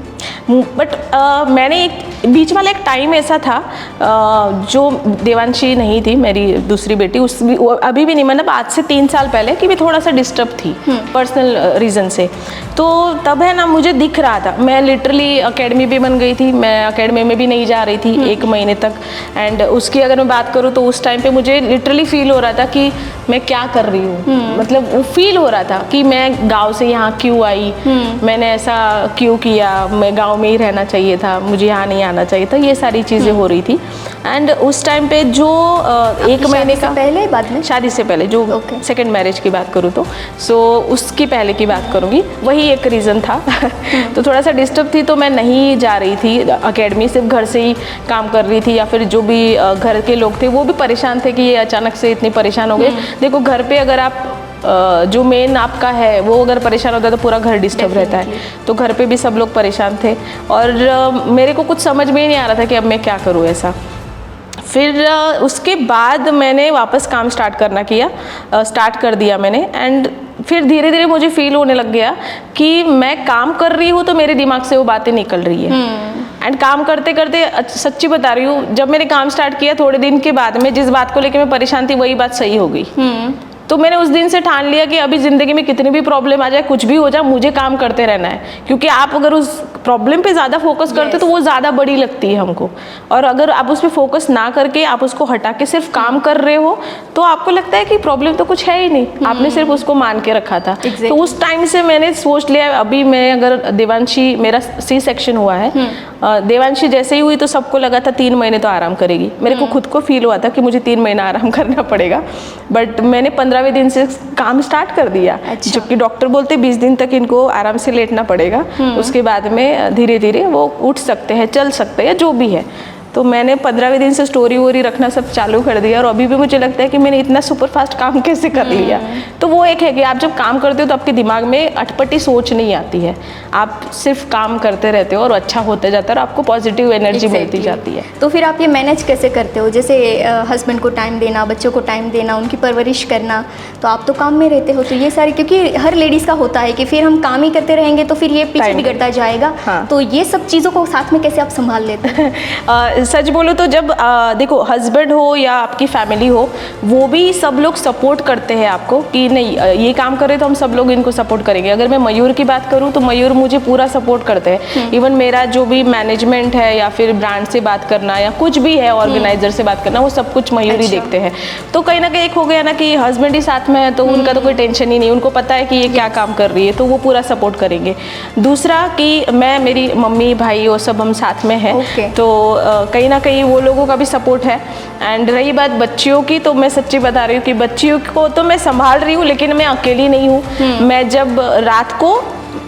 बट मैंने एक बीच वाला एक टाइम ऐसा था, जो देवांशी नहीं थी मेरी दूसरी बेटी, अभी भी नहीं, मतलब आज से 3 साल पहले, कि मैं थोड़ा सा डिस्टर्ब थी पर्सनल रीज़न से। तो तब है ना मुझे दिख रहा था, मैं लिटरली एकेडमी भी बन गई थी, मैं एकेडमी में भी नहीं जा रही थी 1 महीने तक। एंड उसकी अगर मैं बात करूँ तो उस टाइम पे मुझे लिटरली फील हो रहा था कि मैं क्या कर रही हूँ। मतलब वो फील हो रहा था कि मैं गाँव से यहाँ क्यों आई, मैंने ऐसा क्यों किया, मैं गाँव में ही रहना चाहिए था, मुझे यहाँ नहीं आना चाहिए था, ये सारी चीज़ें हो रही थी। एंड उस टाइम पे जो 1 महीने का पहले, बाद में शादी से पहले, जो सेकंड मैरिज की बात करूँ तो उसकी पहले की बात करूँगी, वही एक रीज़न था। तो थोड़ा सा डिस्टर्ब थी, तो मैं नहीं जा रही थी एकेडमी, सिर्फ घर से ही काम कर रही थी, या फिर जो भी घर के लोग थे वो भी परेशान थे कि ये अचानक से इतनी परेशान हो गए। देखो, घर पे अगर आप जो मेन आपका है वो अगर परेशान होता है तो पूरा घर डिस्टर्ब रहता है। तो घर पे भी सब लोग परेशान थे और मेरे को कुछ समझ में ही नहीं आ रहा था कि अब मैं क्या करूँ ऐसा। फिर उसके बाद मैंने वापस काम स्टार्ट कर दिया मैंने। एंड फिर धीरे धीरे मुझे फील होने लग गया कि मैं काम कर रही हूँ तो मेरे दिमाग से वो बातें निकल रही है। एंड काम करते करते, सच्ची बता रही हूँ, जब मैंने काम स्टार्ट किया थोड़े दिन के बाद में जिस बात को लेकर मैं परेशान थी वही बात सही हो गई। तो मैंने उस दिन से ठान लिया कि अभी ज़िंदगी में कितनी भी प्रॉब्लम आ जाए, कुछ भी हो जाए, मुझे काम करते रहना है। क्योंकि आप अगर उस प्रॉब्लम पे ज़्यादा फोकस करते तो वो ज़्यादा बड़ी लगती है हमको, और अगर आप उस पर फोकस ना करके आप उसको हटा के सिर्फ काम कर रहे हो तो आपको लगता है कि प्रॉब्लम तो कुछ है ही नहीं, आपने सिर्फ उसको मान के रखा था। तो उस टाइम से मैंने सोच लिया, अभी मैं अगर देवांशी, मेरा सी सेक्शन हुआ है, देवांशी जैसे ही हुई तो सबको लगा था 3 महीने तो आराम करेगी। मेरे को खुद को फील हुआ था कि मुझे 3 महीना आराम करना पड़ेगा, बट मैंने 15वें दिन से काम स्टार्ट कर दिया। अच्छा। जबकि डॉक्टर बोलते 20 दिन तक इनको आराम से लेटना पड़ेगा, उसके बाद में धीरे धीरे वो उठ सकते हैं, चल सकते हैं, जो भी है। तो मैंने 15वें दिन से स्टोरी वोरी रखना सब चालू कर दिया, और अभी भी मुझे लगता है कि मैंने इतना सुपर फास्ट काम कैसे कर लिया। तो वो एक है कि आप जब काम करते हो तो आपके दिमाग में अटपटी सोच नहीं आती है, आप सिर्फ काम करते रहते हो और अच्छा होता जाता है और आपको पॉजिटिव एनर्जी मिलती जाती है। तो फिर आप ये मैनेज कैसे करते हो, जैसे हस्बैंड को टाइम देना, बच्चों को टाइम देना, उनकी परवरिश करना, तो आप तो काम में रहते हो, तो ये सारी, क्योंकि हर लेडीज़ का होता है कि फिर हम काम ही करते रहेंगे तो फिर ये पीछे बिगड़ता जाएगा। हाँ। तो ये सब चीज़ों को साथ में कैसे आप संभाल लेते हैं? सच बोलो तो जब देखो हस्बैंड हो या आपकी फैमिली हो, वो भी सब लोग सपोर्ट करते हैं आपको कि नहीं ये काम करे तो हम सब लोग इनको सपोर्ट करेंगे। अगर मैं मयूर की बात करूँ तो मयूर मुझे पूरा सपोर्ट करते हैं। इवन मेरा जो भी मैनेजमेंट है या फिर ब्रांड से बात करना या कुछ भी है, ऑर्गेनाइजर से बात करना, वो सब कुछ मयूर ही देखते हैं। तो कहीं ना कहीं एक हो गया ना कि हस्बैंड ही साथ में है तो उनका तो कोई टेंशन ही नहीं, उनको पता है कि ये क्या काम कर रही है, तो वो पूरा सपोर्ट करेंगे। दूसरा कि मैं, मेरी मम्मी भाई वो सब हम साथ में हैं, तो कहीं ना कहीं वो लोगों का भी सपोर्ट है। एंड रही बात बच्चियों की, तो मैं सच्ची बता रही हूँ कि बच्चियों को तो मैं संभाल रही हूँ, लेकिन मैं अकेली नहीं हूँ। मैं जब रात को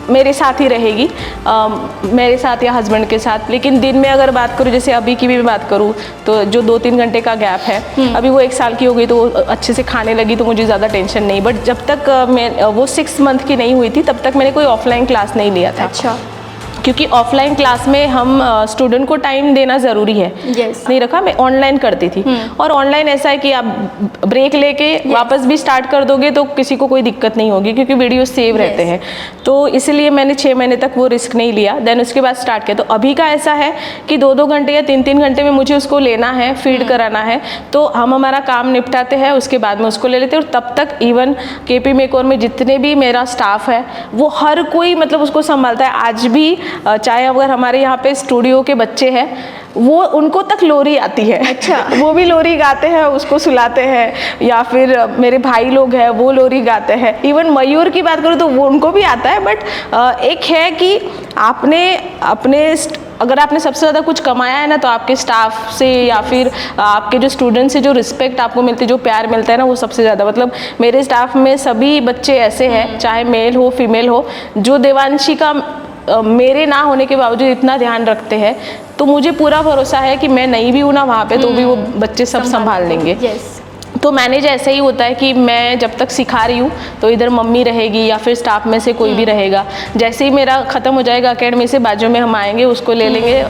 मेरे साथ ही रहेगी, मेरे साथ या हस्बैंड के साथ, लेकिन दिन में अगर बात करूँ, जैसे अभी की भी बात करूँ तो जो 2-3 घंटे का गैप है, अभी वो 1 साल की हो गई तो वो अच्छे से खाने लगी तो मुझे ज़्यादा टेंशन नहीं। बट जब तक मैं वो 6 मंथ की नहीं हुई थी तब तक मैंने कोई ऑफलाइन क्लास नहीं लिया था। अच्छा। क्योंकि ऑफलाइन क्लास में हम स्टूडेंट को टाइम देना ज़रूरी है। नहीं रखा, मैं ऑनलाइन करती थी। और ऑनलाइन ऐसा है कि आप ब्रेक लेके वापस भी स्टार्ट कर दोगे तो किसी को कोई दिक्कत नहीं होगी, क्योंकि वीडियो सेव रहते हैं। तो इसलिए मैंने 6 महीने तक वो रिस्क नहीं लिया, देन उसके बाद स्टार्ट किया। तो अभी का ऐसा है कि 2-2 घंटे या 3-3 घंटे में मुझे उसको लेना है, फीड कराना है, तो हम हमारा काम निपटाते हैं, उसके बाद में उसको ले लेते हैं। और तब तक इवन केपी मेकओवर में जितने भी मेरा स्टाफ है वो हर कोई मतलब उसको संभालता है। आज भी चाहे अगर हमारे यहाँ पे स्टूडियो के बच्चे हैं, वो उनको तक लोरी आती है। अच्छा। वो भी लोरी गाते हैं, उसको सुलाते हैं, या फिर मेरे भाई लोग हैं वो लोरी गाते हैं। इवन मयूर की बात करूँ तो वो उनको भी आता है। बट एक है कि अगर आपने सबसे ज़्यादा कुछ कमाया है ना, तो आपके स्टाफ से या फिर आपके जो स्टूडेंट से जो रिस्पेक्ट आपको मिलती है, जो प्यार मिलता है ना, वो सबसे ज़्यादा। मतलब मेरे स्टाफ में सभी बच्चे ऐसे हैं, चाहे मेल हो फीमेल हो, जो देवांशी का मेरे ना होने के बावजूद इतना ध्यान रखते हैं। तो मुझे पूरा भरोसा है कि मैं नहीं भी हूँ ना वहाँ पे तो भी वो बच्चे सब संभाल लेंगे। तो मैनेज ऐसा ही होता है कि मैं जब तक सिखा रही हूँ तो इधर मम्मी रहेगी या फिर स्टाफ में से कोई भी रहेगा। जैसे ही मेरा ख़त्म हो जाएगा अकेडमी से, बाजू में हम आएंगे, उसको ले लेंगे,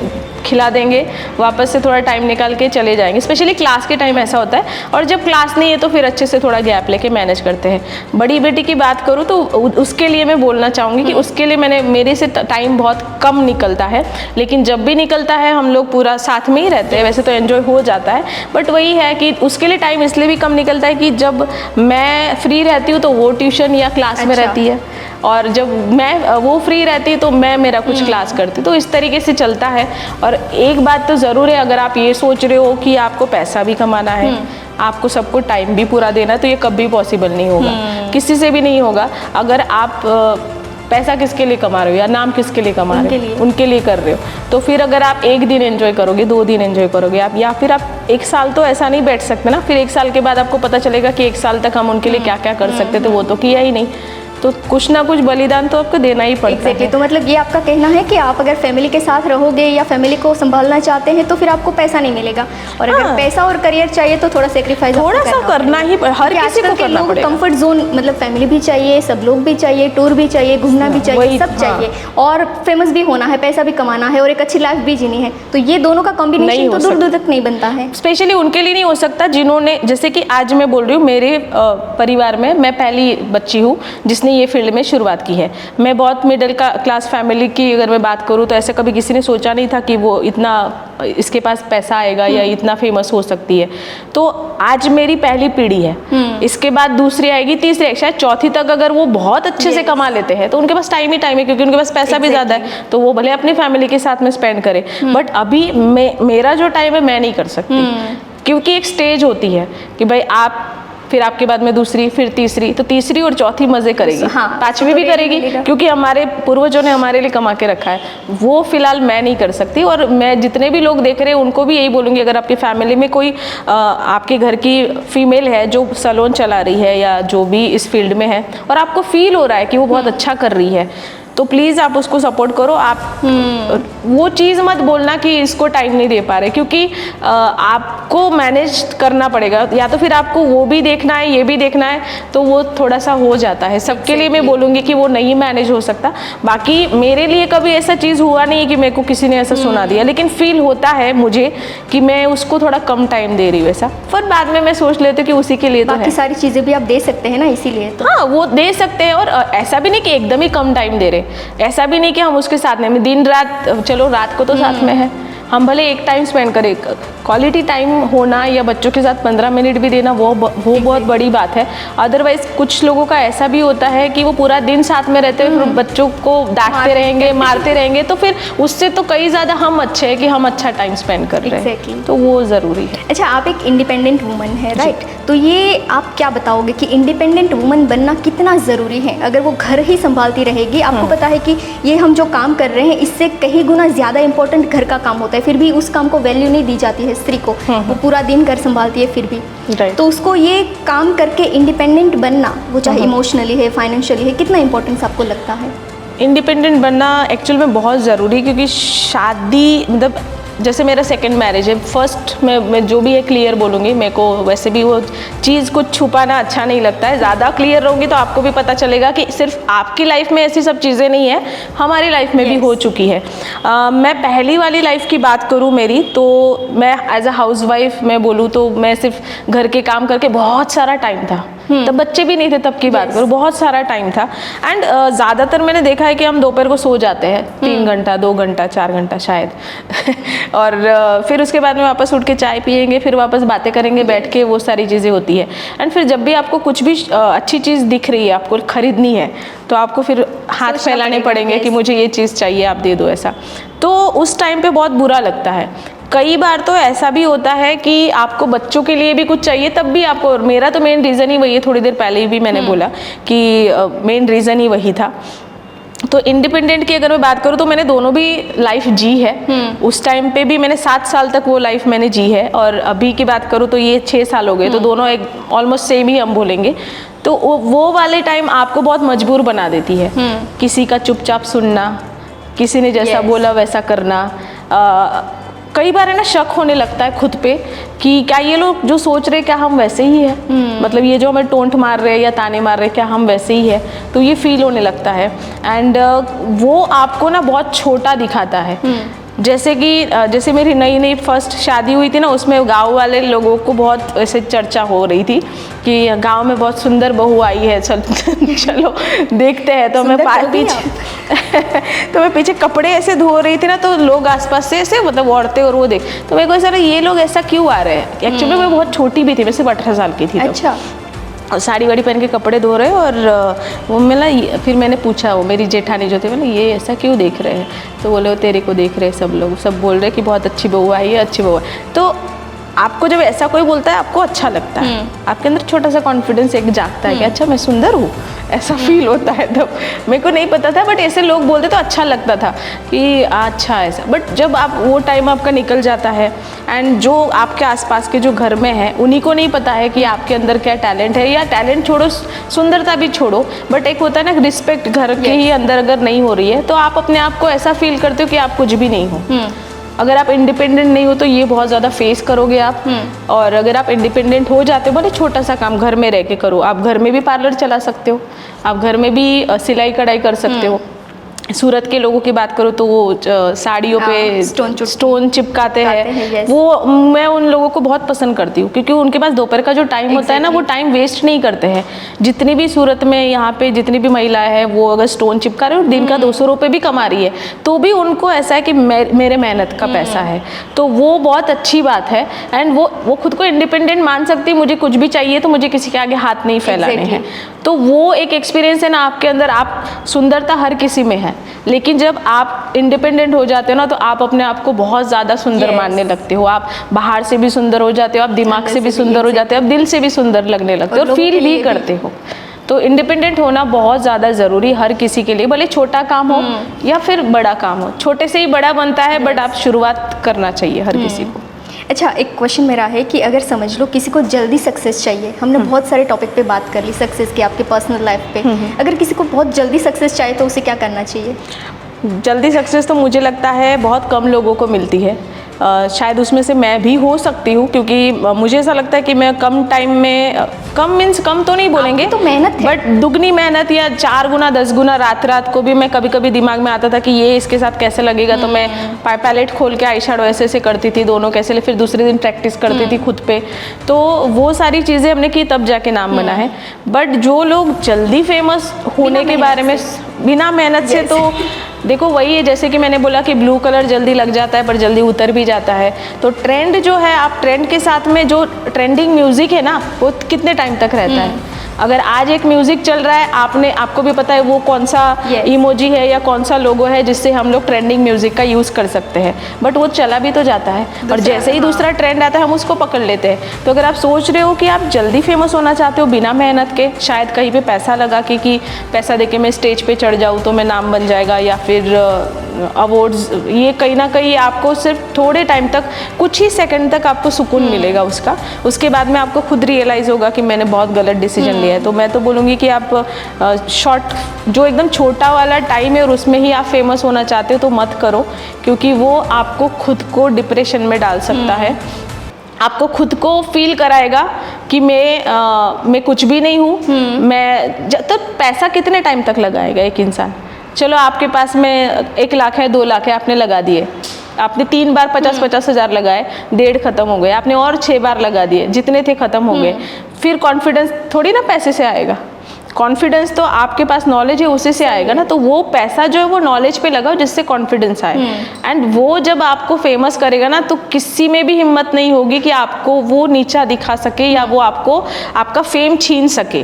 खिला देंगे, वापस से थोड़ा टाइम निकाल के चले जाएंगे। स्पेशली क्लास के टाइम ऐसा होता है, और जब क्लास नहीं है तो फिर अच्छे से थोड़ा गैप लेके मैनेज करते हैं। बड़ी बेटी की बात करूँ तो उसके लिए मैं बोलना चाहूँगी कि उसके लिए मेरे से टाइम बहुत कम निकलता है, लेकिन जब भी निकलता है हम लोग पूरा साथ में ही रहते हैं। वैसे तो एंजॉय हो जाता है, बट वही है कि उसके लिए टाइम इसलिए भी कम निकलता है कि जब मैं फ्री रहती हूँ तो वो ट्यूशन या क्लास में रहती है, और जब वो फ्री रहती है तो मैं मेरा कुछ क्लास करती, तो इस तरीके से चलता है। और एक बात तो ज़रूर है, अगर आप ये सोच रहे हो कि आपको पैसा भी कमाना है, आपको सबको टाइम भी पूरा देना, तो ये कभी पॉसिबल नहीं होगा, किसी से भी नहीं होगा। अगर आप पैसा किसके लिए कमा रहे हो या नाम किसके लिए कमा रहे हो, उनके लिए कर रहे हो, तो फिर अगर आप 1 दिन एंजॉय करोगे, 2 दिन एंजॉय करोगे आप, या फिर आप 1 साल तो ऐसा नहीं बैठ सकते ना, फिर 1 साल के बाद आपको पता चलेगा कि 1 साल तक हम उनके लिए क्या क्या कर सकते थे, वो तो किया ही नहीं। तो कुछ ना कुछ बलिदान तो आपको देना ही पड़ता है। तो मतलब ये आपका कहना है कि आप अगर फैमिली के साथ रहोगे या फैमिली को संभालना चाहते हैं तो फिर आपको पैसा नहीं मिलेगा, और अगर पैसा और करियर चाहिए तो थोड़ा सेक्रीफाइस थोड़ा सा करना ही, हर किसी को करना पड़ेगा। कंफर्ट जोन, मतलब फैमिली भी चाहिए, सब लोग भी चाहिए, टूर भी चाहिए, घूमना भी चाहिए, सब चाहिए, और फेमस भी होना है, पैसा भी कमाना है, और एक अच्छी लाइफ भी जीनी है। तो ये दोनों का कॉम्बिनेशन तो दूर दूर तक नहीं बनता है। स्पेशली उनके लिए नहीं हो सकता जिन्होंने, जैसे कि आज मैं बोल रही हूँ मेरे परिवार में मैं पहली बच्ची हूँ जिसने जिसने ये फील्ड में शुरुआत की है। मैं बहुत मिडिल क्लास फैमिली की अगर मैं बात करूँ तो ऐसे कभी किसी ने सोचा नहीं था कि वो इतना इसके पास पैसा आएगा या इतना फेमस हो सकती है। तो आज मेरी पहली पीढ़ी है, इसके बाद दूसरी आएगी, तीसरी आएगी, शायद चौथी तक अगर वो बहुत अच्छे से कमा लेते हैं तो उनके पास टाइम ही टाइम है, क्योंकि उनके पास पैसा भी ज़्यादा है, तो वो भले अपनी फैमिली के साथ में स्पेंड करें। बट अभी मेरा जो टाइम है मैं नहीं कर सकती, क्योंकि एक स्टेज होती है कि भाई आप, फिर आपके बाद में दूसरी, फिर तीसरी, तो तीसरी और चौथी मज़े करेगी, पांचवी भी करेगी, क्योंकि हमारे पूर्वजों ने हमारे लिए कमा के रखा है, वो फिलहाल मैं नहीं कर सकती। और मैं जितने भी लोग देख रहे हैं उनको भी यही बोलूँगी, अगर आपकी फैमिली में कोई आपके घर की फीमेल है जो सैलून चला रही है या जो भी इस फील्ड में है और आपको फील हो रहा है कि वो बहुत अच्छा कर रही है, तो प्लीज़ आप उसको सपोर्ट करो। आप वो चीज़ मत बोलना कि इसको टाइम नहीं दे पा रहे, क्योंकि आपको मैनेज करना पड़ेगा, या तो फिर आपको वो भी देखना है ये भी देखना है, तो वो थोड़ा सा हो जाता है। सबके लिए मैं बोलूँगी कि वो नहीं मैनेज हो सकता। बाकी मेरे लिए कभी ऐसा चीज़ हुआ नहीं कि मेरे को किसी ने ऐसा सुना दिया, लेकिन फील होता है मुझे कि मैं उसको थोड़ा कम टाइम दे रही हूँ ऐसा, फिर बाद में मैं सोच लेती हूँ कि उसी के लिए तो बाकी सारी चीज़ें भी आप दे सकते हैं ना, इसीलिए तो हाँ वो दे सकते हैं। और ऐसा भी नहीं कि एकदम ही कम टाइम दे रहे, ऐसा भी नहीं कि हम उसके साथ नहीं, दिन रात, चलो रात को तो साथ में है, हम भले एक टाइम स्पेंड करें, क्वालिटी टाइम होना या बच्चों के साथ 15 मिनट भी देना वो बहुत बड़ी बात है। अदरवाइज कुछ लोगों का ऐसा भी होता है कि वो पूरा दिन साथ में रहते हैं, फिर बच्चों को डांटते रहेंगे, मारते रहेंगे, तो फिर उससे तो कई ज़्यादा हम अच्छे हैं कि हम अच्छा टाइम स्पेंड कर रहे हैं, तो वो ज़रूरी है। अच्छा, आप एक इंडिपेंडेंट वुमन है, राइट? तो ये आप क्या बताओगे कि इंडिपेंडेंट वुमन बनना कितना ज़रूरी है? अगर वो घर ही संभालती रहेगी, आपको पता है कि ये हम जो काम कर रहे हैं इससे कहीं गुना ज़्यादा इंपॉर्टेंट घर का काम होता है, फिर भी उस काम को वैल्यू नहीं दी जाती है स्त्री को, वो पूरा दिन घर संभालती है फिर भी, तो उसको ये काम करके इंडिपेंडेंट बनना, वो चाहे इमोशनली है, फाइनेंशियली है, कितना इंपॉर्टेंस आपको लगता है? इंडिपेंडेंट बनना एक्चुअल में बहुत ज़रूरी है, क्योंकि शादी मतलब जैसे मेरा सेकंड मैरिज है, फर्स्ट मैं जो भी है क्लियर बोलूँगी, मेरे को वैसे भी वो चीज़ कुछ छुपाना अच्छा नहीं लगता है, ज़्यादा क्लियर रहूँगी तो आपको भी पता चलेगा कि सिर्फ आपकी लाइफ में ऐसी सब चीज़ें नहीं है, हमारी लाइफ में भी हो चुकी है। मैं पहली वाली लाइफ की बात करूँ मेरी, तो मैं एज अ हाउस वाइफ मैं बोलूँ तो मैं सिर्फ घर के काम करके बहुत सारा टाइम था, तब बच्चे भी नहीं थे तब की बात करूँ, बहुत सारा टाइम था। एंड ज़्यादातर मैंने देखा है कि हम दोपहर को सो जाते हैं 3 घंटा 2 घंटा 4 घंटा शायद और फिर उसके बाद में वापस उठ के चाय पियेंगे, फिर वापस बातें करेंगे बैठ के, वो सारी चीज़ें होती है। एंड फिर जब भी आपको कुछ भी अच्छी चीज़ दिख रही है, आपको खरीदनी है, तो आपको फिर हाथ फैलाने पड़ेंगे कि मुझे ये चीज़ चाहिए, आप दे दो ऐसा, तो उस टाइम पे बहुत बुरा लगता है। कई बार तो ऐसा भी होता है कि आपको बच्चों के लिए भी कुछ चाहिए, तब भी आपको, मेरा तो मेन रीज़न ही वही है, थोड़ी देर पहले भी मैंने बोला कि मेन रीज़न ही वही था। तो इंडिपेंडेंट की अगर मैं बात करूँ तो मैंने दोनों भी लाइफ जी है, उस टाइम पे भी मैंने 7 साल तक वो लाइफ मैंने जी है, और अभी की बात करूँ तो ये 6 साल हो गए, तो दोनों एक ऑलमोस्ट सेम ही हम बोलेंगे। तो वो वाले टाइम आपको बहुत मजबूर बना देती है, किसी का चुपचाप सुनना, किसी ने जैसा बोला वैसा करना। कई बार है ना शक होने लगता है खुद पे कि क्या ये लोग जो सोच रहे क्या हम वैसे ही है, मतलब ये जो हमें टोंट मार रहे हैं या ताने मार रहे हैं क्या हम वैसे ही है, तो ये फील होने लगता है। एंड वो आपको ना बहुत छोटा दिखाता है। जैसे कि जैसे मेरी नई फर्स्ट शादी हुई थी ना, उसमें गांव वाले लोगों को बहुत ऐसे चर्चा हो रही थी कि गांव में बहुत सुंदर बहू आई है, चलो देखते हैं। तो मैं पीछे कपड़े ऐसे धो रही थी ना, तो लोग आसपास से ऐसे मतलब औरतें और वो देख, तो मेरे को ऐसा ये लोग ऐसा क्यों आ रहे हैं। एक्चुअली मैं बहुत छोटी भी थी, मैं सिर्फ 18 साल की थी। अच्छा। और साड़ी वाड़ी पहन के कपड़े धो रहे, और वो मिला, फिर मैंने पूछा, वो मेरी जेठानी जो थे, मैंने ये ऐसा क्यों देख रहे हैं, तो बोले वो तेरे को देख रहे हैं सब लोग, सब बोल रहे हैं कि बहुत अच्छी बहू आई है, अच्छी बहू है। तो आपको जब ऐसा कोई बोलता है आपको अच्छा लगता है, आपके अंदर छोटा सा कॉन्फिडेंस एक जागता है कि अच्छा मैं सुंदर हूँ, ऐसा फील होता है। तब मेरे को नहीं पता था, बट ऐसे लोग बोलते तो अच्छा लगता था कि अच्छा ऐसा। बट जब आप वो टाइम आपका निकल जाता है, एंड जो आपके आसपास के जो घर में है उन्हीं को नहीं पता है कि आपके अंदर क्या टैलेंट है, या टैलेंट छोड़ो, सुंदरता भी छोड़ो, बट एक होता है ना रिस्पेक्ट घर के ही अंदर अगर नहीं हो रही है, तो आप अपने आप को ऐसा फील करते हो कि आप कुछ भी नहीं हो। अगर आप इंडिपेंडेंट नहीं हो तो ये बहुत ज़्यादा फेस करोगे आप। और अगर आप इंडिपेंडेंट हो जाते हो, भले छोटा सा काम घर में रह के करो, आप घर में भी पार्लर चला सकते हो, आप घर में भी सिलाई कढ़ाई कर सकते हो, सूरत के लोगों की बात करूँ तो वो साड़ियों पे स्टोन चिपकाते हैं, वो मैं उन लोगों को बहुत पसंद करती हूँ, क्योंकि उनके पास दोपहर का जो टाइम होता है ना, वो टाइम वेस्ट नहीं करते हैं। जितनी भी सूरत में यहाँ पे जितनी भी महिलाएं हैं, वो अगर स्टोन चिपका रहे हैं और दिन का 200 रुपये भी कमा रही है, तो भी उनको ऐसा है कि मेरे मेहनत का पैसा है, तो वो बहुत अच्छी बात है। एंड वो खुद को इंडिपेंडेंट मान सकती है, मुझे कुछ भी चाहिए तो मुझे किसी के आगे हाथ नहीं फैलाने हैं। तो वो एक एक्सपीरियंस है ना आपके अंदर। आप सुंदरता हर किसी में है, लेकिन जब आप इंडिपेंडेंट हो जाते हो ना, तो आप अपने आप को बहुत ज़्यादा सुंदर मानने लगते हो। आप बाहर से भी सुंदर हो जाते हो, आप दिमाग से भी सुंदर हो जाते हो, आप दिल से भी सुंदर लगने लगते हो और फील भी करते हो। तो इंडिपेंडेंट होना बहुत ज़्यादा ज़रूरी हर किसी के लिए, भले छोटा काम हो या फिर बड़ा काम हो। छोटे से ही बड़ा बनता है, बट आप शुरुआत करना चाहिए हर किसी को। अच्छा, एक क्वेश्चन मेरा है कि अगर समझ लो किसी को जल्दी सक्सेस चाहिए, हमने बहुत सारे टॉपिक पे बात कर ली सक्सेस की, आपके पर्सनल लाइफ पे, अगर किसी को बहुत जल्दी सक्सेस चाहिए तो उसे क्या करना चाहिए? जल्दी सक्सेस तो मुझे लगता है बहुत कम लोगों को मिलती है। शायद उसमें से मैं भी हो सकती हूँ, क्योंकि मुझे ऐसा लगता है कि मैं कम टाइम में, कम मीन्स कम तो नहीं बोलेंगे, तो मेहनत है, बट दुगनी मेहनत या 4 गुना 10 गुना रात को भी मैं कभी कभी दिमाग में आता था कि ये इसके साथ कैसे लगेगा, तो मैं पैलेट खोल के आई शैडो ऐसे करती थी, दोनों कैसे, फिर दूसरे दिन प्रैक्टिस करती थी खुद पे। तो वो सारी चीज़ें हमने की, तब जाके नाम बना है। बट जो लोग जल्दी फेमस होने के बारे में बिना मेहनत से, तो देखो वही है, जैसे कि मैंने बोला कि ब्लू कलर जल्दी लग जाता है पर जल्दी उतर भी जाता है। तो ट्रेंड जो है, आप ट्रेंड के साथ में जो ट्रेंडिंग म्यूजिक है ना, वो कितने टाइम तक रहता है। अगर आज एक म्यूजिक चल रहा है, आपको भी पता है वो कौन सा इमोजी है या कौन सा लोगो है जिससे हम लोग ट्रेंडिंग म्यूजिक का यूज़ कर सकते हैं, बट वो चला भी तो जाता है, और जैसे ही दूसरा ट्रेंड आता है हम उसको पकड़ लेते हैं। तो अगर आप सोच रहे हो कि आप जल्दी फेमस होना चाहते हो बिना मेहनत के, शायद कहीं पे पैसा लगा के कि पैसा देके मैं स्टेज पे चढ़ जाऊँ तो मैं नाम बन जाएगा, या फिर अवार्ड्स, ये कहीं ना कहीं आपको सिर्फ थोड़े टाइम तक, कुछ ही सेकंड तक आपको सुकून मिलेगा उसका। उसके बाद में आपको खुद रियलाइज़ होगा कि मैंने बहुत गलत डिसीजन लिया है। तो मैं तो बोलूँगी कि आप शॉर्ट, जो एकदम छोटा वाला टाइम है और उसमें ही आप फेमस होना चाहते हो तो मत करो, क्योंकि वो आपको खुद को डिप्रेशन में डाल सकता है। आपको खुद को फील कराएगा कि मैं कुछ भी नहीं हूँ। मैं जब तक पैसा कितने टाइम तक लगाएगा एक इंसान? चलो आपके पास में 1 लाख है, 2 लाख है, आपने लगा दिए, आपने 3 बार 50-50 हज़ार लगाए, 1.5 खत्म हो गए, आपने और 6 बार लगा दिए, जितने थे खत्म हो गए। फिर कॉन्फिडेंस थोड़ी ना पैसे से आएगा, कॉन्फिडेंस तो आपके पास नॉलेज है उसी से आएगा ना। तो वो पैसा जो है वो नॉलेज पे लगाओ जिससे कॉन्फिडेंस आए। एंड वो जब आपको फेमस करेगा ना, तो किसी में भी हिम्मत नहीं होगी कि आपको वो नीचा दिखा सके या वो आपको आपका फेम छीन सके।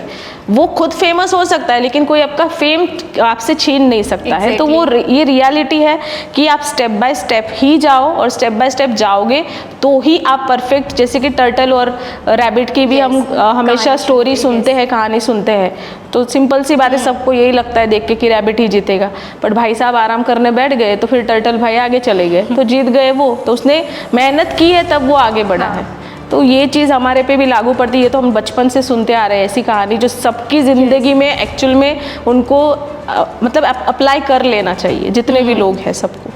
वो खुद फेमस हो सकता है, लेकिन कोई आपका फेम आपसे छीन नहीं सकता है। तो वो ये रियलिटी है कि आप स्टेप बाय स्टेप ही जाओ, और स्टेप बाय स्टेप जाओगे तो ही आप परफेक्ट, जैसे कि टर्टल और रैबिट की भी हम हमेशा स्टोरी सुनते हैं, कहानी सुनते हैं, तो सिंपल सी बात है, सबको यही लगता है देख के कि रैबिट ही जीतेगा। बट भाई साहब आराम करने बैठ गए तो फिर टर्टल भाई आगे चले गए, तो जीत गए वो। तो उसने मेहनत की है तब वो आगे बढ़ा है। तो ये चीज़ हमारे पे भी लागू पड़ती है। ये तो हम बचपन से सुनते आ रहे हैं ऐसी कहानी, जो सबकी ज़िंदगी में एक्चुअल में उनको मतलब अप्लाई कर लेना चाहिए, जितने भी लोग हैं सबको।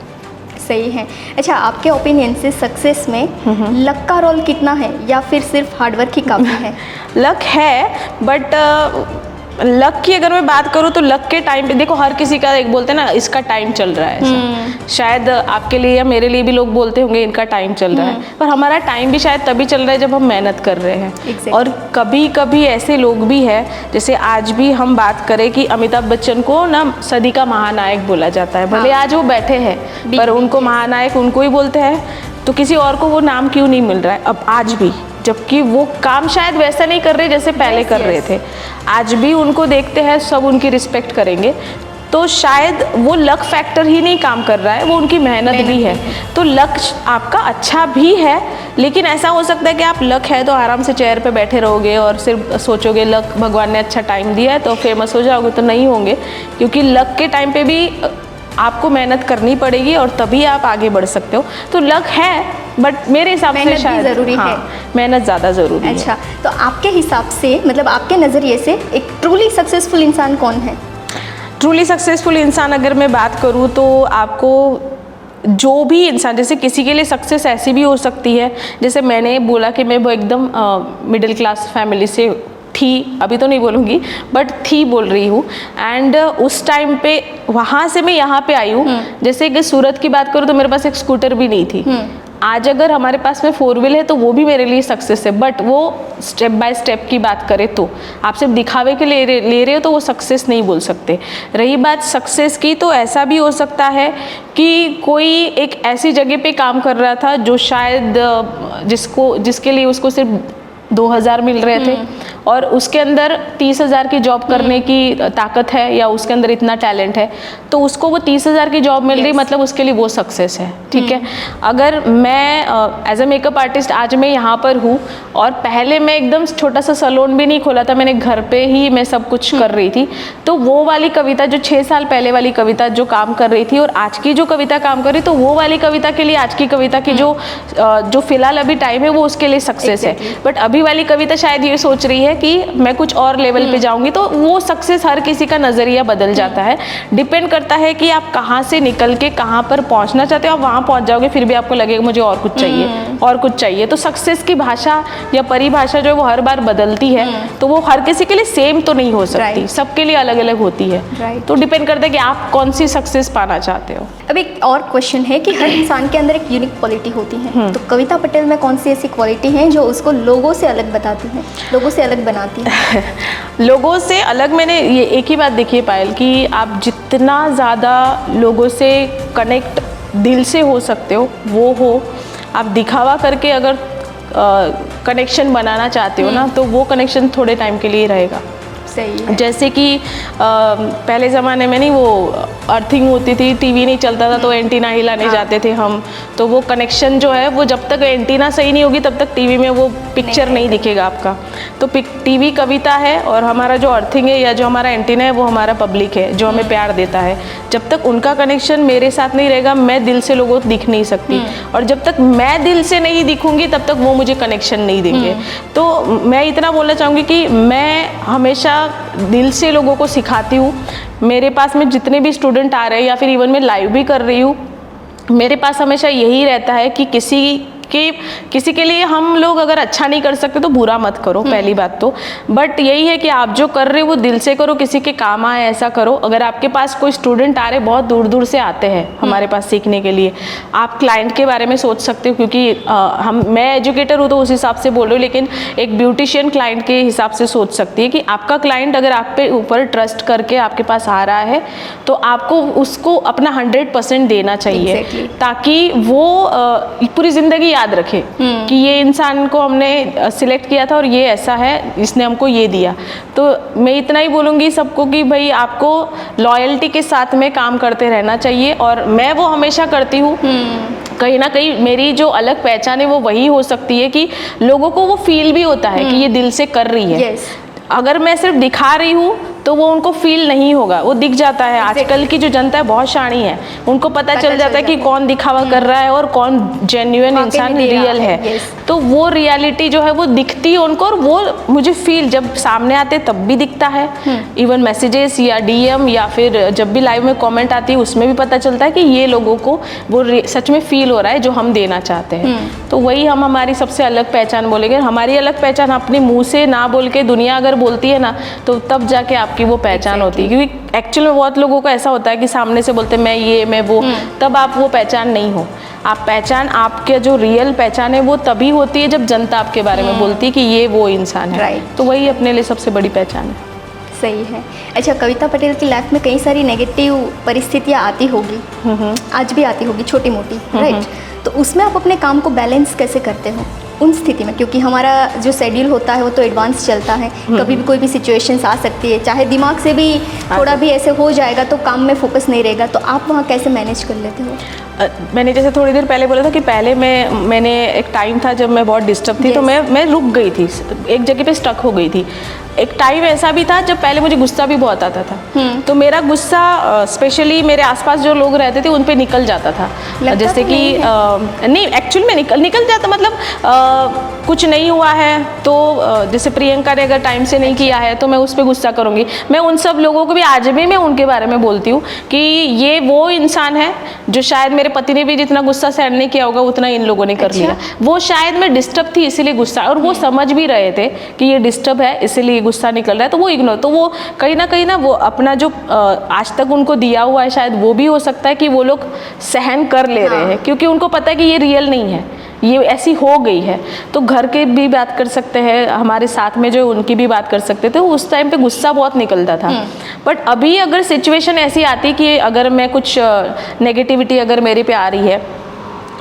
सही है। अच्छा, आपके ओपिनियन से सक्सेस में लक का रोल कितना है, या फिर सिर्फ हार्डवर्क ही काफ़ी है? लक है, बट लक की अगर मैं बात करूँ तो लक के टाइम पे देखो, हर किसी का एक बोलते हैं ना, इसका टाइम चल रहा है ऐसा। शायद आपके लिए या मेरे लिए भी लोग बोलते होंगे इनका टाइम चल रहा है, पर हमारा टाइम भी शायद तभी चल रहा है जब हम मेहनत कर रहे हैं। और कभी कभी ऐसे लोग भी हैं, जैसे आज भी हम बात करें कि अमिताभ बच्चन को ना सदी का महानायक बोला जाता है। भले आज वो बैठे हैं, पर उनको महानायक उनको ही बोलते हैं, तो किसी और को वो नाम क्यों नहीं मिल रहा है अब आज भी, जबकि वो काम शायद वैसा नहीं कर रहे जैसे पहले कर रहे थे। आज भी उनको देखते हैं, सब उनकी रिस्पेक्ट करेंगे। तो शायद वो लक फैक्टर ही नहीं काम कर रहा है, वो उनकी मेहनत भी है। तो लक आपका अच्छा भी है, लेकिन ऐसा हो सकता है कि आप लक है तो आराम से चेयर पे बैठे रहोगे और सिर्फ सोचोगे लक भगवान ने अच्छा टाइम दिया है तो फेमस हो जाओगे, तो नहीं होंगे। क्योंकि लक के टाइम पे भी आपको मेहनत करनी पड़ेगी और तभी आप आगे बढ़ सकते हो। तो लक है, बट मेरे हिसाब से शायद ज़रूरी है, मेहनत ज़्यादा ज़रूरी है। अच्छा, तो आपके हिसाब से, मतलब आपके नज़रिए से एक ट्रूली सक्सेसफुल इंसान कौन है? ट्रूली सक्सेसफुल इंसान अगर मैं बात करूँ तो आपको जो भी इंसान, जैसे किसी के लिए सक्सेस ऐसी भी हो सकती है, जैसे मैंने बोला कि मैं वो एकदम मिडिल क्लास फैमिली से थी, अभी तो नहीं बोलूँगी बट थी बोल रही हूँ। एंड उस टाइम पे वहाँ से मैं यहाँ पे आई हूँ। जैसे कि सूरत की बात करूँ तो मेरे पास एक स्कूटर भी नहीं थी। आज अगर हमारे पास में 4 व्हील है तो वो भी मेरे लिए सक्सेस है, बट वो स्टेप बाय स्टेप की बात करें तो आप सिर्फ दिखावे के लिए ले रहे हो तो वो सक्सेस नहीं बोल सकते। रही बात सक्सेस की, तो ऐसा भी हो सकता है कि कोई एक ऐसी जगह पे काम कर रहा था जो शायद जिसके लिए उसको सिर्फ 2000 मिल रहे थे और उसके अंदर 30,000 की जॉब करने की ताकत है या उसके अंदर इतना टैलेंट है, तो उसको वो 30,000 की जॉब मिल रही, मतलब उसके लिए वो सक्सेस है। ठीक है। अगर मैं एज अ मेकअप आर्टिस्ट आज मैं यहाँ पर हूँ और पहले मैं एकदम छोटा सा सैलून भी नहीं खोला था, मैंने घर पे ही मैं सब कुछ कर रही थी, तो वो वाली कविता जो 6 साल पहले वाली कविता जो काम कर रही थी और आज की जो कविता काम कर रही, तो वो वाली कविता के लिए आज की कविता की जो फिलहाल अभी टाइम है वो उसके लिए सक्सेस है। बट अभी वाली कविता शायद ये सोच रही है कि मैं कुछ और लेवल पे जाऊंगी, तो वो सक्सेस हर किसी का नजरिया बदल जाता है। डिपेंड करता है कि आप कहाँ से निकल के कहाँ पर पहुँचना चाहते हो। आप वहाँ पहुँच जाओगे फिर भी आपको लगेगा मुझे और कुछ चाहिए और कुछ चाहिए। तो सक्सेस की भाषा या परिभाषा जो है वो हर बार बदलती है, तो वो हर किसी के लिए सेम तो नहीं हो सकती, सबके लिए अलग अलग होती है। तो डिपेंड करता है कि आप कौन सी सक्सेस पाना चाहते हो। अब एक और क्वेश्चन है कि हर इंसान के अंदर एक यूनिक क्वालिटी होती है, तो कविता पटेल में कौन सी ऐसी क्वालिटी है जो उसको लोगों से अलग बताती है, लोगों से अलग बनाती है? लोगों से अलग, मैंने ये एक ही बात देखी है पायल कि आप जितना ज़्यादा लोगों से कनेक्ट दिल से हो सकते हो वो हो। आप दिखावा करके अगर कनेक्शन बनाना चाहते हो ना, तो वो कनेक्शन थोड़े टाइम के लिए रहेगा। सही है। जैसे कि पहले ज़माने में नहीं वो अर्थिंग होती थी, टीवी नहीं चलता था तो एंटीना हिलाने जाते थे हम, तो वो कनेक्शन जो है वो जब तक एंटीना सही नहीं होगी तब तक टीवी में वो पिक्चर नहीं दिखेगा आपका। तो टीवी कविता है और हमारा जो अर्थिंग है या जो हमारा एंटीना है वो हमारा पब्लिक है जो हमें प्यार देता है। जब तक उनका कनेक्शन मेरे साथ नहीं रहेगा मैं दिल से लोगों को दिख नहीं सकती, और जब तक मैं दिल से नहीं दिखूंगी तब तक वो मुझे कनेक्शन नहीं देंगे। तो मैं इतना बोलना चाहूँगी कि मैं हमेशा दिल से लोगों को सिखाती हूँ। मेरे पास में जितने भी स्टूडेंट आ रहे हैं या फिर इवन मैं लाइव भी कर रही हूँ, मेरे पास हमेशा यही रहता है कि किसी के लिए हम लोग अगर अच्छा नहीं कर सकते तो बुरा मत करो, पहली बात तो। बट यही है कि आप जो कर रहे हो वो दिल से करो, किसी के काम आए ऐसा करो। अगर आपके पास कोई स्टूडेंट आ रहे, बहुत दूर दूर से आते हैं हमारे पास सीखने के लिए, आप क्लाइंट के बारे में सोच सकते हो, क्योंकि मैं एजुकेटर हूँ तो उस हिसाब से बोल रही हूँ, लेकिन एक ब्यूटिशियन क्लाइंट के हिसाब से सोच सकती है कि आपका क्लाइंट अगर आप पे ऊपर ट्रस्ट करके आपके पास आ रहा है तो आपको उसको अपना 100% देना चाहिए, ताकि वो पूरी ज़िंदगी याद रखे कि ये इंसान को हमने सिलेक्ट किया था और ये ऐसा है, इसने हमको ये दिया। तो मैं इतना ही बोलूँगी सबको कि भाई आपको लॉयल्टी के साथ में काम करते रहना चाहिए, और मैं वो हमेशा करती हूँ। कहीं ना कहीं मेरी जो अलग पहचान है वो वही हो सकती है कि लोगों को वो फील भी होता है कि ये दिल से कर रही है। अगर मैं सिर्फ दिखा रही हूँ तो वो उनको फील नहीं होगा, वो दिख जाता है। आजकल की जो जनता है बहुत शानी है, उनको पता चल जाता है कि कौन दिखावा कर रहा है और कौन जेन्युइन इंसान रियल है। तो वो रियलिटी जो है वो दिखती है उनको, और वो मुझे फील जब सामने आते तब भी दिखता है। इवन मैसेजेस या DM या फिर जब भी लाइव में कॉमेंट आती है उसमें भी पता चलता है कि ये लोगों को वो सच में फील हो रहा है जो हम देना चाहते हैं। तो वही हम हमारी सबसे अलग पहचान बोलेंगे। हमारी अलग पहचान अपने मुँह से ना बोल के दुनिया अगर बोलती है ना, तो तब जाके आपकी वो पहचान होती है। क्योंकि एक्चुअल में बहुत लोगों को ऐसा होता है कि सामने से बोलते मैं ये मैं वो, तब आप वो पहचान नहीं हो। आप पहचान, आपके जो रियल पहचान है वो तभी होती है जब जनता आपके बारे में बोलती है कि ये वो इंसान है। तो वही अपने लिए सबसे बड़ी पहचान है। सही है। अच्छा, कविता पटेल की लाइफ में कई सारी नेगेटिव परिस्थितियाँ आती होगी, आज भी आती होगी छोटी मोटी, राइट? तो उसमें आप अपने काम को बैलेंस कैसे करते हो उन स्थिति में? क्योंकि हमारा जो शेड्यूल होता है वो तो एडवांस चलता है, कभी भी कोई भी सिचुएशंस आ सकती है, चाहे दिमाग से भी थोड़ा भी ऐसे हो जाएगा तो काम में फोकस नहीं रहेगा, तो आप वहाँ कैसे मैनेज कर लेते हो? मैंने जैसे थोड़ी देर पहले बोला था कि पहले मैंने एक टाइम था जब मैं बहुत डिस्टर्ब थी, तो मैं रुक गई थी, एक जगह पे स्टक हो गई थी। एक टाइम ऐसा भी था जब पहले मुझे गुस्सा भी बहुत आता था, तो मेरा गुस्सा स्पेशली मेरे आसपास जो लोग रहते थे उन पे निकल जाता था। जैसे कि नहीं, एक्चुअल में निकल जाता, मतलब कुछ नहीं हुआ है तो जैसे प्रियंका ने अगर टाइम से नहीं किया है तो मैं उस पर गुस्सा करूँगी। मैं उन सब लोगों को भी आज भी मैं उनके बारे में बोलती हूँ कि ये वो इंसान है जो शायद मेरे पति ने भी जितना गुस्सा सहन नहीं किया होगा उतना इन लोगों ने कर लिया। वो शायद मैं डिस्टर्ब थी इसीलिए गुस्सा, और वो समझ भी रहे थे कि ये डिस्टर्ब है इसीलिए गुस्सा निकल रहा है, तो वो इग्नोर, तो वो कहीं ना वो अपना जो आज तक उनको दिया हुआ है शायद वो भी हो सकता है कि वो लोग सहन कर ले रहे हैं, क्योंकि उनको पता है कि ये रियल नहीं है, ये ऐसी हो गई है। तो घर के भी बात कर सकते हैं, हमारे साथ में जो उनकी भी बात कर सकते थे। उस टाइम पे गुस्सा बहुत निकलता था। बट अभी अगर सिचुएशन ऐसी आती कि अगर मैं कुछ नेगेटिविटी अगर मेरे पे आ रही है,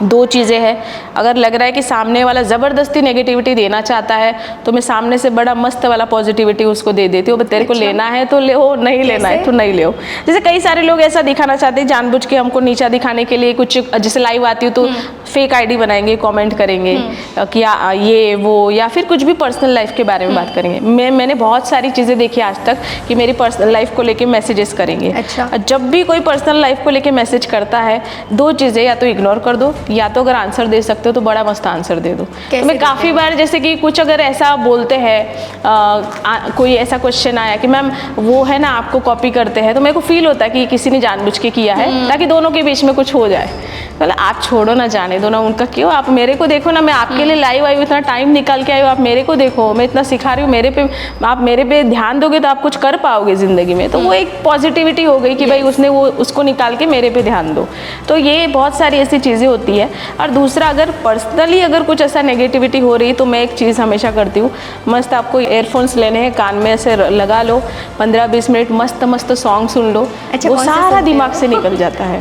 दो चीज़ें हैं, अगर लग रहा है कि सामने वाला ज़बरदस्ती नेगेटिविटी देना चाहता है तो मैं सामने से बड़ा मस्त वाला पॉजिटिविटी उसको दे देती हूँ, तेरे को लेना है तो ले, नहीं लेना है तो नहीं ले। जैसे कई सारे लोग ऐसा दिखाना चाहते हैं जानबूझ के हमको नीचा दिखाने के लिए, कुछ जैसे लाइव आती हूँ तो फेक आईडी बनाएंगे, कमेंट करेंगे कि ये वो, या फिर कुछ भी पर्सनल लाइफ के बारे में बात करेंगे। मैंने बहुत सारी चीज़ें देखी आज तक कि मेरी पर्सनल लाइफ को लेके मैसेजेस करेंगे। जब भी कोई पर्सनल लाइफ को लेके मैसेज करता है, दो चीज़ें, या तो इग्नोर कर दो, या तो अगर आंसर दे सकते हो तो बड़ा मस्त आंसर दे दो। तो मैं काफ़ी बार जैसे कि कुछ अगर ऐसा बोलते हैं, कोई ऐसा क्वेश्चन आया कि मैम वो है ना आपको कॉपी करते हैं, तो मेरे को फील होता है कि किसी ने जानबूझ के किया है ताकि दोनों के बीच में कुछ हो जाए। मतलब आप छोड़ो ना, जाने दो ना, उनका क्यों, आप मेरे को देखो ना, मैं आपके लिए लाइव आई हूँ, इतना टाइम निकाल के आई हूँ, आप मेरे को देखो, मैं इतना सिखा रही हूँ, मेरे पे आप मेरे पे ध्यान दोगे तो आप कुछ कर पाओगे ज़िंदगी में। तो वो एक पॉजिटिविटी हो गई कि भाई उसने वो उसको निकाल के मेरे पे ध्यान दो। तो ये बहुत सारी ऐसी चीज़ें होती है। और दूसरा, अगर पर्सनली अगर कुछ ऐसा नेगेटिविटी हो रही तो मैं एक चीज़ हमेशा करती हूँ, मस्त आपको एयरफोन्स लेने हैं, कान में ऐसे लगा लो, 15-20 मिनट मस्त मस्त सॉन्ग सुन लो। वो सारा दिमाग से निकल जाता है।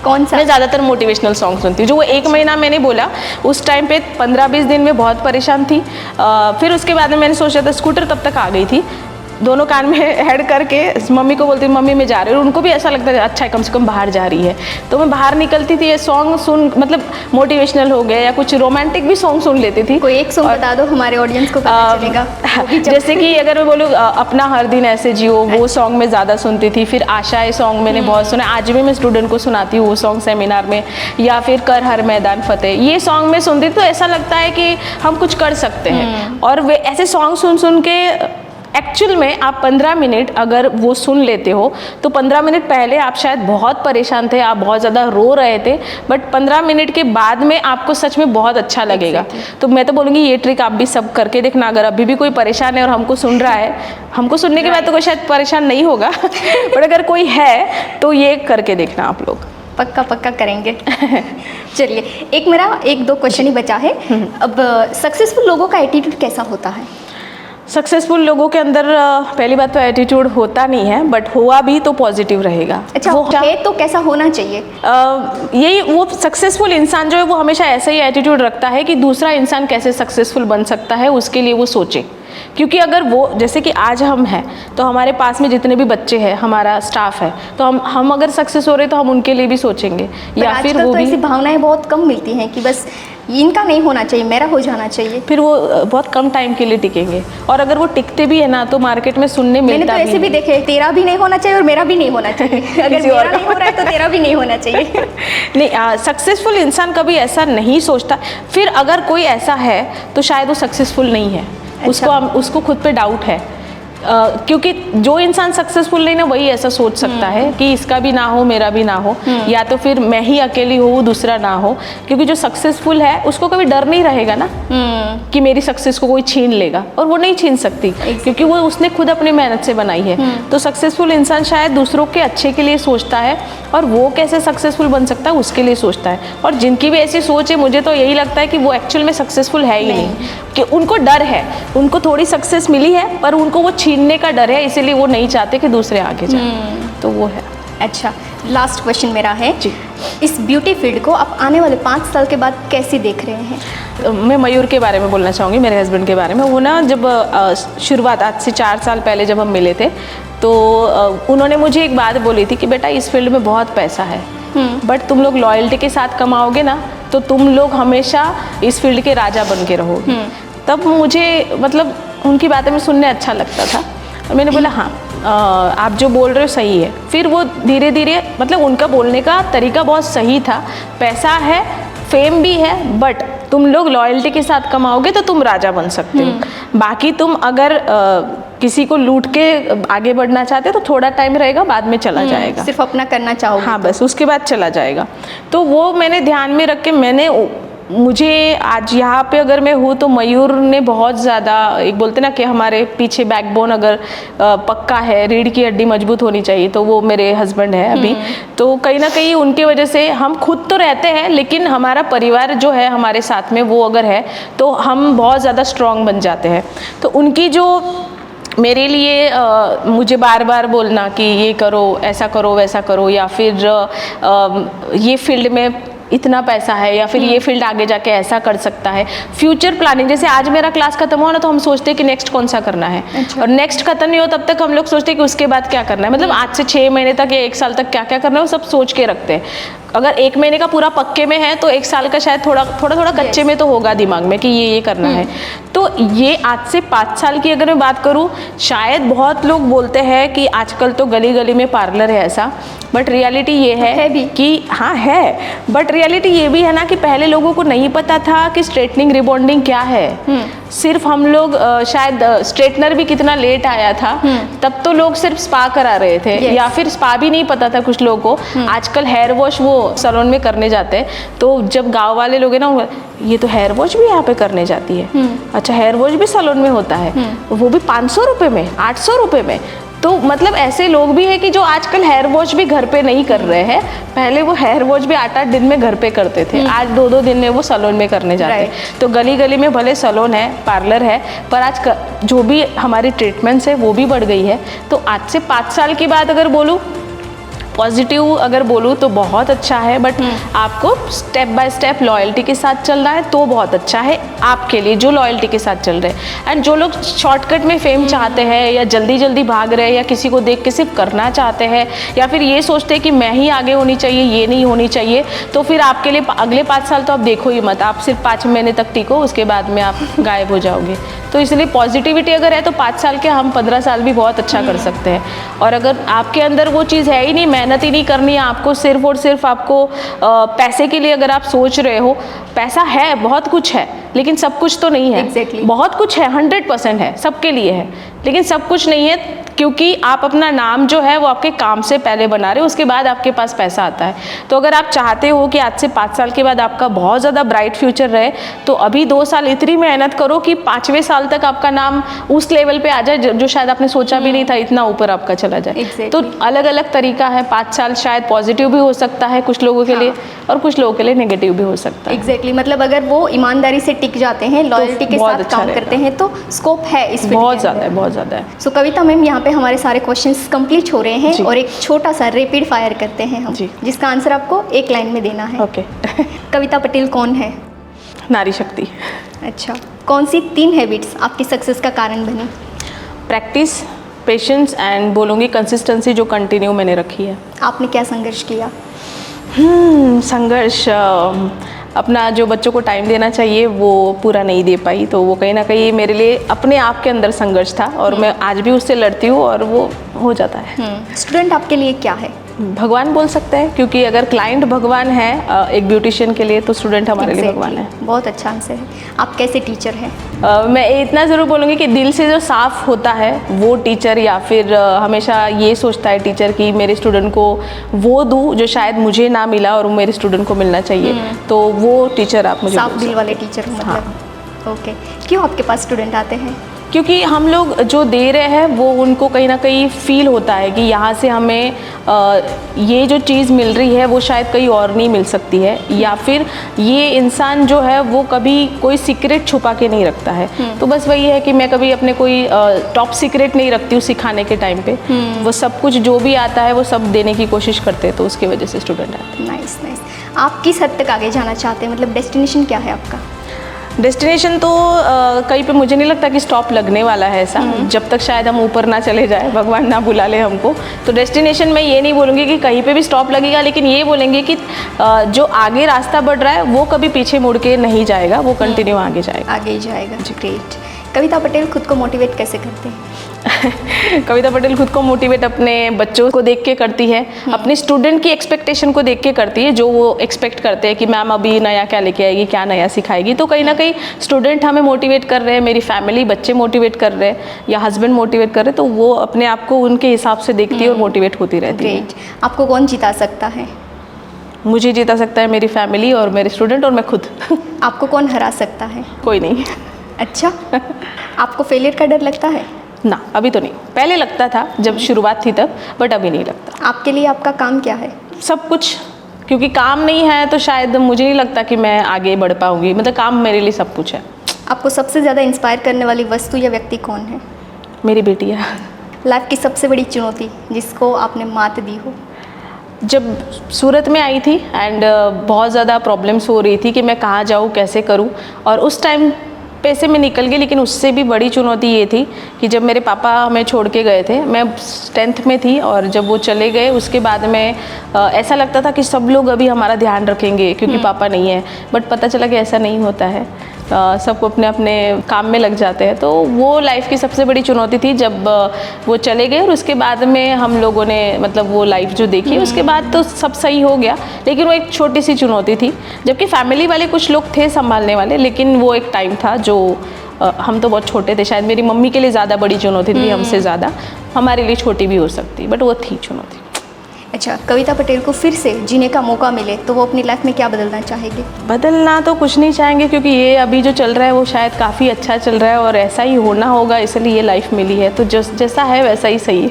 कौन सा? मैं ज़्यादातर मोटिवेशनल सॉन्ग सुनती हूँ। जो वो 1 महीना मैंने बोला, उस टाइम पे 15-20 दिन में बहुत परेशान थी। फिर उसके बाद में मैंने सोचा था, स्कूटर तब तक आ गई थी, दोनों कान में हेड करके मम्मी को बोलती मम्मी मैं जा रही हूँ, उनको भी ऐसा लगता है अच्छा है कम से कम बाहर जा रही है। तो मैं बाहर निकलती थी, ये सॉन्ग सुन, मतलब मोटिवेशनल हो गया या कुछ रोमांटिक भी सॉन्ग सुन लेती थी। कोई एक सॉन्ग बता दो, हमारे ऑडियंस को पता चलेगा। जैसे कि अगर मैं बोलूँ अपना हर दिन ऐसे जियो, वो सॉन्ग मैं ज़्यादा सुनती थी। फिर आशाएं सॉन्ग मैंने बहुत सुना, आज भी मैं स्टूडेंट को सुनाती हूँ वो सॉन्ग सेमिनार में। या फिर कर हर मैदान फतेह, ये सॉन्ग मैं सुनती थी तो ऐसा लगता है कि हम कुछ कर सकते हैं। और वे ऐसे सॉन्ग सुन सुन के एक्चुअल में आप 15 मिनट अगर वो सुन लेते हो तो 15 मिनट पहले आप शायद बहुत परेशान थे, आप बहुत ज़्यादा रो रहे थे, बट 15 मिनट के बाद में आपको सच में बहुत अच्छा लगेगा। तो मैं तो बोलूँगी ये ट्रिक आप भी सब करके देखना। अगर अभी भी कोई परेशान है और हमको सुन रहा है, हमको सुनने के बाद तो कोई शायद परेशान नहीं होगा बट अगर कोई है तो ये करके देखना आप लोग। पक्का करेंगे। चलिए, एक दो क्वेश्चन ही बचा है। अब सक्सेसफुल लोगों का एटीट्यूड कैसा होता है? सक्सेसफुल लोगों के अंदर पहली बात तो एटीट्यूड होता नहीं है, बट हुआ भी तो पॉजिटिव रहेगा। अच्छा, वो है तो कैसा होना चाहिए? यही वो सक्सेसफुल इंसान जो है वो हमेशा ऐसा ही एटीट्यूड रखता है कि दूसरा इंसान कैसे सक्सेसफुल बन सकता है उसके लिए वो सोचे। क्योंकि अगर वो, जैसे कि आज हम हैं तो हमारे पास में जितने भी बच्चे हैं, हमारा स्टाफ है, तो हम अगर सक्सेस हो रहे तो हम उनके लिए भी सोचेंगे। या फिर वो तो ऐसी भावनाएं बहुत कम मिलती हैं कि बस इनका नहीं होना चाहिए, मेरा हो जाना चाहिए। फिर वो बहुत कम टाइम के लिए टिकेंगे, और अगर वो टिकते भी है ना तो मार्केट में सुनने मिलता मैंने तो ऐसे भी देखे, तेरा भी नहीं होना चाहिए और मेरा भी नहीं होना चाहिए। अगर मेरा नहीं हो रहा है तो तेरा भी नहीं होना चाहिए। नहीं, सक्सेसफुल इंसान कभी ऐसा नहीं सोचता। फिर अगर कोई ऐसा है तो शायद वो सक्सेसफुल नहीं है। अच्छा। उसको खुद पे डाउट है। क्योंकि जो इंसान सक्सेसफुल नहीं ना वही ऐसा सोच सकता है कि इसका भी ना हो मेरा भी ना हो, या तो फिर मैं ही अकेली हूँ दूसरा ना हो। क्योंकि जो सक्सेसफुल है उसको कभी डर नहीं रहेगा ना कि मेरी सक्सेस को कोई छीन लेगा, और वो नहीं छीन सकती क्योंकि वो उसने खुद अपनी मेहनत से बनाई है। तो सक्सेसफुल इंसान शायद दूसरों के अच्छे के लिए सोचता है, और वो कैसे सक्सेसफुल बन सकता है उसके लिए सोचता है। और जिनकी भी ऐसी सोच है, मुझे तो यही लगता है कि वो एक्चुअल में सक्सेसफुल है ही नहीं, कि उनको डर है, उनको थोड़ी सक्सेस मिली है पर उनको वो छीनने का डर है, इसीलिए वो नहीं चाहते कि दूसरे आगे जाए। तो वो है। अच्छा, लास्ट क्वेश्चन मेरा है जी, इस ब्यूटी फील्ड को आप आने वाले 5 साल के बाद कैसे देख रहे हैं? मैं मयूर के बारे में बोलना चाहूँगी, मेरे हस्बैंड के बारे में। वो ना जब शुरुआत आज से 4 साल पहले जब हम मिले थे तो उन्होंने मुझे एक बात बोली थी कि बेटा इस फील्ड में बहुत पैसा है, बट तुम लोग लॉयल्टी के साथ कमाओगे ना तो तुम लोग हमेशा इस फील्ड के राजा बन के रहोगे। तब मुझे मतलब उनकी बातें में सुनने अच्छा लगता था, और मैंने बोला हाँ आप जो बोल रहे हो सही है। फिर वो धीरे धीरे, मतलब उनका बोलने का तरीका बहुत सही था, पैसा है, फेम भी है, बट तुम लोग लॉयल्टी के साथ कमाओगे तो तुम राजा बन सकते हो। बाकी तुम अगर किसी को लूट के आगे बढ़ना चाहते हो तो थोड़ा टाइम रहेगा, बाद में चला जाएगा। सिर्फ अपना करना चाहोगे हाँ, बस उसके बाद चला जाएगा। तो वो मैंने ध्यान में रख के मुझे आज यहाँ पे अगर मैं हूँ तो मयूर ने बहुत ज़्यादा, एक बोलते ना कि हमारे पीछे बैकबोन अगर पक्का है, रीढ़ की हड्डी मजबूत होनी चाहिए, तो वो मेरे हस्बैंड है अभी। तो कहीं ना कहीं उनकी वजह से हम खुद तो रहते हैं, लेकिन हमारा परिवार जो है हमारे साथ में, वो अगर है तो हम बहुत ज़्यादा स्ट्रॉन्ग बन जाते हैं। तो उनकी जो मेरे लिए मुझे बार बार बोलना कि ये करो, ऐसा करो, वैसा करो, या फिर ये फील्ड में इतना पैसा है, या फिर ये फील्ड आगे जाके ऐसा कर सकता है। फ्यूचर प्लानिंग, जैसे आज मेरा क्लास खत्म हुआ ना तो हम सोचते हैं कि नेक्स्ट कौन सा करना है। अच्छा। और नेक्स्ट खत्म नहीं हो तब तक हम लोग सोचते हैं कि उसके बाद क्या करना है। मतलब आज से 6 महीने तक या 1 साल तक क्या क्या करना है वो सब सोच के रखते हैं। अगर 1 महीने का पूरा पक्के में है तो 1 साल का शायद थोड़ा थोड़ा कच्चे में तो होगा दिमाग में कि ये करना है। तो ये आज से 5 साल की अगर मैं बात करूँ, शायद बहुत लोग बोलते हैं कि आजकल तो गली गली में पार्लर है ऐसा, बट रियलिटी ये है भी कि हाँ है, बट रियलिटी ये भी है ना कि पहले लोगों को नहीं पता था कि स्ट्रेटनिंग रिबॉन्डिंग क्या है। सिर्फ हम लोग शायद स्ट्रेटनर भी कितना लेट आया था, तब तो लोग सिर्फ स्पा करा रहे थे, या फिर स्पा भी नहीं पता था कुछ लोगों को। आजकल हेयर वॉश वो सैलून में करने जाते हैं, तो जब गांव वाले लोग हैं ना, ये तो हेयर वॉश भी यहाँ पे करने जाती है। अच्छा, हेयर वॉश भी सैलून में होता है, वो भी 500 रुपये में, 800 रुपये में। तो मतलब ऐसे लोग भी हैं कि जो आजकल हेयर वॉश भी घर पे नहीं कर रहे हैं। पहले वो हेयर वॉश भी 8-8 दिन में घर पे करते थे, आज 2-2 दिन में वो सैलून में करने जाते हैं। तो गली गली में भले सैलून है, पार्लर है, पर आज जो भी हमारी ट्रीटमेंट्स है वो भी बढ़ गई है। तो आज से 5 साल की बात अगर बोलूँ, पॉजिटिव अगर बोलूँ तो बहुत अच्छा है, बट आपको स्टेप बाय स्टेप लॉयल्टी के साथ चलना है तो बहुत अच्छा है आपके लिए, जो लॉयल्टी के साथ चल रहे हैं। एंड जो लोग शॉर्टकट में फेम चाहते हैं, या जल्दी जल्दी भाग रहे हैं, या किसी को देख के सिर्फ करना चाहते हैं, या फिर ये सोचते हैं कि मैं ही आगे होनी चाहिए, ये नहीं होनी चाहिए, तो फिर आपके लिए अगले 5 साल तो आप देखो ही मत। आप सिर्फ 5 महीने तक टिको, उसके बाद में आप गायब हो जाओगे। तो इसलिए पॉजिटिविटी अगर है तो 5 साल के हम 15 साल भी बहुत अच्छा कर सकते हैं। और अगर आपके अंदर वो चीज़ है ही नहीं, मेहनत ही नहीं करनी है आपको, सिर्फ और सिर्फ आपको पैसे के लिए अगर आप सोच रहे हो, पैसा है, बहुत कुछ है, लेकिन सब कुछ तो नहीं है। Exactly. बहुत कुछ है, 100% है, सबके लिए है, लेकिन सब कुछ नहीं है, क्योंकि आप अपना नाम जो है वो आपके काम से पहले बना रहे हो, उसके बाद आपके पास पैसा आता है। तो अगर आप चाहते हो कि आज से 5 साल के बाद आपका बहुत ज़्यादा ब्राइट फ्यूचर रहे, तो अभी 2 साल इतनी मेहनत करो कि 5वें साल तक आपका नाम उस लेवल पे आ जाए जो शायद आपने सोचा भी नहीं था, इतना ऊपर आपका चला जाए। Exactly. तो अलग अलग तरीका है। 5 साल शायद पॉजिटिव भी हो सकता है कुछ लोगों के लिए, और कुछ लोगों के लिए नेगेटिव भी हो सकता है। एग्जैक्टली, मतलब अगर वो ईमानदारी से टिक जाते हैं, लॉयल्टी के साथ काम करते हैं, तो स्कोप है इस फील्ड में। बहुत ज़्यादा है, बहुत ज़्यादा है। सो कविता मैम, यहाँ पे हमारे सारे क्वेश्चंस कंप्लीट हो रहे हैं, और एक छोटा सा रैपिड फायर करते हैं हम, जिसका आंसर आपको एक लाइन में देना है। ओके। कविता पटेल कौन है? नारी शक्ति। अच्छा, कौन सी 3 हैबिट्स आपकी सक्सेस का कारण बनी? प्रैक्टिस, पेशेंस एंड बोलूँगी कंसिस्टेंसी, जो कंटिन्यू मैंने रखी है। आपने क्या संघर्ष किया? संघर्ष, अपना जो बच्चों को टाइम देना चाहिए वो पूरा नहीं दे पाई, तो वो कहीं ना कहीं मेरे लिए अपने आप के अंदर संघर्ष था, और मैं आज भी उससे लड़ती हूँ, और वो हो जाता है। स्टूडेंट आपके लिए क्या है? भगवान बोल सकते हैं, क्योंकि अगर क्लाइंट भगवान है एक ब्यूटिशियन के लिए, तो स्टूडेंट हमारे लिए भगवान है। बहुत अच्छा आंसर है। आप कैसे टीचर हैं? मैं इतना ज़रूर बोलूँगी कि दिल से जो साफ़ होता है वो टीचर, या फिर हमेशा ये सोचता है टीचर कि मेरे स्टूडेंट को वो दूँ जो शायद मुझे ना मिला और मेरे स्टूडेंट को मिलना चाहिए, तो वो टीचर आप मुझे साफ दिल वाले टीचर मतलब। हाँ। ओके, क्यों आपके पास स्टूडेंट आते हैं? क्योंकि हम लोग जो दे रहे हैं वो उनको कहीं ना कहीं फील होता है कि यहाँ से हमें ये जो चीज़ मिल रही है वो शायद कहीं और नहीं मिल सकती है, या फिर ये इंसान जो है वो कभी कोई सीक्रेट छुपा के नहीं रखता है। तो बस वही है कि मैं कभी अपने कोई टॉप सीक्रेट नहीं रखती हूँ सिखाने के टाइम पे। वो सब कुछ जो भी आता है वो सब देने की कोशिश करते हैं, तो उसकी वजह से स्टूडेंट आते हैं। Nice nice. आप किस हद तक आगे जाना चाहते हैं, मतलब डेस्टिनेशन क्या है आपका? डेस्टिनेशन तो कहीं पे मुझे नहीं लगता कि स्टॉप लगने वाला है ऐसा, जब तक शायद हम ऊपर ना चले जाए, भगवान ना बुला ले हमको। तो डेस्टिनेशन मैं ये नहीं बोलूँगी कि कहीं पे भी स्टॉप लगेगा, लेकिन ये बोलेंगे कि जो आगे रास्ता बढ़ रहा है वो कभी पीछे मुड़ के नहीं जाएगा, वो कंटिन्यू आगे जाएगा। आगे ही जाएगा। ग्रेट। कविता पटेल खुद को मोटिवेट कैसे करते हैं? कविता पटेल खुद को मोटिवेट अपने बच्चों को देख के करती है, अपने स्टूडेंट की एक्सपेक्टेशन को देख के करती है, जो वो एक्सपेक्ट करते हैं कि मैम अभी नया क्या लेके आएगी, क्या नया सिखाएगी। तो कहीं ना कहीं स्टूडेंट हमें मोटिवेट कर रहे हैं, मेरी फैमिली, बच्चे मोटिवेट कर रहे हैं या हस्बैंड मोटिवेट कर रहे हैं, तो वो अपने आप को उनके हिसाब से देखती है और मोटिवेट होती रहती है। ग्रेट। आपको कौन जिता सकता है? मुझे जिता सकता है मेरी फैमिली और मेरे स्टूडेंट और मैं खुद। आपको कौन हरा सकता है? कोई नहीं। अच्छा, आपको फेलियर का डर लगता है? ना, अभी तो नहीं, पहले लगता था जब शुरुआत थी तब, बट अभी नहीं लगता। आपके लिए आपका काम क्या है? सब कुछ, क्योंकि काम नहीं है तो शायद मुझे नहीं लगता कि मैं आगे बढ़ पाऊंगी, मतलब काम मेरे लिए सब कुछ है। आपको सबसे ज़्यादा इंस्पायर करने वाली वस्तु या व्यक्ति कौन है? मेरी बेटियाँ। लाइफ की सबसे बड़ी चुनौती जिसको आपने मात दी हो? जब सूरत में आई थी एंड बहुत ज़्यादा प्रॉब्लम्स हो रही थी कि मैं कहाँ जाऊँ, कैसे करूँ, और उस टाइम पैसे में निकल गई, लेकिन उससे भी बड़ी चुनौती ये थी कि जब मेरे पापा हमें छोड़ के गए थे, मैं 10th में थी, और जब वो चले गए उसके बाद में ऐसा लगता था कि सब लोग अभी हमारा ध्यान रखेंगे क्योंकि पापा नहीं है, बट पता चला कि ऐसा नहीं होता है। सबको अपने अपने काम में लग जाते हैं। तो वो लाइफ की सबसे बड़ी चुनौती थी जब वो चले गए, और उसके बाद में हम लोगों ने मतलब वो लाइफ जो देखी, उसके बाद तो सब सही हो गया, लेकिन वो एक छोटी सी चुनौती थी। जबकि फैमिली वाले कुछ लोग थे संभालने वाले, लेकिन वो एक टाइम था जो हम तो बहुत छोटे थे, शायद मेरी मम्मी के लिए ज़्यादा बड़ी चुनौती थी, हमसे ज़्यादा हमारे लिए छोटी भी हो सकती, बट वो थी चुनौती। अच्छा, कविता पटेल को फिर से जीने का मौका मिले तो वो अपनी लाइफ में क्या बदलना चाहेगी? बदलना तो कुछ नहीं चाहेंगे, क्योंकि ये अभी जो चल रहा है वो शायद काफ़ी अच्छा चल रहा है और ऐसा ही होना होगा, इसलिए ये लाइफ मिली है, तो जैसा है वैसा ही सही है।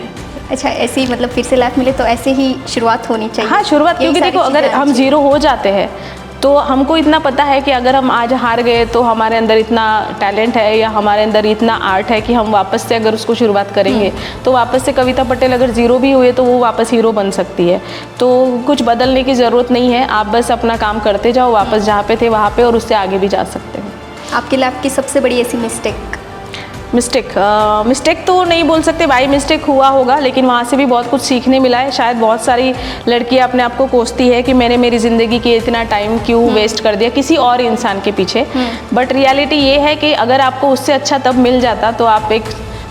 अच्छा, ऐसे ही मतलब फिर से लाइफ मिले तो ऐसे ही शुरुआत होनी चाहिए। हाँ, शुरुआत, क्योंकि देखो अगर हम ज़ीरो हो जाते हैं तो हमको इतना पता है कि अगर हम आज हार गए तो हमारे अंदर इतना टैलेंट है या हमारे अंदर इतना आर्ट है कि हम वापस से अगर उसको शुरुआत करेंगे तो वापस से कविता पटेल अगर ज़ीरो भी हुए तो वो वापस हीरो बन सकती है। तो कुछ बदलने की ज़रूरत नहीं है, आप बस अपना काम करते जाओ, वापस जहाँ पे थे वहाँ पे, और उससे आगे भी जा सकते हैं। आपकी लाइफ की सबसे बड़ी ऐसी मिस्टेक तो नहीं बोल सकते, बाई मिस्टेक हुआ होगा, लेकिन वहाँ से भी बहुत कुछ सीखने मिला है। शायद बहुत सारी लड़कियाँ अपने आप को कोसती है कि मैंने मेरी ज़िंदगी के इतना टाइम क्यों वेस्ट कर दिया किसी और इंसान के पीछे, बट रियलिटी ये है कि अगर आपको उससे अच्छा तब मिल जाता तो आप एक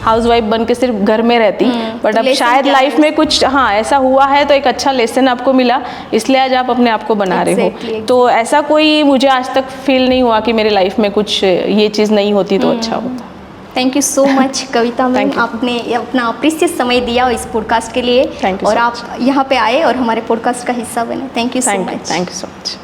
हाउसवाइफ बन के सिर्फ घर में रहती, बट अब शायद लाइफ में कुछ ऐसा हुआ है तो एक अच्छा लेसन आपको मिला, इसलिए आज आप अपने आप को बना रहे हो। तो ऐसा कोई मुझे आज तक फील नहीं हुआ कि मेरी लाइफ में कुछ ये चीज़ नहीं होती तो अच्छा होता। Thank you so much Kavita ma'am, आपने अपना प्रीशियस समय दिया इस पॉडकास्ट के लिए, और आप यहाँ पे आए और हमारे पॉडकास्ट का हिस्सा बने। Thank you so much. Thank you so much.